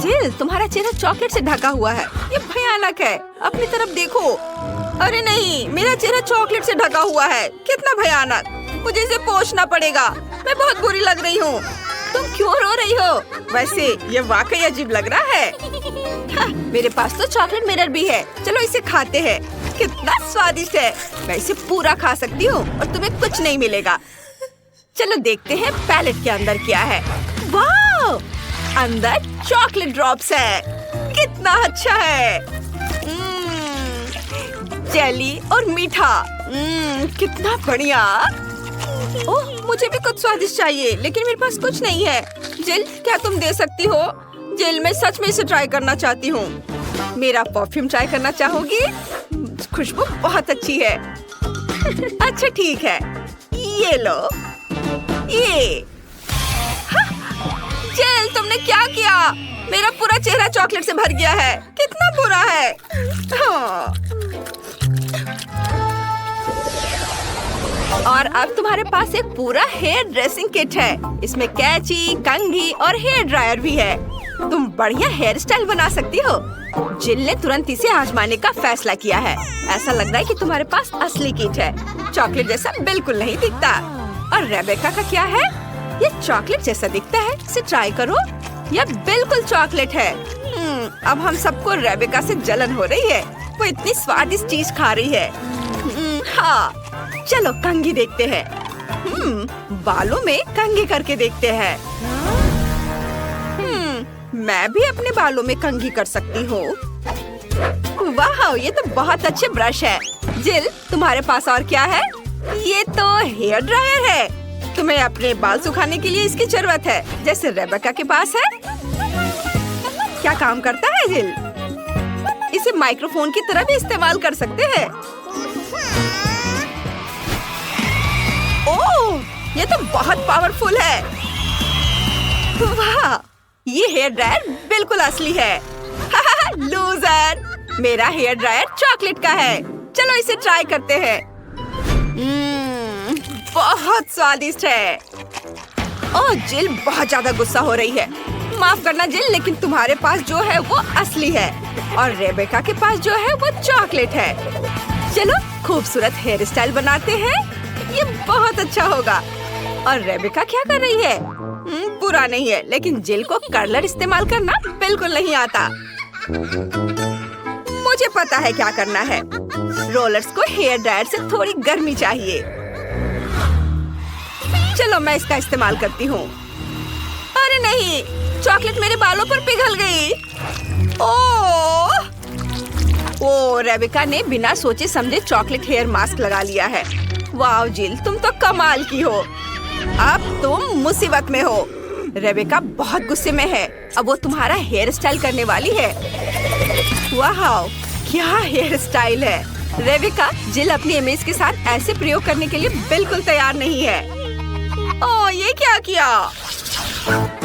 जिल, तुम्हारा चेहरा चॉकलेट से ढका हुआ है। ये भयानक है। अपनी तरफ देखो। अरे नहीं, मेरा चेहरा चॉकलेट से ढका हुआ है। कितना भयानक। मुझे इसे पोंछना पड़ेगा। मैं बहुत बुरी लग रही हूँ। तुम क्यों रो रही हो? वैसे ये वाकई अजीब लग रहा है। हाँ, मेरे पास तो चॉकलेट मिरर भी है। चलो इसे खाते हैं। कितना स्वादिष्ट है। मैं इसे पूरा खा सकती हूँ और तुम्हें कुछ नहीं मिलेगा। चलो देखते हैं पैलेट के अंदर क्या है। वाह! अंदर चॉकलेट ड्रॉप्स है। कितना अच्छा है। जेली और मीठा। कितना बढ़िया। ओह, मुझे भी कुछ स्वादिष्ट चाहिए, लेकिन मेरे पास कुछ नहीं है। जिल, क्या तुम दे सकती हो? जिल, मैं सच में इसे ट्राई करना चाहती हूँ। मेरा परफ्यूम ट्राई करना चाहोगी? खुशबू बहुत अच्छी है। अच्छा ठीक है, ये लो। ये जिल, तुमने क्या किया? मेरा पूरा चेहरा चॉकलेट से भर गया है। कितना बुरा है। हाँ। और अब तुम्हारे पास एक पूरा हेयर ड्रेसिंग किट है। इसमें कैंची, कंघी और हेयर ड्रायर भी है। तुम बढ़िया हेयर स्टाइल बना सकती हो। जिल ने तुरंत इसे आजमाने का फैसला किया है। ऐसा लग रहा है कि तुम्हारे पास असली किट है। चॉकलेट जैसा बिल्कुल नहीं दिखता। और रेबेका का क्या है? ये चॉकलेट जैसा दिखता है। इसे ट्राई करो। यह बिल्कुल चॉकलेट है। अब हम सबको रेबेका से जलन हो रही है। वो इतनी स्वादिष्ट चीज खा रही है। हाँ, चलो कंघी देखते हैं। बालों में कंघी करके देखते हैं। मैं भी अपने बालों में कंघी कर सकती हूँ। वाह, ये तो बहुत अच्छे ब्रश है। जिल, तुम्हारे पास और क्या है? ये तो हेयर ड्रायर है। तुम्हें अपने बाल सुखाने के लिए इसकी जरूरत है, जैसे रेबेका के पास है। क्या काम करता है जिल? इसे माइक्रोफोन की तरह भी इस्तेमाल कर सकते हैं। ओह, ये तो बहुत पावरफुल है। वाह, ये हेयर ड्रायर बिल्कुल असली है। लूजर, मेरा हेयर ड्रायर चॉकलेट का है। चलो इसे ट्राई करते हैं। बहुत स्वादिष्ट है। ओह, जिल बहुत ज्यादा गुस्सा हो रही है। माफ करना जिल, लेकिन तुम्हारे पास जो है वो असली है और रेबेका के पास जो है वो चॉकलेट है। चलो खूबसूरत हेयर स्टाइल बनाते हैं। ये बहुत अच्छा होगा। और रेबेका क्या कर रही है? बुरा नहीं है, लेकिन जिल को कर्लर इस्तेमाल करना बिल्कुल नहीं आता। मुझे पता है क्या करना है। रोलर्स को हेयर ड्रायर से थोड़ी गर्मी चाहिए। चलो मैं इसका इस्तेमाल करती हूँ। अरे नहीं, चॉकलेट मेरे बालों पर पिघल गई। ओह, रेबेका ने बिना सोचे समझे चॉकलेट हेयर मास्क लगा लिया है। वाह जिल, तुम तो कमाल की हो। अब तुम मुसीबत में हो। रेबेका बहुत गुस्से में है। अब वो तुम्हारा हेयर स्टाइल करने वाली है। वाह, क्या हेयर स्टाइल है। रेबेका, जिल अपनी इमेज के साथ ऐसे प्रयोग करने के लिए बिल्कुल तैयार नहीं है। ओह, ये क्या किया?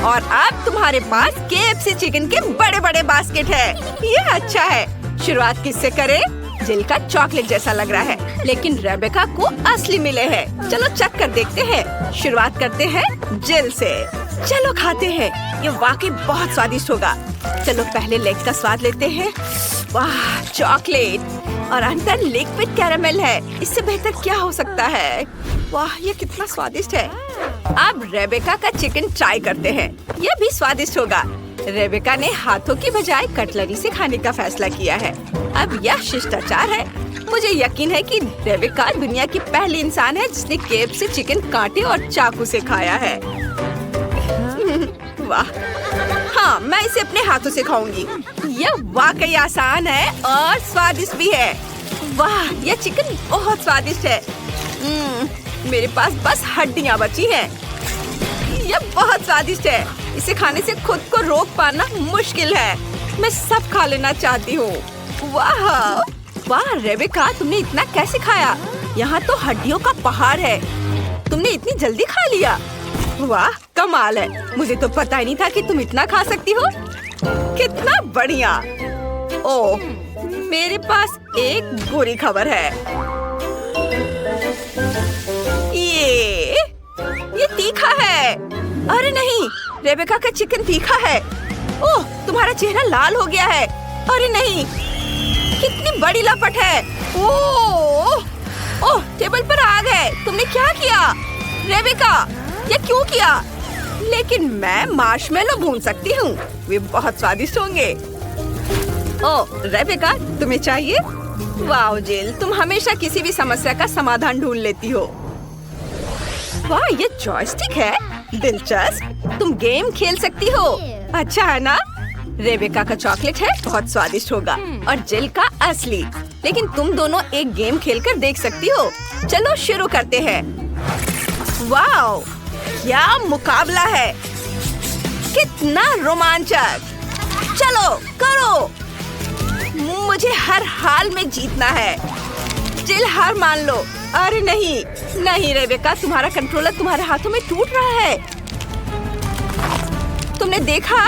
और अब तुम्हारे पास KFC चिकन के बड़े बड़े बास्केट है। ये अच्छा है। शुरुआत किससे करें? जिल का चॉकलेट जैसा लग रहा है, लेकिन रेबेका को असली मिले हैं। चलो चख कर देखते हैं। शुरुआत करते हैं जिल से। चलो खाते हैं। ये वाकई बहुत स्वादिष्ट होगा। चलो पहले लेग का स्वाद लेते हैं। वाह, चॉकलेट और अंदर लिक्विड कैरामेल है। इससे बेहतर क्या हो सकता है? वाह, ये कितना स्वादिष्ट है। अब रेबेका का चिकन ट्राई करते हैं। यह भी स्वादिष्ट होगा। रेबेका ने हाथों की बजाय कटलरी से खाने का फैसला किया है। अब यह शिष्टाचार है। मुझे यकीन है कि रेबेका दुनिया की पहली इंसान है जिसने KFC चिकन कांटे और चाकू से खाया है। वाह, हाँ, मैं इसे अपने हाथों से खाऊंगी। यह वाकई आसान है और स्वादिष्ट भी है। वाह, यह चिकन बहुत स्वादिष्ट है। मेरे पास बस हड्डियाँ बची हैं। यह बहुत स्वादिष्ट है। इसे खाने से खुद को रोक पाना मुश्किल है। मैं सब खा लेना चाहती हूँ। वाह वाह रेबेका, तुमने इतना कैसे खाया? यहाँ तो हड्डियों का पहाड़ है। तुमने इतनी जल्दी खा लिया। वाह, कमाल है। मुझे तो पता ही नहीं था कि तुम इतना खा सकती हो। कितना बढ़िया। ओह, मेरे पास एक बुरी खबर है। ये तीखा है। अरे नहीं, रेबेका का चिकन तीखा है। ओह, तुम्हारा चेहरा लाल हो गया है। अरे नहीं, कितनी बड़ी लपट है। ओह, टेबल पर आग है। तुमने क्या किया? रेबेका, ये क्यों किया? लेकिन मैं मार्शमेलो भून सकती हूँ, वे बहुत स्वादिष्ट होंगे। ओह रेबेका, तुम्हें चाहिए? वाह जिल, तुम हमेशा किसी भी समस्या का समाधान ढूंढ लेती हो। वाह, ये जॉयस्टिक है, दिलचस्प। तुम गेम खेल सकती हो, अच्छा है ना? रेबेका का चॉकलेट है, बहुत स्वादिष्ट होगा, और जिल का असली। लेकिन तुम दोनों एक गेम खेलकर देख सकती हो। चलो शुरू करते हैं। वाह, क्या मुकाबला है, कितना रोमांचक। चलो करो, मुझे हर हाल में जीतना है। जिल हार मान लो। अरे नहीं नहीं रेबेका, तुम्हारा कंट्रोलर तुम्हारे हाथों में टूट रहा है। तुमने देखा?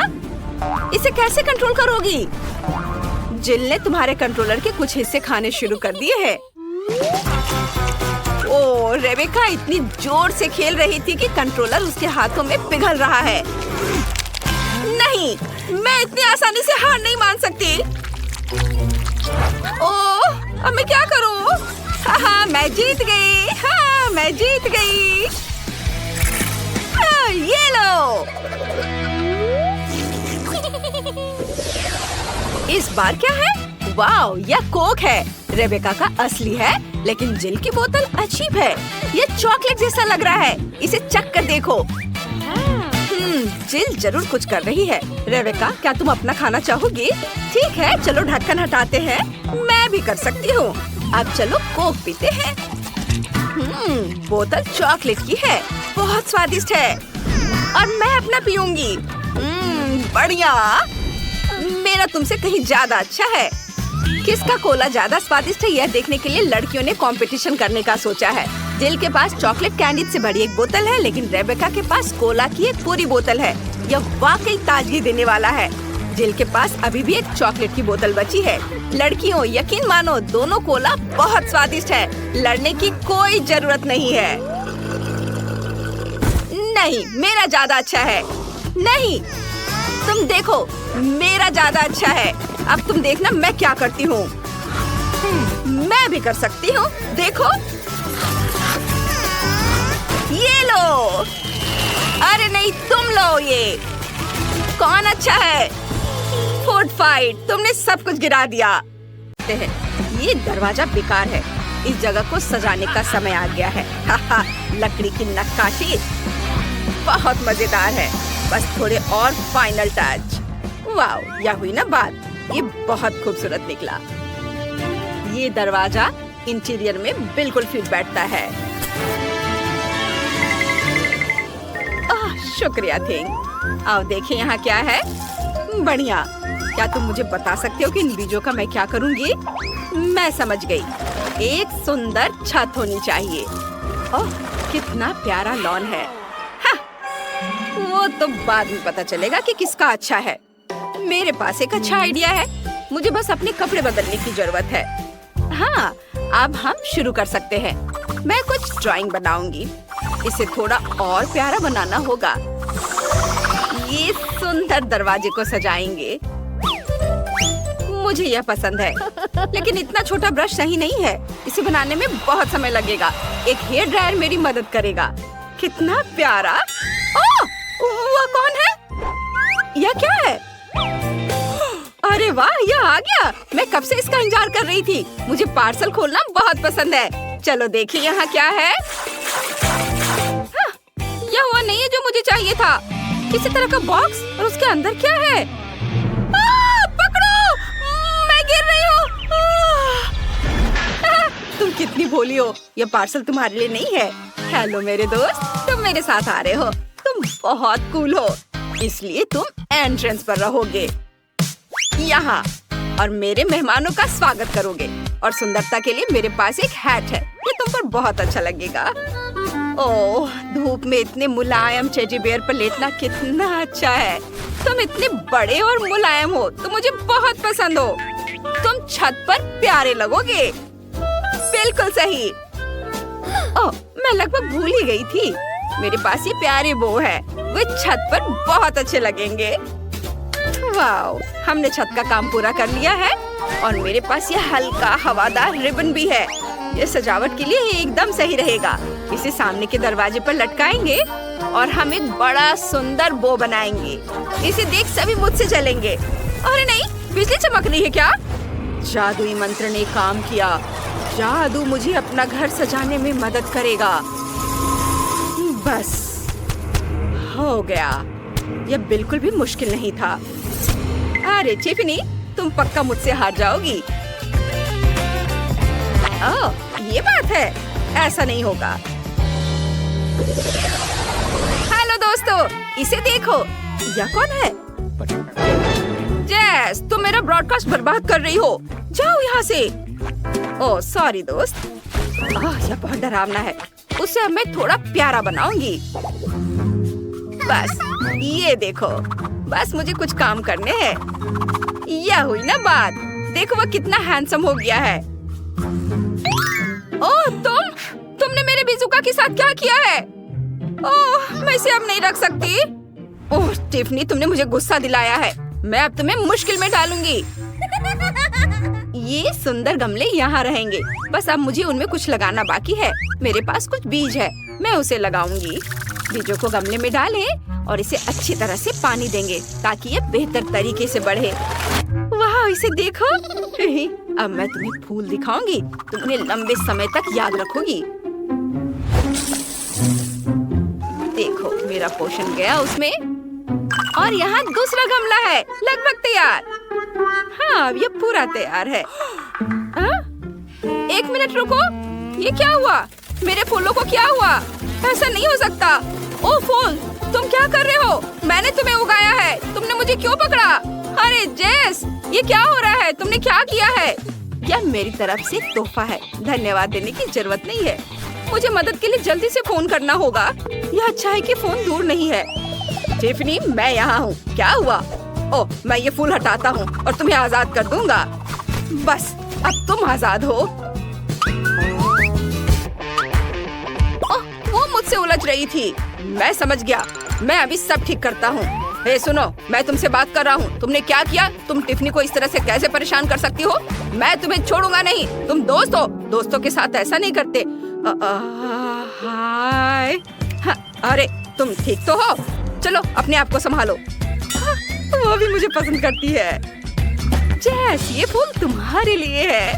इसे कैसे कंट्रोल करोगी? जिल ने तुम्हारे कंट्रोलर के कुछ हिस्से खाने शुरू कर दिए हैं। ओह रेबेका इतनी जोर से खेल रही थी कि कंट्रोलर उसके हाथों में पिघल रहा है। नहीं, मैं इतनी आसानी से हार नहीं मान सकती। ओह, अब मैं क्या करूं? हाँ, मैं जीत गई। हाँ, मैं जीत गई। हाँ, ये लो। इस बार क्या है? वाओ, यह कोक है। रेबेका का असली है, लेकिन जिल की बोतल अजीब है। ये चॉकलेट जैसा लग रहा है, इसे चख कर देखो। जिल जरूर कुछ कर रही है। रेबेका, क्या तुम अपना खाना चाहोगी? ठीक है, चलो ढक्कन हटाते हैं। मैं भी कर सकती हूँ। अब चलो कोक पीते हैं। बोतल चॉकलेट की है, बहुत स्वादिष्ट है, और मैं अपना पीऊंगी। बढ़िया, मेरा तुमसे कहीं ज्यादा अच्छा है। किसका कोला ज्यादा स्वादिष्ट है, यह देखने के लिए लड़कियों ने कंपटीशन करने का सोचा है। जिल के पास चॉकलेट कैंडी से बड़ी एक बोतल है, लेकिन रेबेका के पास कोला की एक पूरी बोतल है। यह वाकई ताजगी देने वाला है। जिल के पास अभी भी एक चॉकलेट की बोतल बची है। लड़कियों, यकीन मानो, दोनों कोला बहुत स्वादिष्ट है। लड़ने की कोई जरूरत नहीं है। नहीं, मेरा ज्यादा अच्छा है। नहीं, तुम देखो, मेरा ज्यादा अच्छा है। अब तुम देखना मैं क्या करती हूँ। मैं भी कर सकती हूँ, देखो। ये लो। अरे नहीं, तुम लो। ये कौन अच्छा है? फूड फाइट, तुमने सब कुछ गिरा दिया। ये दरवाजा बेकार है, इस जगह को सजाने का समय आ गया है। हाहा, लकड़ी की नक्काशी बहुत मजेदार है। बस थोड़े और फाइनल टच। वाह, यह हुई ना बात। ये बहुत खूबसूरत निकला। ये दरवाजा इंटीरियर में बिल्कुल फिट बैठता है। शुक्रिया थिंग। आओ देखें यहाँ क्या है। बढ़िया। क्या तुम मुझे बता सकते हो कि इन बीजों का मैं क्या करूँगी? मैं समझ गई। एक सुंदर छत होनी चाहिए। ओह, कितना प्यारा लॉन है। हाँ, वो तो बाद में पता चलेगा कि किसका अच्छा है। मेरे पास एक अच्छा आइडिया है। मुझे बस अपने कपड़े बदलने की जरूरत है। हाँ, अब हम शुरू कर सकते हैं। मैं कुछ ड्राइंग बनाऊंगी। इसे थोड़ा और प्यारा बनाना होगा। ये सुंदर दरवाजे को सजाएंगे। मुझे यह पसंद है, लेकिन इतना छोटा ब्रश सही नहीं है। इसे बनाने में बहुत समय लगेगा। एक हेयर ड्रायर मेरी मदद करेगा। कितना प्यारा। ओह, वह कौन है? यह क्या है? अरे वाह, यह आ गया। मैं कब से इसका इंतजार कर रही थी। मुझे पार्सल खोलना बहुत पसंद है। चलो देखिए यहाँ क्या है। हाँ, यह वो नहीं है जो मुझे चाहिए था। किसी तरह का बॉक्स, और उसके अंदर क्या है? पकड़ो, मैं गिर रही हूँ। तुम कितनी भोली हो। यह पार्सल तुम्हारे लिए नहीं है। हेलो मेरे दोस्त, तुम मेरे साथ आ रहे हो। तुम बहुत कूल हो, इसलिए तुम एंट्रेंस पर रहोगे यहाँ, और मेरे मेहमानों का स्वागत करोगे। और सुंदरता के लिए मेरे पास एक हैट है, ये तुम पर बहुत अच्छा लगेगा। ओह, धूप में इतने मुलायम टेडी बेयर पर लेटना कितना अच्छा है। तुम इतने बड़े और मुलायम हो तो मुझे बहुत पसंद हो। तुम छत पर प्यारे लगोगे। बिल्कुल सही। ओह, मैं लगभग भूल ही गई थी। मेरे पास ये प्यारे बो है, वे छत पर बहुत अच्छे लगेंगे। वाओ, हमने छत का काम पूरा कर लिया है, और मेरे पास यह हल्का हवादार रिबन भी है। ये सजावट के लिए एकदम सही रहेगा। इसे सामने के दरवाजे पर लटकाएंगे और हम एक बड़ा सुंदर बो बनाएंगे। इसे देख सभी मुझसे चलेंगे। अरे नहीं, बिजली चमक रही है क्या? जादुई मंत्र ने काम किया। जादू मुझे अपना घर सजाने में मदद करेगा। बस हो गया। यह बिल्कुल भी मुश्किल नहीं था। अरे टिफनी, तुम पक्का मुझसे हार जाओगी। ओह, ये बात है। ऐसा नहीं होगा। हेलो दोस्तों, इसे देखो। यह कौन है? जेस, तुम मेरा ब्रॉडकास्ट बर्बाद कर रही हो। जाओ यहाँ से। ओह सॉरी दोस्त। यह बहुत डरावना है। उसे अब मैं थोड़ा प्यारा बनाऊंगी। बस ये देखो। बस मुझे कुछ काम करने हैं। यह हुई ना बात। देखो वह कितना हैंडसम हो गया है। ओह तुमने मेरे बिजुका के साथ क्या किया है? ओह, मैं इसे अब नहीं रख सकती। ओह टिफनी, तुमने मुझे गुस्सा दिलाया है। मैं अब तुम्हें मुश्किल में डालूंगी। ये सुंदर गमले यहाँ रहेंगे। बस अब मुझे उनमें कुछ लगाना बाकी है। मेरे पास कुछ बीज है, मैं उसे लगाऊंगी। बीजों को गमले में डालें और इसे अच्छी तरह से पानी देंगे ताकि ये बेहतर तरीके से बढ़े। वाह, इसे देखो। अब मैं तुम्हें फूल दिखाऊंगी। तुम उन्हें लंबे समय तक याद रखोगी। देखो, मेरा पोषण गया उसमें। और यहाँ दूसरा गमला है, लगभग तैयार। हाँ, अब ये पूरा तैयार है। एक मिनट रुको। ये क्या हुआ? मेरे फूलों को क्या हुआ? ऐसा नहीं हो सकता। ओ फूल, तुम क्या कर रहे हो? मैंने तुम्हें उगाया है। तुमने मुझे क्यों पकड़ा? अरे जेस, ये क्या हो रहा है? तुमने क्या किया है? यह मेरी तरफ से तोहफा है। धन्यवाद देने की जरूरत नहीं है। मुझे मदद के लिए जल्दी से फोन करना होगा। यह अच्छा है कि फोन दूर नहीं है। टिफनी, मैं यहाँ हूँ। क्या हुआ? ओह, मैं ये फूल हटाता हूँ और तुम्हें आजाद कर दूंगा। बस अब तुम आजाद हो। ओह, वो मुझसे उलझ रही थी। मैं समझ गया। मैं अभी सब ठीक करता हूँ। हे सुनो, मैं तुमसे बात कर रहा हूँ। तुमने क्या किया? तुम टिफनी को इस तरह से कैसे परेशान कर सकती हो? मैं तुम्हें छोड़ूंगा नहीं। तुम दोस्त हो, दोस्तों के साथ ऐसा नहीं करते। हाय। अरे तुम ठीक तो हो? चलो अपने आप को संभालो। वो भी मुझे पसंद करती है। जेस, ये फूल तुम्हारे लिए है।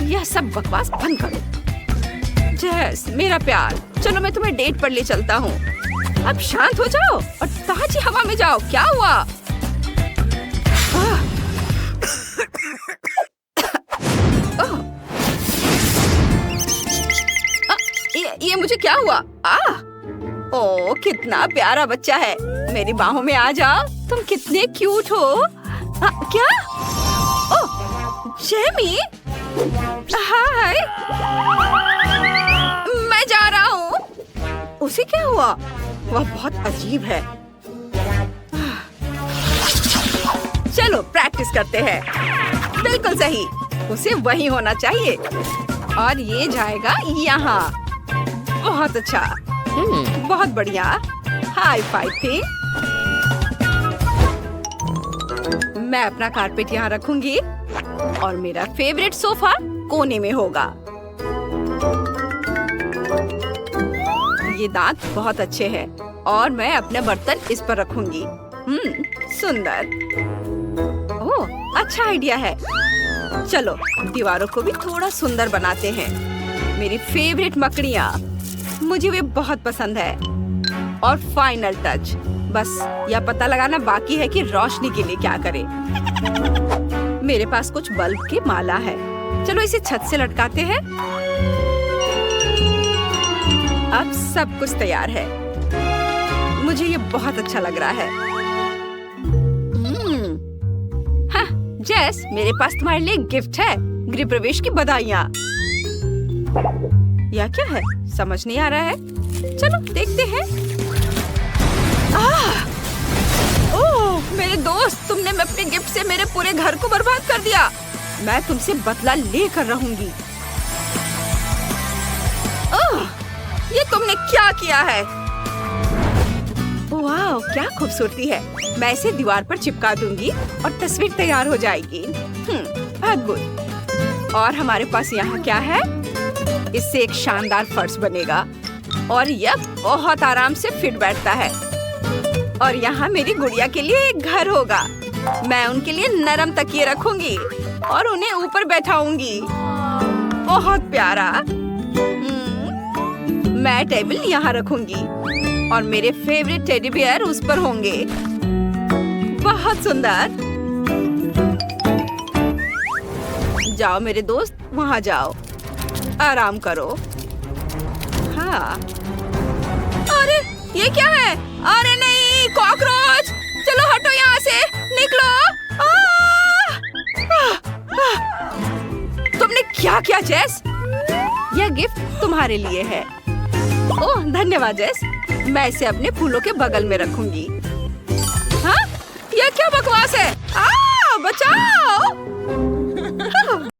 यह सब बकवास बंद करो। जेस, मेरा प्यार, चलो मैं तुम्हें डेट पर ले चलता हूँ। अब शांत हो जाओ और ताजी हवा में जाओ। क्या हुआ? ये मुझे क्या हुआ? ओह, कितना प्यारा बच्चा है। मेरी बाहों में आ जाओ। तुम कितने क्यूट हो। क्या? ओह, जेमी। हाय। मैं जा रहा हूँ। उसे क्या हुआ? वह बहुत अजीब है। चलो प्रैक्टिस करते हैं। बिल्कुल सही, उसे वही होना चाहिए। और ये जाएगा यहाँ। बहुत अच्छा। बहुत बढ़िया। हाई फाइव थी। मैं अपना कारपेट यहाँ रखूंगी और मेरा फेवरेट सोफा कोने में होगा। ये दांत बहुत अच्छे हैं और मैं अपने बर्तन इस पर रखूंगी। सुंदर। ओह, अच्छा आइडिया है। चलो दीवारों को भी थोड़ा सुंदर बनाते हैं। मेरी फेवरेट मकड़ियाँ, मुझे वे बहुत पसंद है। और फाइनल टच, बस यह पता लगाना बाकी है कि रोशनी के लिए क्या करें। मेरे पास कुछ बल्ब की माला है। चलो इसे छत से लटकाते हैं। अब सब कुछ तैयार है। मुझे ये बहुत अच्छा लग रहा है। हाँ, जेस, मेरे पास तुम्हारे लिए गिफ्ट है। गृह प्रवेश की बधाइयाँ। यह क्या है? समझ नहीं आ रहा है। चलो देखते हैं। ओह मेरे दोस्त, तुमने अपने गिफ्ट से मेरे पूरे घर को बर्बाद कर दिया। मैं तुमसे बदला लेकर रहूंगी। ओह, ये तुमने क्या किया है? वाह, क्या खूबसूरती है। मैं इसे दीवार पर चिपका दूंगी और तस्वीर तैयार हो जाएगी। अद्भुत। और हमारे पास यहाँ क्या है? इससे एक शानदार फर्श बनेगा। और यह बहुत आराम से फिट बैठता है। और यहाँ मेरी गुड़िया के लिए एक घर होगा। मैं उनके लिए नरम तकिए रखूंगी और उन्हें ऊपर बैठाऊंगी। बहुत प्यारा। मैं टेबल यहाँ रखूंगी और मेरे फेवरेट टेडी बियर उस पर होंगे। बहुत सुंदर। जाओ मेरे दोस्त, वहाँ जाओ, आराम करो। हाँ। अरे ये क्या है? अरे नहीं, कॉकरोच! चलो हटो यहाँ से, निकलो। तुमने क्या किया जेस? यह गिफ्ट तुम्हारे लिए है। ओह धन्यवाद जेस। मैं इसे अपने फूलों के बगल में रखूंगी। हाँ? यह क्या बकवास है? बचाओ!